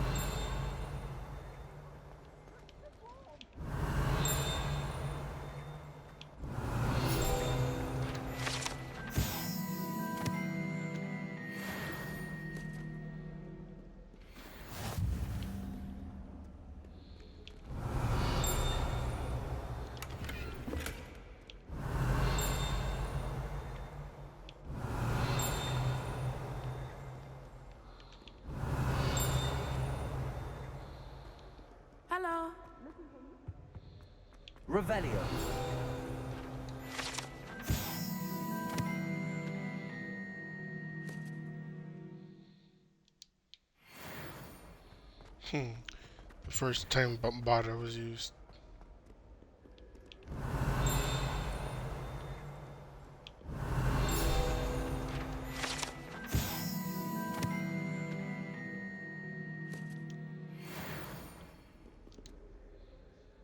Hello. Revelio. The first time Bombada was used.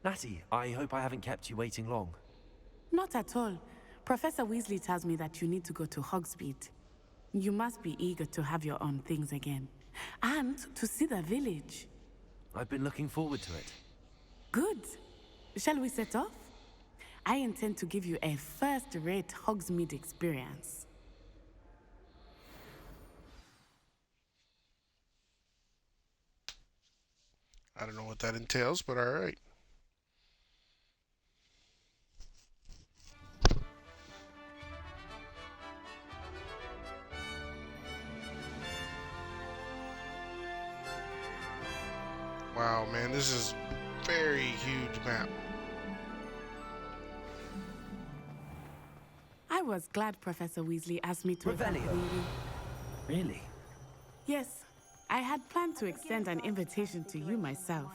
Natty, I hope I haven't kept you waiting long. Not at all. Professor Weasley tells me that you need to go to Hogsmeade. You must be eager to have your own things again. And to see the village. I've been looking forward to it. Good. Shall we set off? I intend to give you a first-rate Hogsmeade experience. I don't know what that entails, but all right. Wow, man, this is very huge map. I was glad Professor Weasley asked me to Revelio. accompany you. Really? Yes, I had planned to extend an invitation to you myself.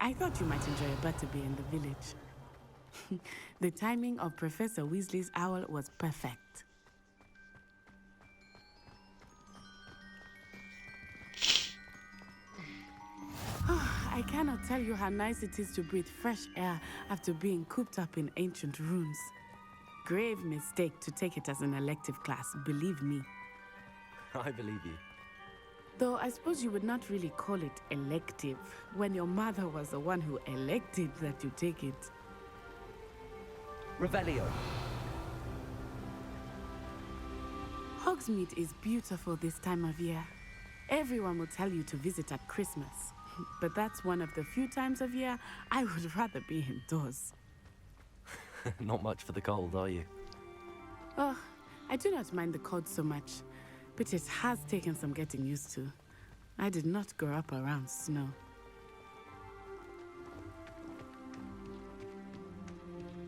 I thought you might enjoy a butterbeer in the village. The timing of Professor Weasley's owl was perfect. I cannot tell you how nice it is to breathe fresh air after being cooped up in ancient rooms. Grave mistake to take it as an elective class, believe me. I believe you. Though I suppose you would not really call it elective when your mother was the one who elected that you take it. Revelio. Hogsmeade is beautiful this time of year. Everyone will tell you to visit at Christmas. But that's one of the few times of year I would rather be indoors. Not much for the cold, are you? Oh, I do not mind the cold so much, but it has taken some getting used to. I did not grow up around snow.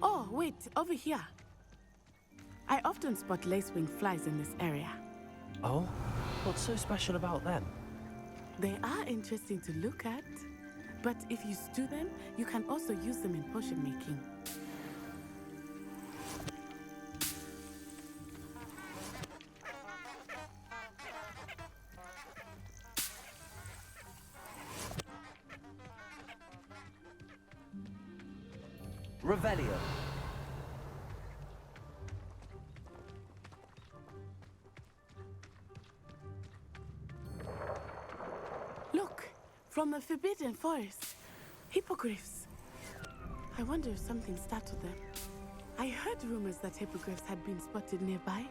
Oh, wait, over here. I often spot lacewing flies in this area. Oh? What's so special about them? They are interesting to look at, but if you stew them, you can also use them in potion making. Revelio. Look, from the Forbidden Forest. Hippogriffs. I wonder if something startled them. I heard rumors that hippogriffs had been spotted nearby.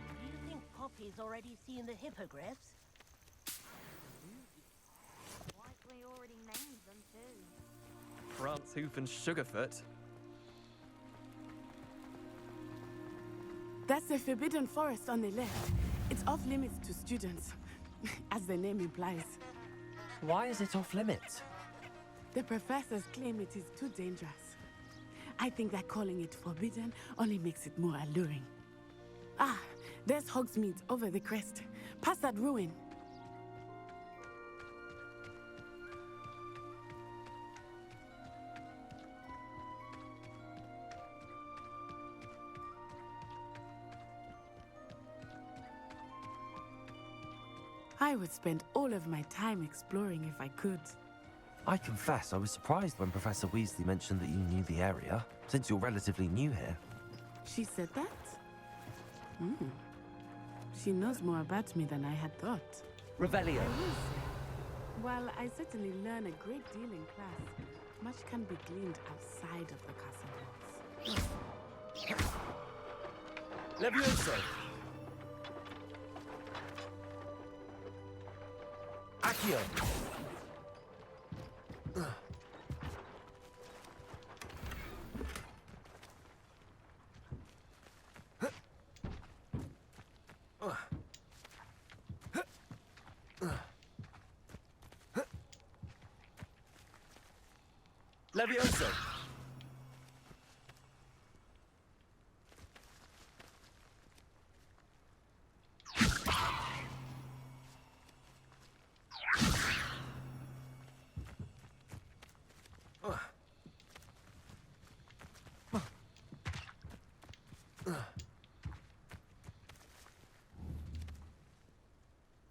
Do you think Poppy's already seen the hippogriffs? Likely already named them too. Prance, Hoof, and Sugarfoot. That's the Forbidden Forest on the left. It's off limits to students, as the name implies. Why is it off limits? The professors claim it is too dangerous. I think that calling it forbidden only makes it more alluring. Ah, there's Hogsmeade over the crest. Past that ruin. I would spend all of my time exploring if I could. I confess, I was surprised when Professor Weasley mentioned that you knew the area, since you're relatively new here. She said that? She knows more about me than I had thought. Revelio. While I certainly learn a great deal in class, much can be gleaned outside of the castle walls. Levioso. Accio. Levioso.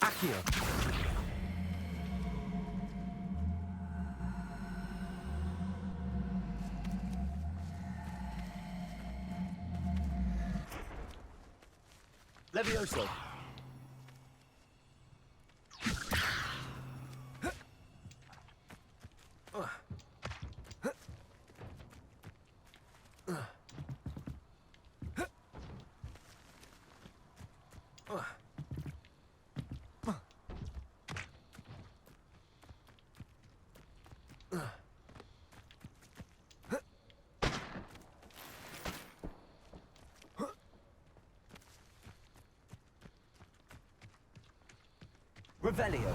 Accio. Levioso. Revelio.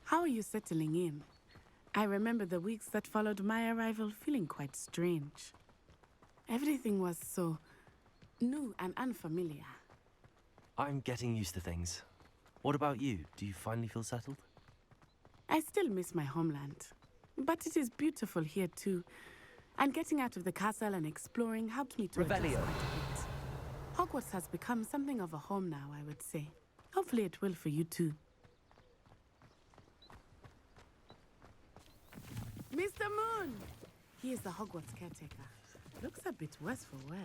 How are you settling in? I remember the weeks that followed my arrival feeling quite strange. Everything was so new and unfamiliar. I'm getting used to things. What about you? Do you finally feel settled? I still miss my homeland, but it is beautiful here too. And getting out of the castle and exploring helped me to adjust quite Revelio. a bit. Hogwarts has become something of a home now, I would say. Hopefully it will for you too. Mr. Moon! He is the Hogwarts caretaker. Looks a bit worse for wear.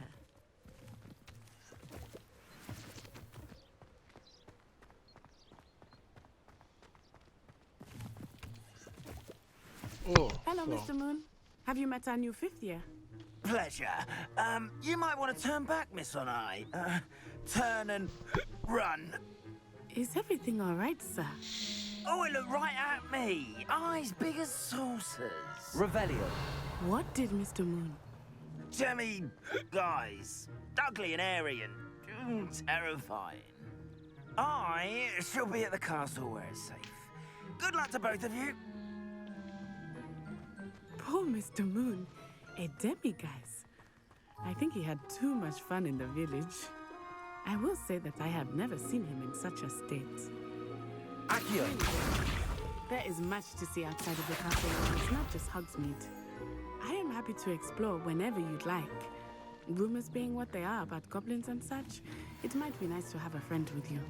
Oh, Hello, well. Mr. Moon. Have you met our new fifth year? Pleasure. You might want to turn back, Miss Onai. Turn and run. Is everything all right, sir? Oh, it looked right at me. Eyes big as saucers. Revelio. What did Mr. Moon? Jemmy, guys. Ugly and airy and terrifying. I shall be at the castle where it's safe. Good luck to both of you. Poor Mr. Moon. A demiguise. I think he had too much fun in the village. I will say that I have never seen him in such a state. Accio. There is much to see outside of the castle walls, not just Hogsmeade. I am happy to explore whenever you'd like. Rumors being what they are about goblins and such, it might be nice to have a friend with you.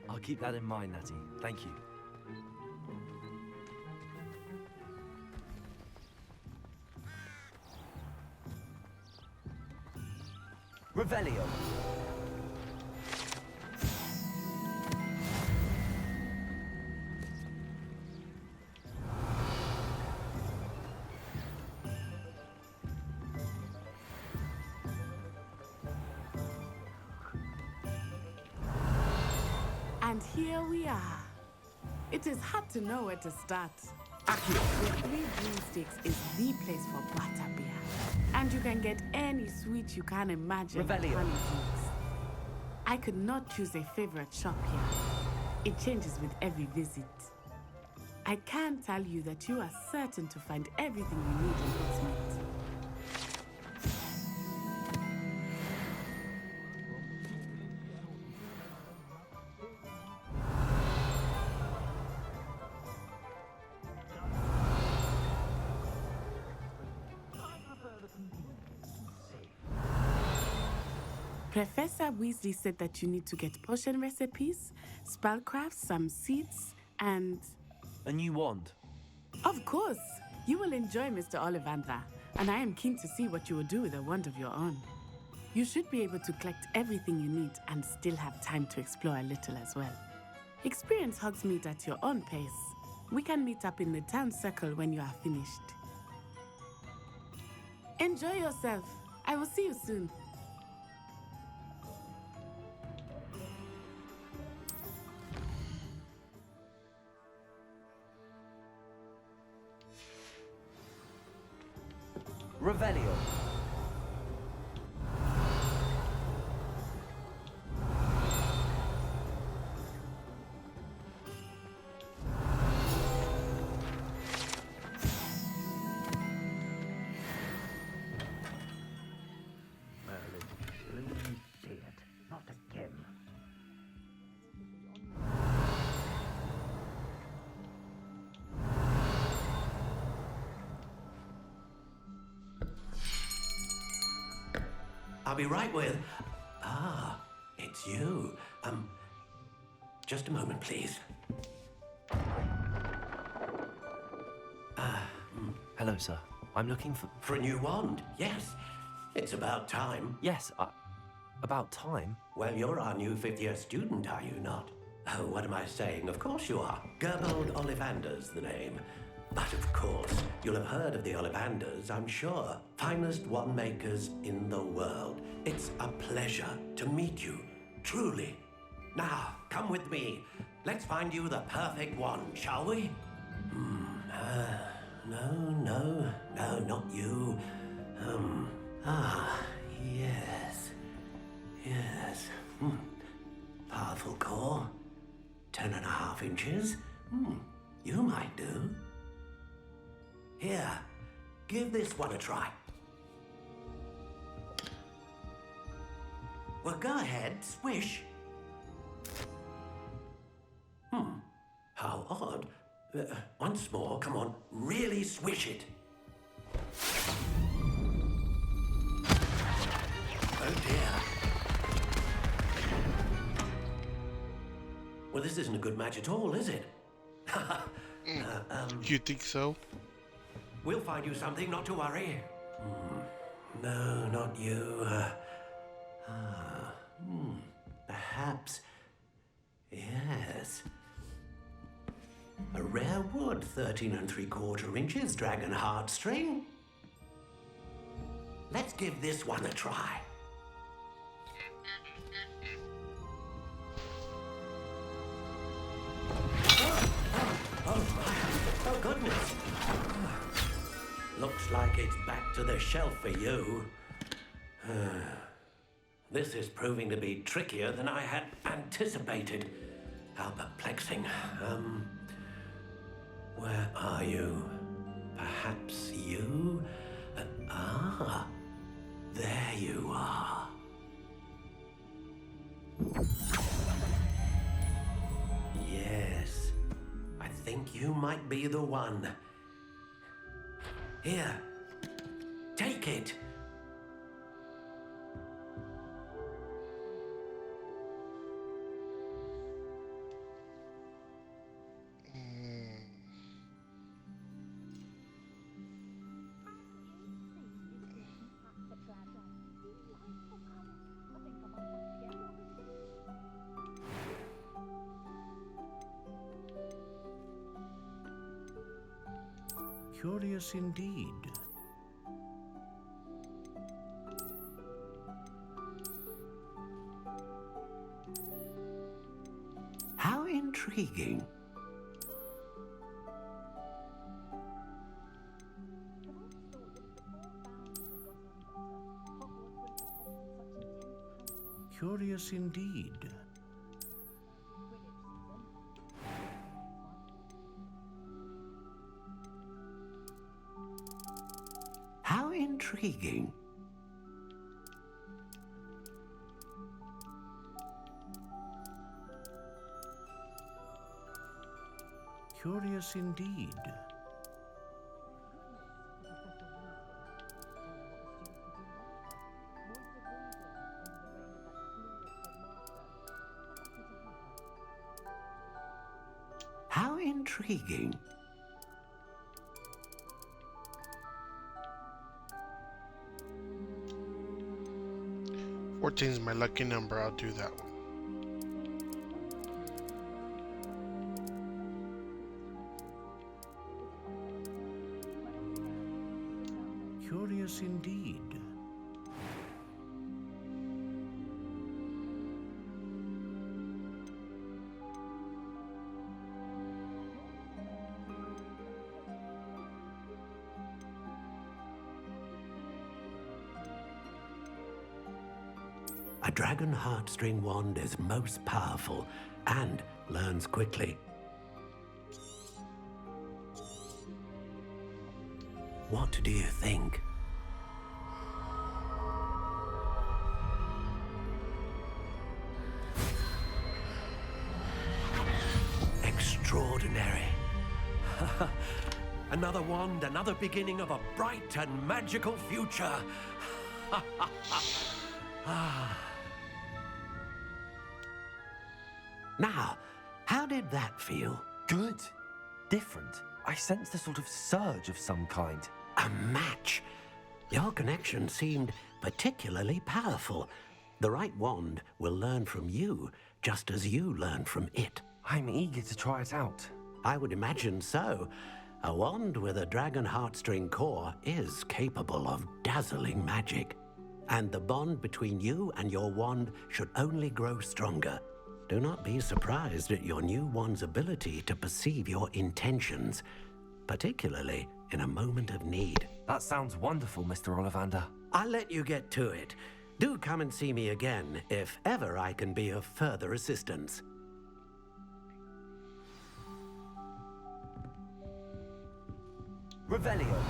I'll keep that in mind, Natty. Thank you. Revelio. And here we are. It is hard to know where to start. The Three Broomsticks is the place for butterbeer. And you can get any sweet you can imagine. Revelio. Honey drinks. I could not choose a favorite shop here. It changes with every visit. I can tell you that you are certain to find everything you need in Hogsmeade. Professor Weasley said that you need to get potion recipes, spellcraft, some seeds, and... A new wand. Of course! You will enjoy Mr. Ollivander, and I am keen to see what you will do with a wand of your own. You should be able to collect everything you need and still have time to explore a little as well. Experience Hogsmeade at your own pace. We can meet up in the town circle when you are finished. Enjoy yourself. I will see you soon. Revelio. Not again. I'll be right with... Ah, it's you. Just a moment, please. Hello, sir. I'm looking for... For a new wand, yes. It's about time. Yes, about time? Well, you're our new fifth-year student, are you not? Oh, what am I saying? Of course you are. Gerbold Ollivander's the name. But of course, you'll have heard of the Ollivanders, I'm sure. Finest wand makers in the world. It's a pleasure to meet you, truly. Now, come with me. Let's find you the perfect wand, shall we? No, not you. Yes. Powerful core. 10.5 inches. You might do. Here, give this one a try. Well, go ahead, swish. How odd. Once more, come on, really swish it. Oh dear. Well, this isn't a good match at all, is it? You think so? We'll find you something, not to worry. No, not you. Perhaps. Yes. A rare wood, 13 3/4 inches, dragon heartstring. Let's give this one a try. Oh, goodness. Looks like it's back to the shelf for you. This is proving to be trickier than I had anticipated. How perplexing. Where are you? Perhaps you? There you are. Yes, I think you might be the one. Here, take it. Curious indeed. How intriguing. Curious indeed. How intriguing. Curious indeed. How intriguing. 14 is my lucky number. I'll do that one. Curious indeed. A dragon heartstring wand is most powerful and learns quickly. What do you think? Extraordinary. Another wand, another beginning of a bright and magical future. Now, how did that feel? Good. Different. I sensed a sort of surge of some kind. A match. Your connection seemed particularly powerful. The right wand will learn from you, just as you learn from it. I'm eager to try it out. I would imagine so. A wand with a dragon heartstring core is capable of dazzling magic. And the bond between you and your wand should only grow stronger. Do not be surprised at your new wand's ability to perceive your intentions, particularly in a moment of need. That sounds wonderful, Mr. Ollivander. I'll let you get to it. Do come and see me again if ever I can be of further assistance. Revelio.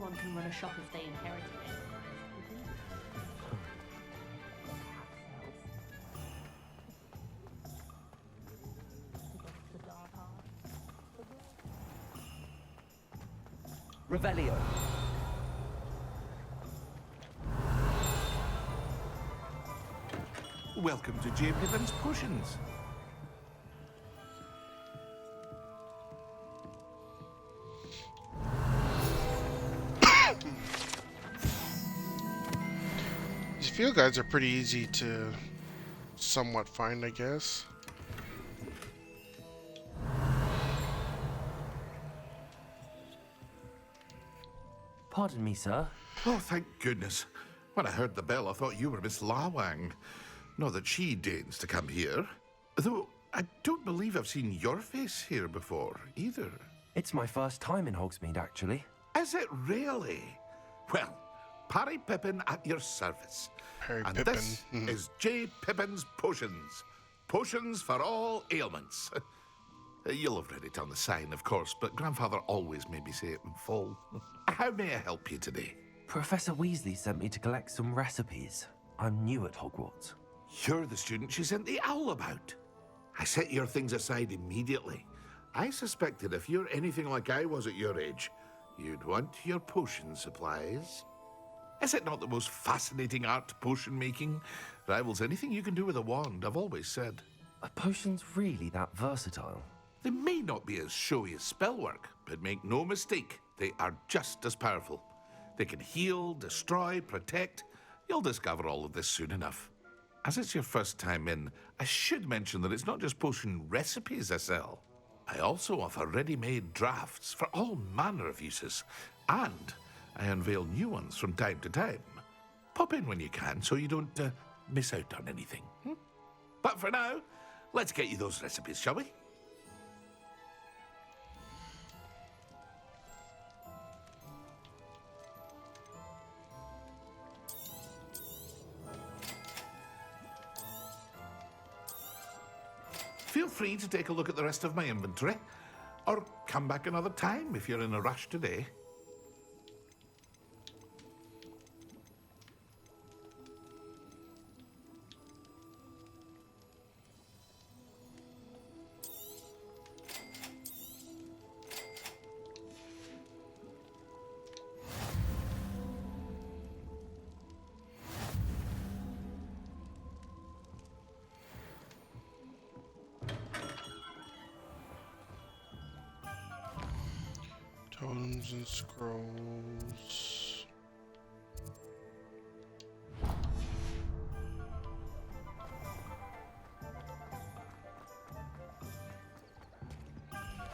anyone can run a shop if they inherited it. Revelio. Welcome to J. Pippin's Potions. These field guides are pretty easy to somewhat find, I guess. Pardon me, sir. Oh, thank goodness. When I heard the bell, I thought you were Miss Lawang. Not that she deigns to come here. Though I don't believe I've seen your face here before, either. It's my first time in Hogsmeade, actually. Is it really? Well, Parry Pippin at your service. Parry and Pippin. this is J. Pippin's Potions. Potions for all ailments. You'll have read it on the sign, of course, but Grandfather always made me say it in full. How may I help you today? Professor Weasley sent me to collect some recipes. I'm new at Hogwarts. You're the student she sent the owl about. I set your things aside immediately. I suspected if you're anything like I was at your age, you'd want your potion supplies. Is it not the most fascinating art, potion making? Rivals anything you can do with a wand, I've always said. Are potions really that versatile? They may not be as showy as spellwork, but make no mistake, they are just as powerful. They can heal, destroy, protect. You'll discover all of this soon enough. As it's your first time in, I should mention that it's not just potion recipes I sell. I also offer ready-made drafts for all manner of uses, and I unveil new ones from time to time. Pop in when you can so you don't miss out on anything. But for now, let's get you those recipes, shall we? Feel free to take a look at the rest of my inventory, or come back another time if you're in a rush today. Totems and scrolls.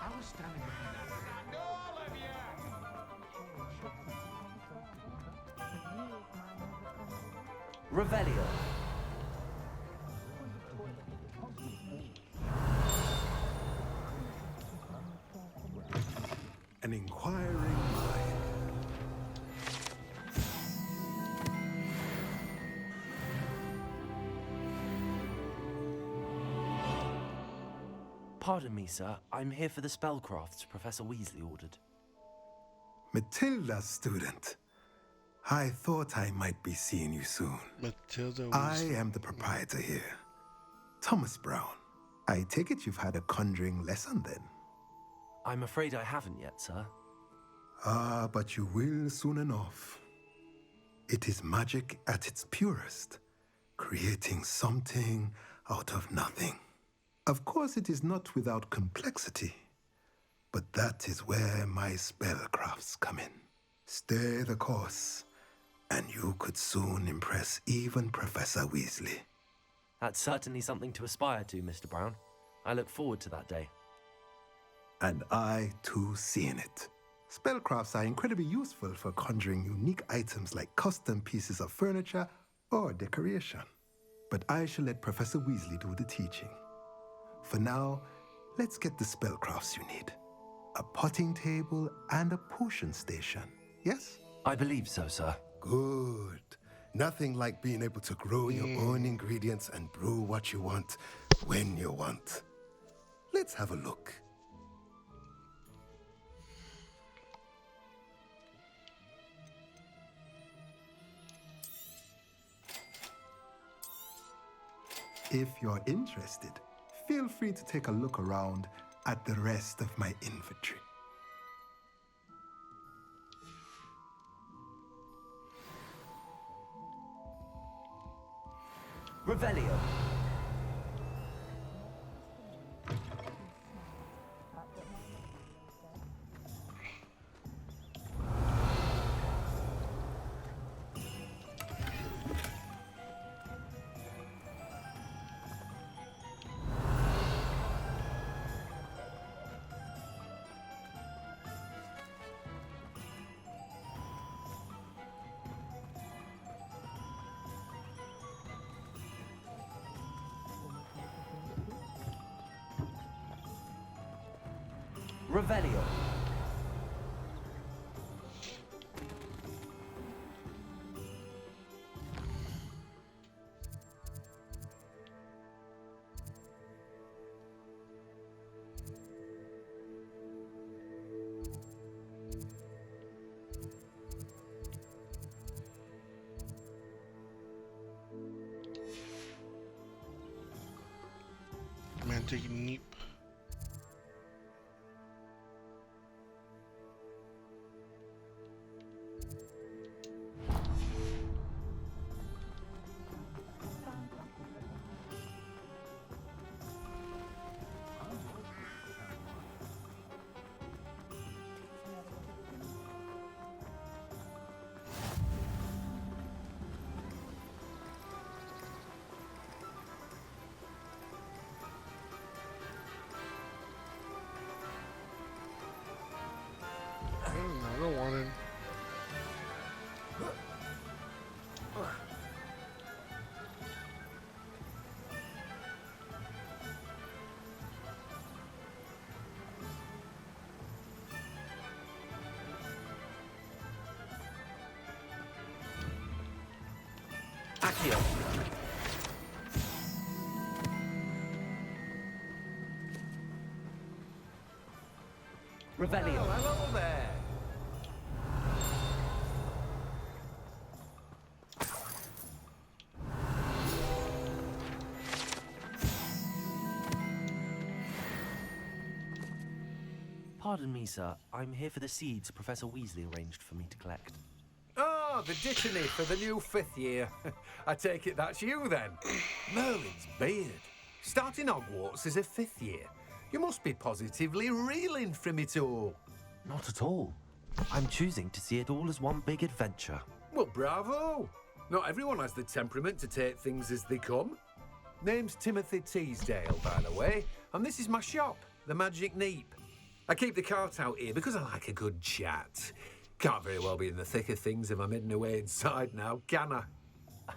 I was standing Revelio. An inquiring mind. Pardon me, sir. I'm here for the spellcrafts Professor Weasley ordered. Matilda, student. I thought I might be seeing you soon. Matilda I am the proprietor here, Thomas Brown. I take it you've had a conjuring lesson then? I'm afraid I haven't yet, sir. Ah, but you will soon enough. It is magic at its purest, creating something out of nothing. Of course, it is not without complexity, but that is where my spellcrafts come in. Stay the course, and you could soon impress even Professor Weasley. That's certainly something to aspire to, Mr. Brown. I look forward to that day. And I, too, seeing it. Spellcrafts are incredibly useful for conjuring unique items like custom pieces of furniture or decoration. But I shall let Professor Weasley do the teaching. For now, let's get the spellcrafts you need. A potting table and a potion station, yes? I believe so, sir. Good. Nothing like being able to grow your own ingredients and brew what you want when you want. Let's have a look. If you're interested, feel free to take a look around at the rest of my inventory. Revelio. Revelio. Man, taking a neep. I don't want him. Accio. Revelio. Oh, hello there. Pardon me, sir. I'm here for the seeds Professor Weasley arranged for me to collect. Oh, the dittany for the new 5th year. I take it that's you then. Merlin's beard. Starting Hogwarts as a 5th year. You must be positively reeling from it all. Not at all. I'm choosing to see it all as one big adventure. Well, bravo. Not everyone has the temperament to take things as they come. Name's Timothy Teasdale, by the way, and this is my shop, the Magic Neep. I keep the cart out here because I like a good chat. Can't very well be in the thick of things if I'm hidden away inside now, can I?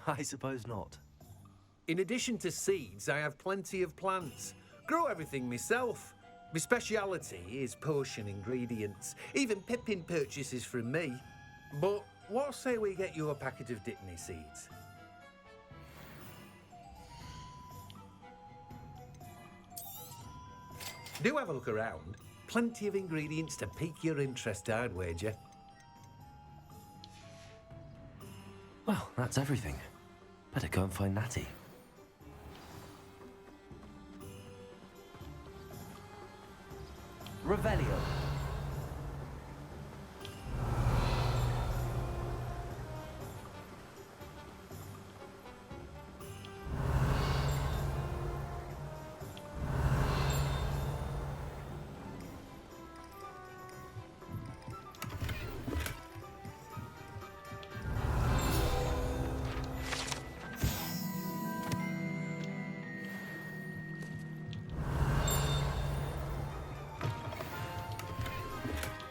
I suppose not. In addition to seeds, I have plenty of plants. Grow everything myself. My speciality is potion ingredients. Even Pippin purchases from me. But what say we get you a packet of Dittany seeds? Do have a look around. Plenty of ingredients to pique your interest, I'd wager. Well, that's everything. Better go and find Natty. Revelio.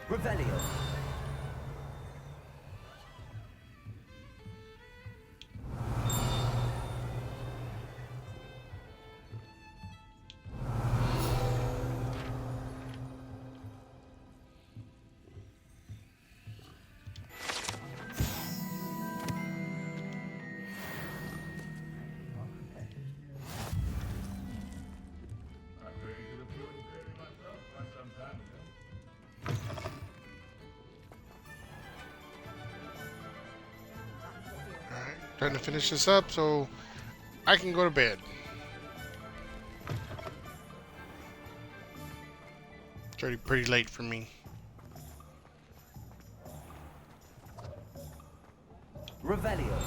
Revelio. Trying to finish this up so I can go to bed. It's already pretty late for me. Revelio.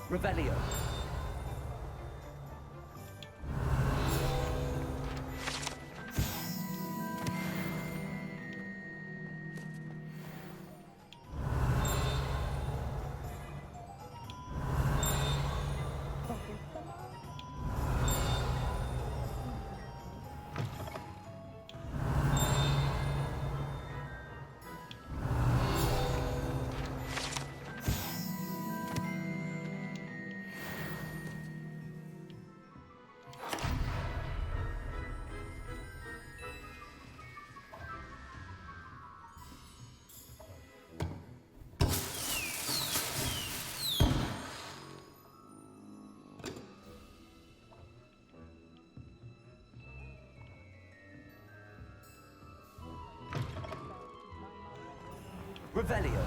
Revelio. Revelio.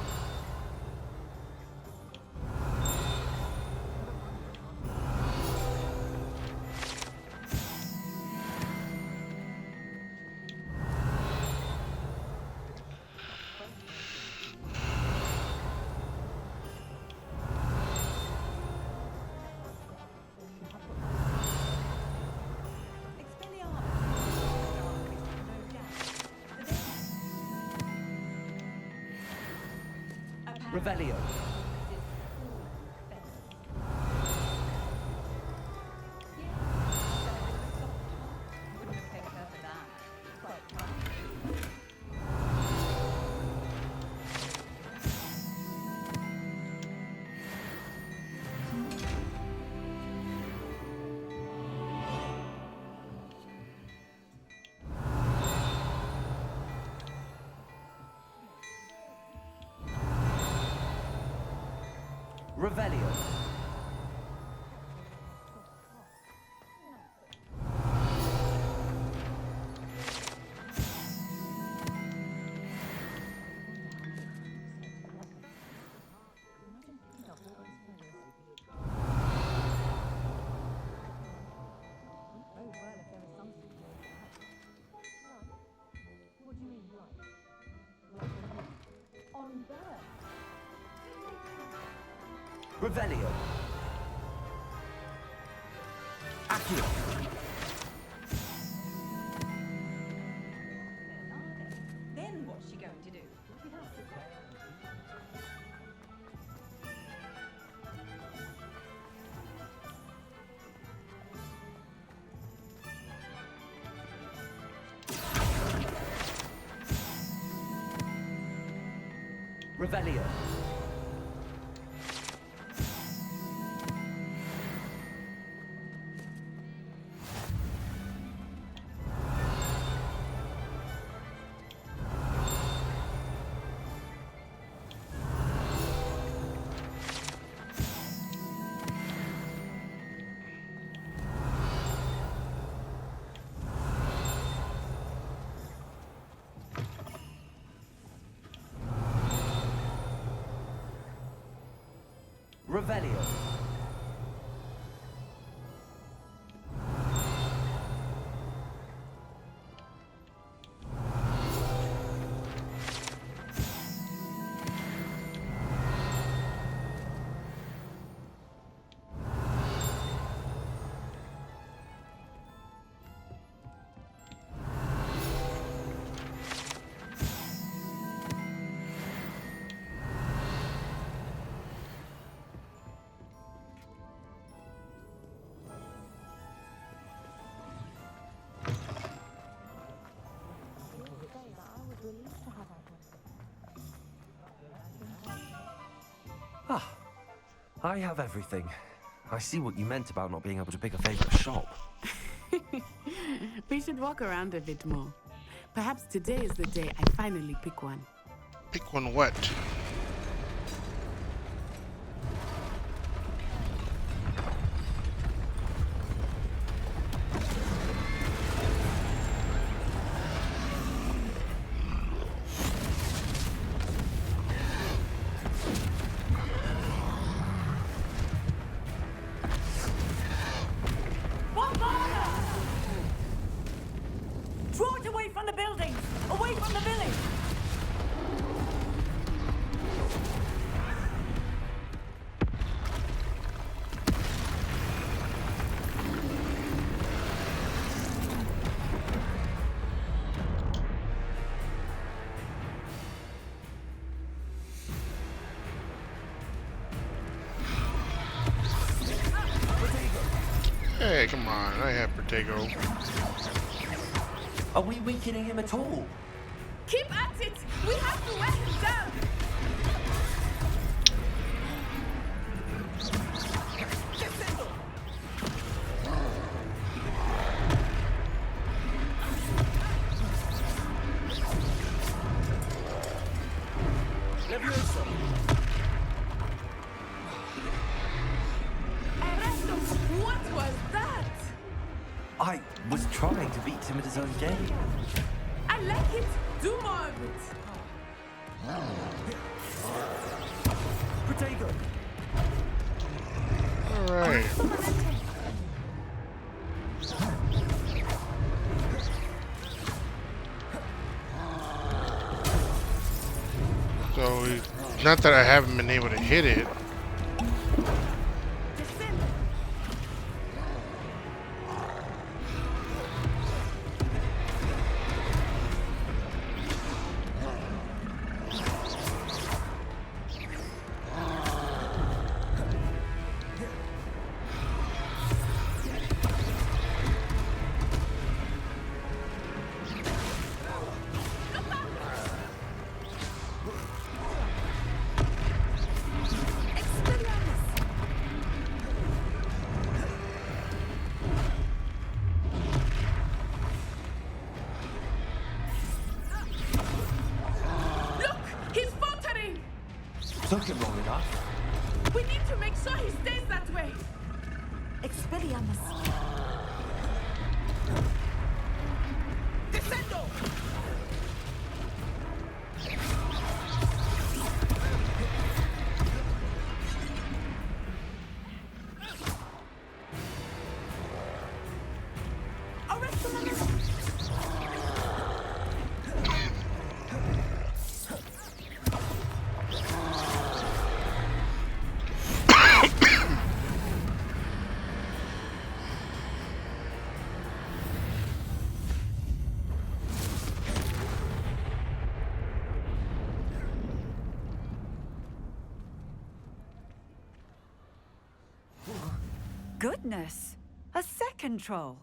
Revelio. Revelio. Revelio. Accio. Then what's she going to do? Revelio. Revelio. Ah, I have everything. I see what you meant about not being able to pick a favorite shop. We should walk around a bit more. Perhaps today is the day I finally pick one. Pick one what? Draw it away from the buildings! Away from the village! Hey, come on. I have Protego. Are we weakening him at all? Keep at it! We have to wear him down! Ernesto, what was that? I was trying to beat him at his own game. I like it. Do more of it. Protego! Alright. So, not that I haven't been able to hit it. He's faltering! Took him long enough. We need to make sure he stays that way. Expelliarmus! Descendo! Goodness! A second troll!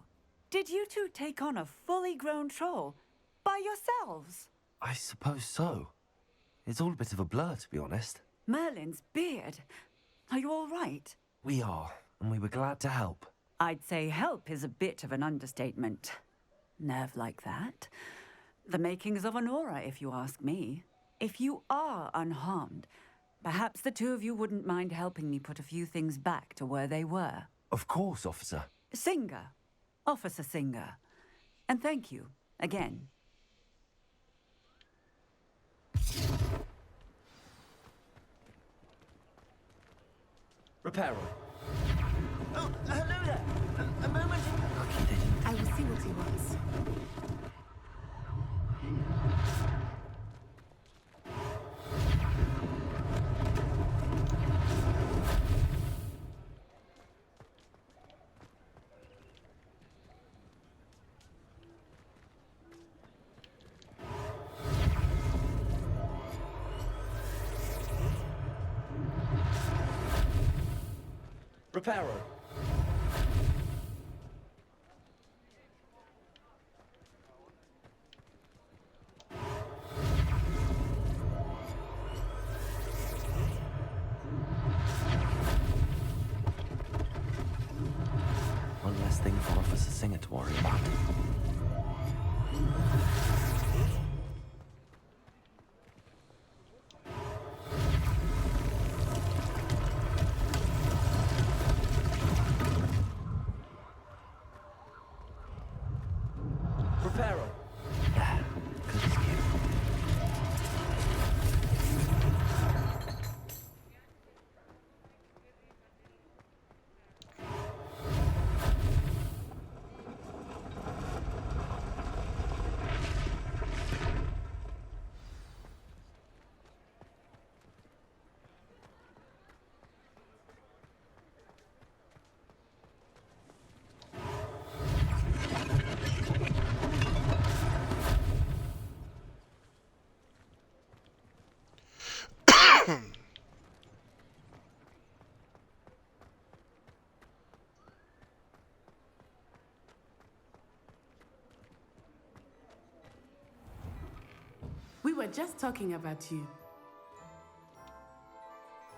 Did you two take on a fully grown troll by yourselves? I suppose so. It's all a bit of a blur, to be honest. Merlin's beard. Are you all right? We are, and we were glad to help. I'd say help is a bit of an understatement. Nerve like that. The makings of an aura, if you ask me. If you are unharmed, perhaps the two of you wouldn't mind helping me put a few things back to where they were. Of course, officer. Singer. Officer Singer. And thank you, again. Reparo. Oh, hello there. A moment. I will see what he wants. Reparo. One less thing for Officer Singer to worry about. Reparo. We were just talking about you.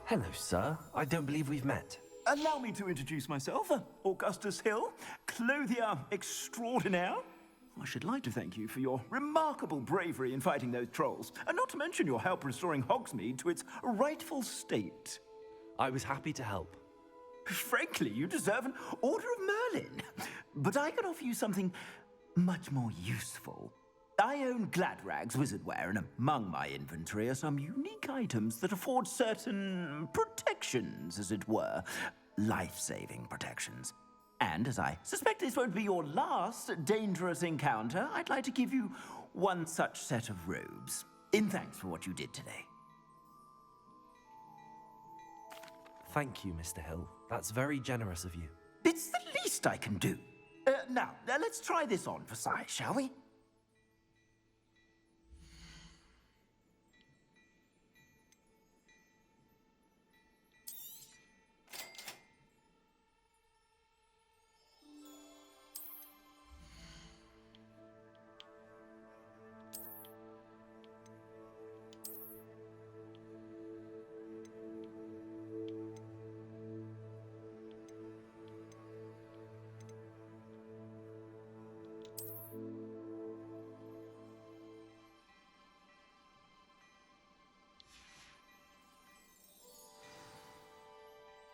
Hello, sir. I don't believe we've met. Allow me to introduce myself, Augustus Hill, clothier extraordinaire. I should like to thank you for your remarkable bravery in fighting those trolls, and not to mention your help restoring Hogsmeade to its rightful state. I was happy to help. Frankly, you deserve an Order of Merlin. But I can offer you something much more useful. I own Gladrag's wizardware, and among my inventory are some unique items that afford certain protections, as it were. Life-saving protections. And as I suspect this won't be your last dangerous encounter, I'd like to give you one such set of robes, in thanks for what you did today. Thank you, Mr. Hill. That's very generous of you. It's the least I can do. Now, let's try this on for size, shall we?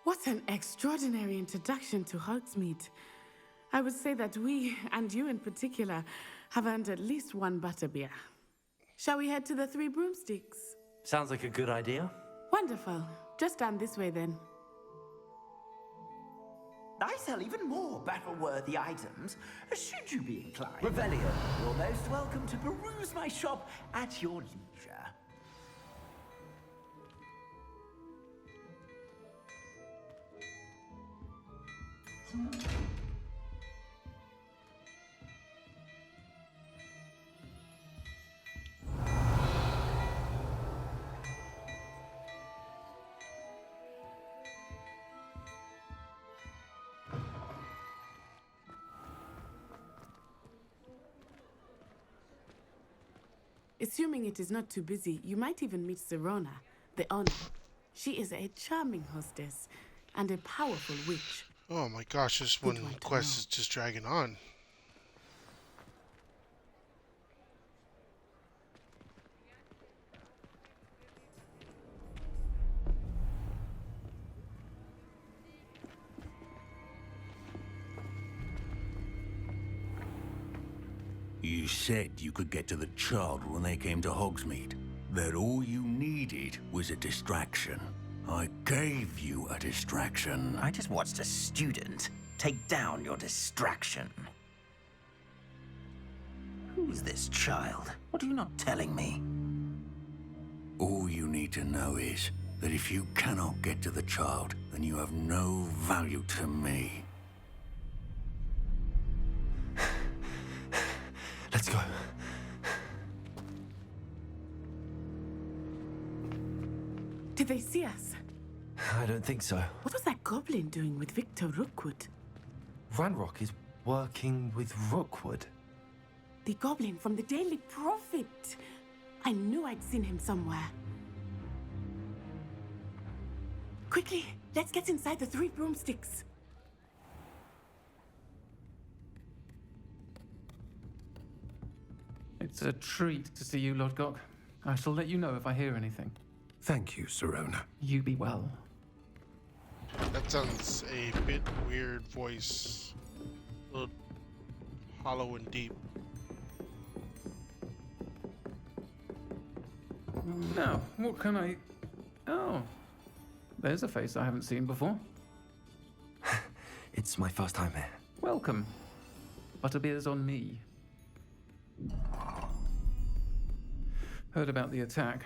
What an extraordinary introduction to Hogsmeade. I would say that we, and you in particular, have earned at least one butterbeer. Shall we head to the Three Broomsticks? Sounds like a good idea. Wonderful. Just down this way then. I sell even more battle-worthy items, should you be inclined. Revelio. You're most welcome to peruse my shop at your leisure. Assuming it is not too busy, you might even meet Serona, the owner. She is a charming hostess and a powerful witch. Oh my gosh, this one quest is just dragging on. You said you could get to the child when they came to Hogsmeade. That all you needed was a distraction. I gave you a distraction. I just watched a student take down your distraction. Who's this child? What are you not telling me? All you need to know is that if you cannot get to the child, then you have no value to me. Let's go. Did they see us? I don't think so. What was that goblin doing with Victor Rookwood? Ranrock is working with Rookwood. The goblin from the Daily Prophet. I knew I'd seen him somewhere. Quickly, let's get inside the Three Broomsticks. It's a treat to see you, Lodgok. I shall let you know if I hear anything. Thank you, Serona. You be well. That sounds a bit weird voice. A little hollow and deep. Now, what can I... Oh, there's a face I haven't seen before. It's my first time here. Welcome. Butterbeer's on me. Heard about the attack.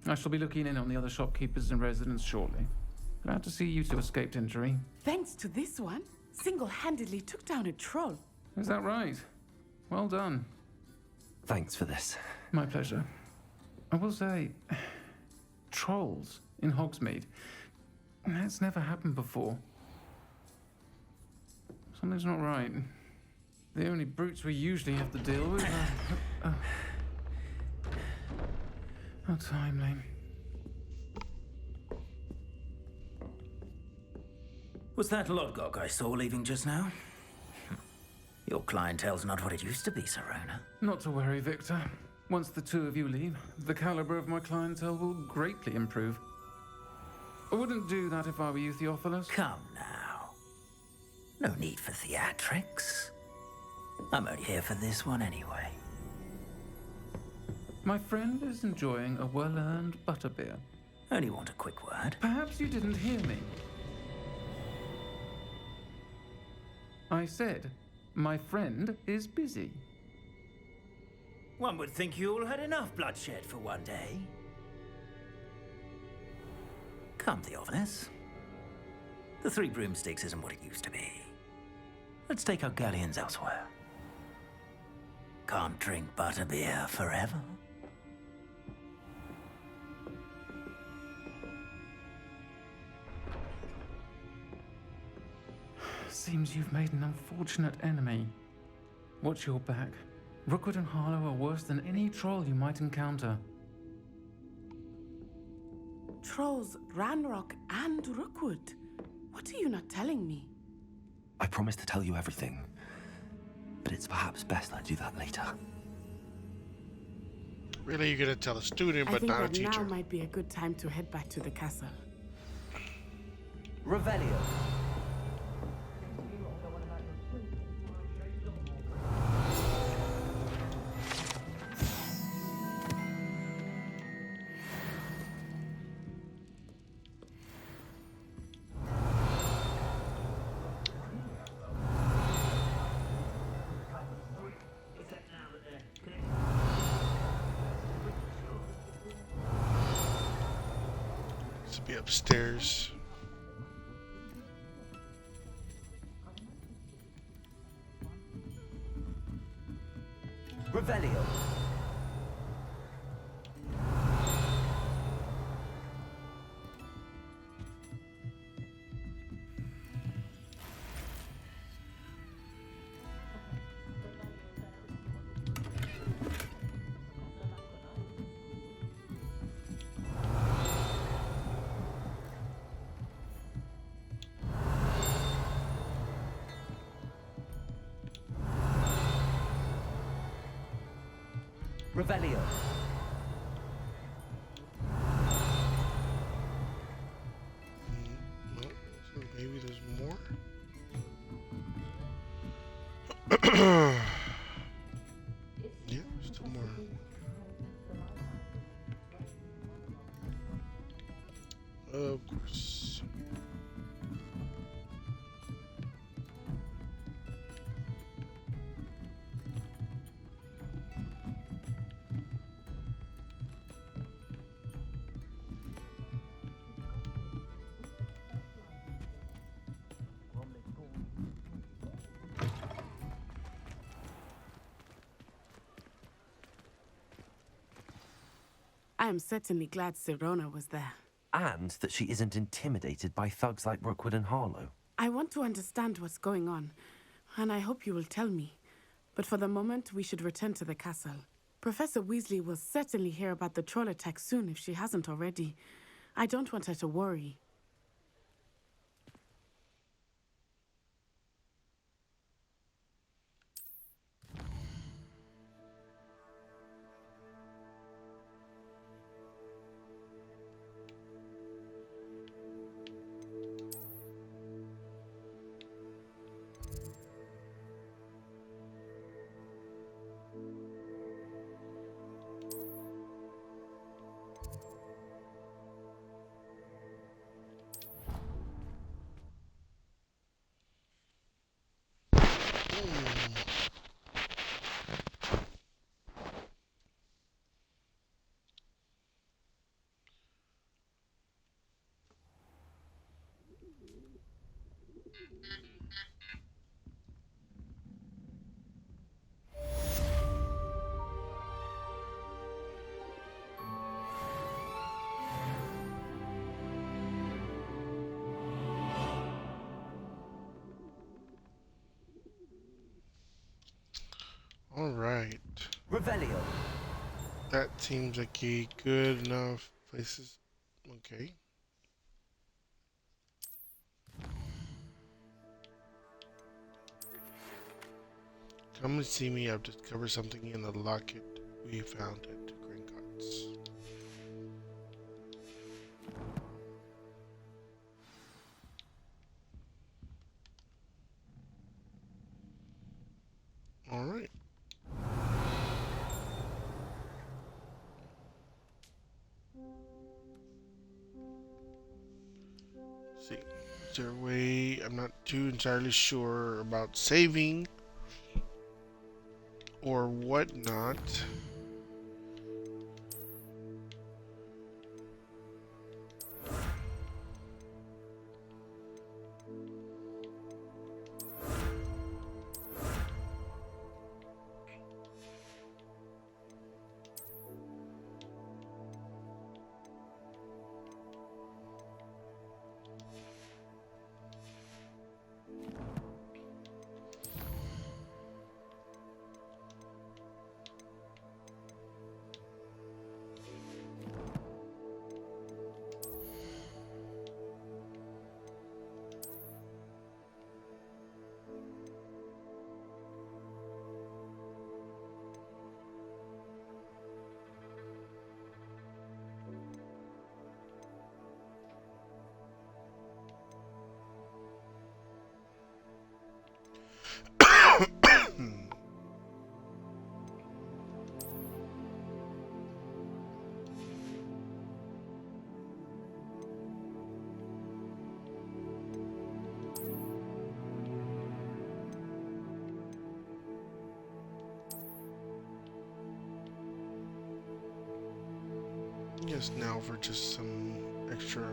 I shall be looking in on the other shopkeepers and residents shortly. Glad to see you two escaped injury. Thanks to this one, single-handedly took down a troll. Is that right? Well done. Thanks for this. My pleasure. I will say, trolls in Hogsmeade. That's never happened before. Something's not right. The only brutes we usually have to deal with are... How timely. Was that Lodgok I saw leaving just now? Your clientele's not what it used to be, Serona. Not to worry, Victor. Once the two of you leave, the caliber of my clientele will greatly improve. I wouldn't do that if I were you, Theophilus. Come now. No need for theatrics. I'm only here for this one anyway. My friend is enjoying a well-earned butterbeer. Only want a quick word. Perhaps you didn't hear me. I said, my friend is busy. One would think you all had enough bloodshed for one day. Come, Theophilus. The Three Broomsticks isn't what it used to be. Let's take our galleons elsewhere. Can't drink butterbeer forever. Seems you've made an unfortunate enemy. Watch your back. Rookwood and Harlow are worse than any troll you might encounter. Trolls, Ranrock, and Rookwood. What are you not telling me? I promised to tell you everything, but it's perhaps best I do that later. Really, you're gonna tell a student, I but think not a that teacher. now might be a good time to head back to the castle. Revelio. To be upstairs. Revelio. Revelio. No, so maybe there's more. Yeah, still more. Of course. I am certainly glad Serona was there. And that she isn't intimidated by thugs like Rookwood and Harlow. I want to understand what's going on, and I hope you will tell me. But for the moment, we should return to the castle. Professor Weasley will certainly hear about the troll attack soon if she hasn't already. I don't want her to worry. All right. Revelio. That seems like a good enough places. Okay. Come and see me. I've discovered something in the locket we found at Gringotts. All right. Let's see. Is there a way? I'm not too entirely sure about saving or whatnot. Yes, now for just some extra.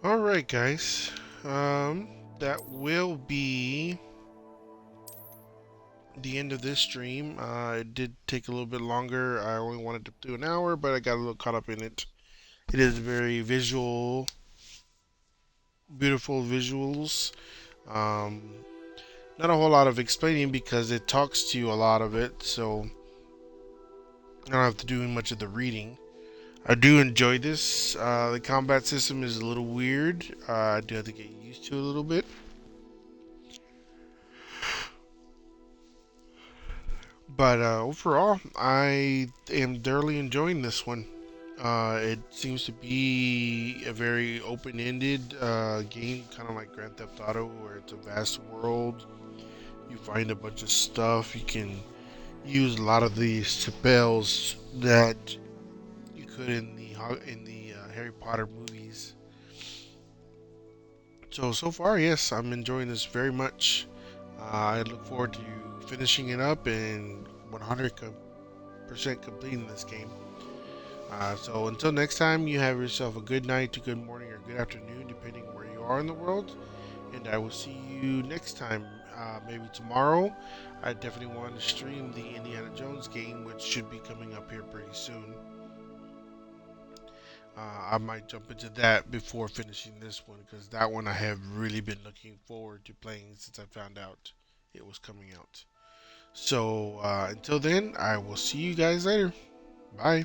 All right, guys. That will be the end of this stream. It did take a little bit longer. I only wanted to do an hour, but I got a little caught up in it. It is very visual, beautiful visuals. Um, Not a whole lot of explaining because it talks to you a lot of it. So I don't have to do much of the reading. I do enjoy this. The combat system is a little weird. I do have to get used to it a little bit. But overall, I am thoroughly enjoying this one. It seems to be a very open-ended game, kind of like Grand Theft Auto, where it's a vast world. You find a bunch of stuff. You can use a lot of the spells that you could in the Harry Potter movies. So far, yes, I'm enjoying this very much. I look forward to finishing it up and 100% completing this game. So until next time, you have yourself a good night, a good morning, or good afternoon, depending where you are in the world. And I will see you next time. Maybe tomorrow. I definitely want to stream the Indiana Jones game, which should be coming up here pretty soon. I might jump into that before finishing this one because that one I have really been looking forward to playing since I found out it was coming out. So until then, I will see you guys later. Bye.